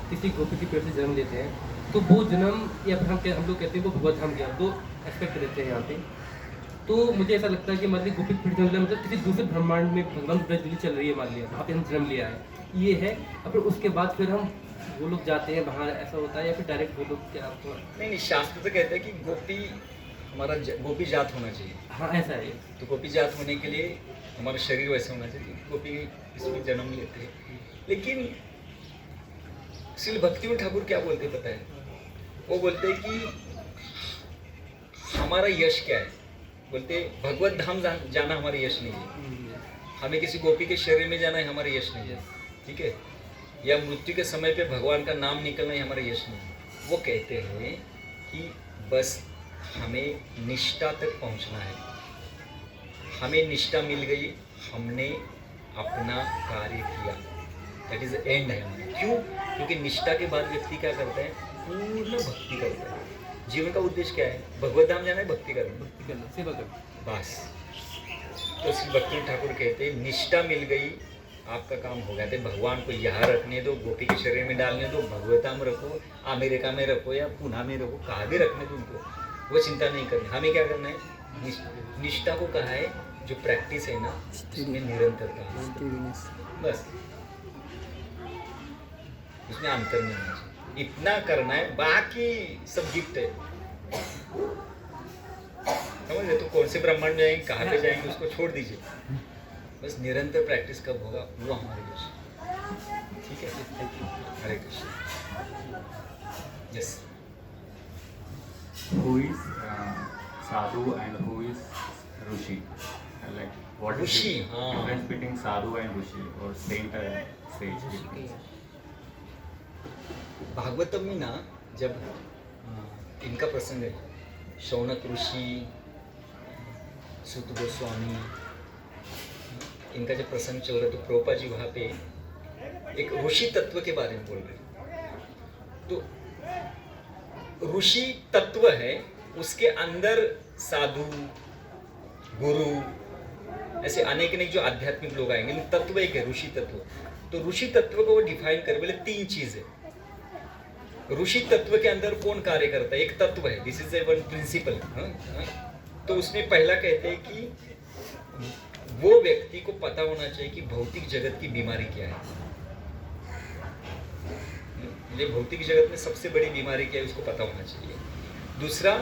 किसी गोपी के पेट से जन्म लेते हैं, तो वो जन्म या फिर हम लोग कहते हैं वो भगवत धाम गया, तो एक्सपेक्ट रहते हैं यहाँ पे। तो मुझे ऐसा लगता है कि मान ली गोपी के पेट जन्म लिया मतलब किसी दूसरे ब्रह्मांड में भगवान ब्रजली चल रही है, मान लिया आप यहाँ जन्म लिया है, ये है। और फिर उसके बाद फिर हम वो लोग जाते हैं बाहर, ऐसा होता है या फिर डायरेक्ट वो लोग क्या आपको? नहीं, शास्त्र तो कहते हैं कि गोपी हमारा गोपी जात होना चाहिए। हाँ ऐसा है। तो गोपी जात होने के लिए हमारा शरीर वैसा होना चाहिए, गोपी इसमें जन्म लेते हैं। लेकिन श्री भक्तिविनोद ठाकुर क्या बोलते पता है? वो बोलते हैं कि हमारा यश क्या है? बोलते भगवत धाम जाना हमारा यश नहीं है, हमें किसी गोपी के शरीर में जाना है हमारा यश नहीं है, ठीक है, या मृत्यु के समय पे भगवान का नाम निकलना ही हमारा यश नहीं है। वो कहते हैं कि बस हमें निष्ठा तक पहुंचना है, हमें निष्ठा मिल गई, हमने अपना कार्य किया, दैट इज एंड है हमारा। क्यों? क्योंकि निष्ठा के बाद व्यक्ति क्या करता है? पूर्ण भक्ति करता है। जीवन का उद्देश्य क्या है? भगवत धाम जाना है, भक्ति करना, सेवा करना, बस। तो श्री भक्तिविनोद ठाकुर कहते हैं निष्ठा मिल गई, आपका काम हो गया। तो भगवान को यहाँ रखने दो, गोपी के शरीर में डालने दो, भगवत धाम रखो, अमेरिका में रखो या पुणे में रखो, कहाँ भी रखने दो उनको, वो चिंता नहीं करनी। हमें क्या करना है? निष्ठा को कहा है जो प्रैक्टिस है ना, उसमें निरंतरता, बस उसमें अंतर नहीं होना चाहिए, इतना करना है, बाकी सब गिफ्ट है। समझ रहे? तो कौन से ब्रह्मांड में जाएंगे, कहाँ पे जाएंगे, उसको छोड़ दीजिए, बस निरंतर प्रैक्टिस कब होगा वो हमारे यश। ठीक है, Hare Krishna. Yes. Who is sadhu and who is rishi? Like what is Rishi, the हाँ। difference between sadhu and rishi or saint and sage? Bhagavatam में ना जब इनका प्रसंग है, शौनक ऋषि, सुत गोस्वामी, इनका जब प्रसंग चल रहा है तो प्रभुपाद जी वहाँ पे एक ऋषि तत्व के बारे में बोल रहे हैं। तो ऋषि तत्व है, उसके अंदर साधु, गुरु, ऐसे अनेक जो आध्यात्मिक लोग आएंगे, लेकिन तत्व एक है, ऋषि तत्व। तो ऋषि तत्व को वो डिफाइन कर बोले 3 चीज है। ऋषि तत्व के अंदर कौन कार्य करता है? एक तत्व है, this is a one principle. तो उसमें पहला कहते हैं कि वो व्यक्ति को पता होना चाहिए कि भौतिक जगत की बीमारी क्या है। ये भौतिक जगत में सबसे बड़ी बीमारी क्या है उसको पता होना चाहिए। दूसरा,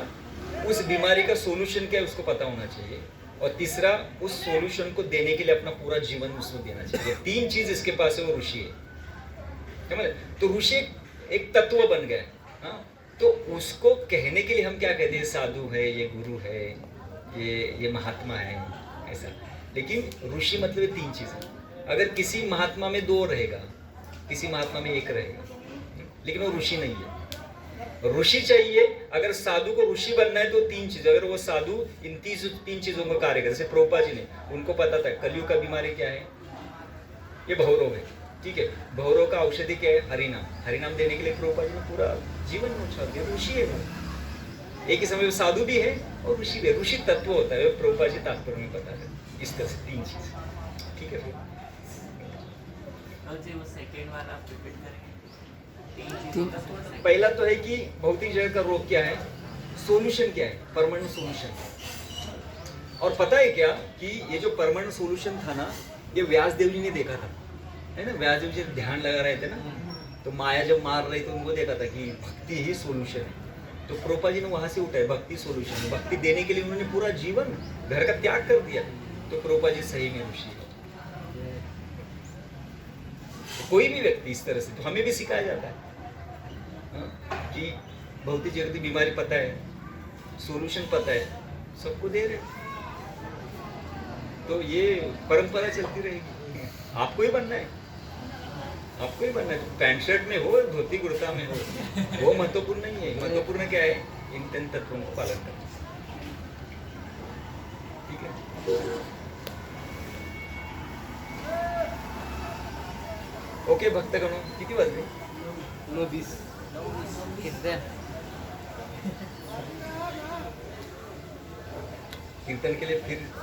उस बीमारी का सॉल्यूशन क्या है उसको पता होना चाहिए। और तीसरा, उस सॉल्यूशन को देने के लिए अपना पूरा जीवन उसको देना चाहिए। 3 चीज इसके पास है, वो ऋषि है। समझ? तो ऋषि एक तत्व बन गया। हाँ, तो उसको कहने के लिए हम क्या कहते हैं? साधु है, ये गुरु है, ये महात्मा है, ऐसा। लेकिन ऋषि मतलब ये 3 चीज है। अगर किसी महात्मा में 2 रहेगा, किसी महात्मा में 1 रहेगा, लेकिन वो ऋषि नहीं है। ऋषि चाहिए, अगर साधु को ऋषि बनना है तो 3 चीज, अगर वो साधु इन 3 चीजों को कार्य करे। जैसे प्रभुपाद जी ने, उनको पता था कलयुग का बीमारी क्या है, ये भवरोग है, ठीक है। भवरोग का औषधि क्या है? हरिनाम। हरिनाम देने के लिए प्रभुपाद जी ने पूरा जीवन उछाल दिया। ऋषि है वो, एक ही समय में साधु भी है और ऋषि भी है। ऋषि तत्व होता है, प्रभुपाद जी तात्पर्य में बता है। इस तरह से 3 चीज, ठीक है। वो सेकंड वाला आप रिपीट करेंगे? पहला तो है कि भौतिक जगत का रोग क्या है, सॉल्यूशन क्या है, परमानेंट सॉल्यूशन। और पता है क्या कि ये जो परमानेंट सॉल्यूशन था ना, ये व्यासदेव जी ने देखा था, है ना। व्यासदेव जी ध्यान लगा रहे थे ना, तो माया जब मार रही थी उनको देखा था कि भक्ति ही सॉल्यूशन है। तो प्रोपा जी ने वहां से उठाया, भक्ति सॉल्यूशन है। भक्ति देने के लिए उन्होंने पूरा जीवन घर का त्याग कर दिया। तो प्रोपा जी सही में ऋषि है। तो कोई भी व्यक्ति इस तरह से, तो हमें भी सिखाया जाता है कि भौतिक जगत की बीमारी पता है, सॉल्यूशन पता है, सबको दे रहे। तो ये परंपरा चलती रहेगी। आपको ही बनना है, आपको ही बनना है। पैंट शर्ट में हो, धोती कुर्ता में हो, वो महत्वपूर्ण नहीं है। महत्वपूर्ण क्या है? इन 3 तत्वों को पालन करना। ठीक है, ओके भक्तगणों, किती वाजले? 9:20 कीर्तन के लिए फिर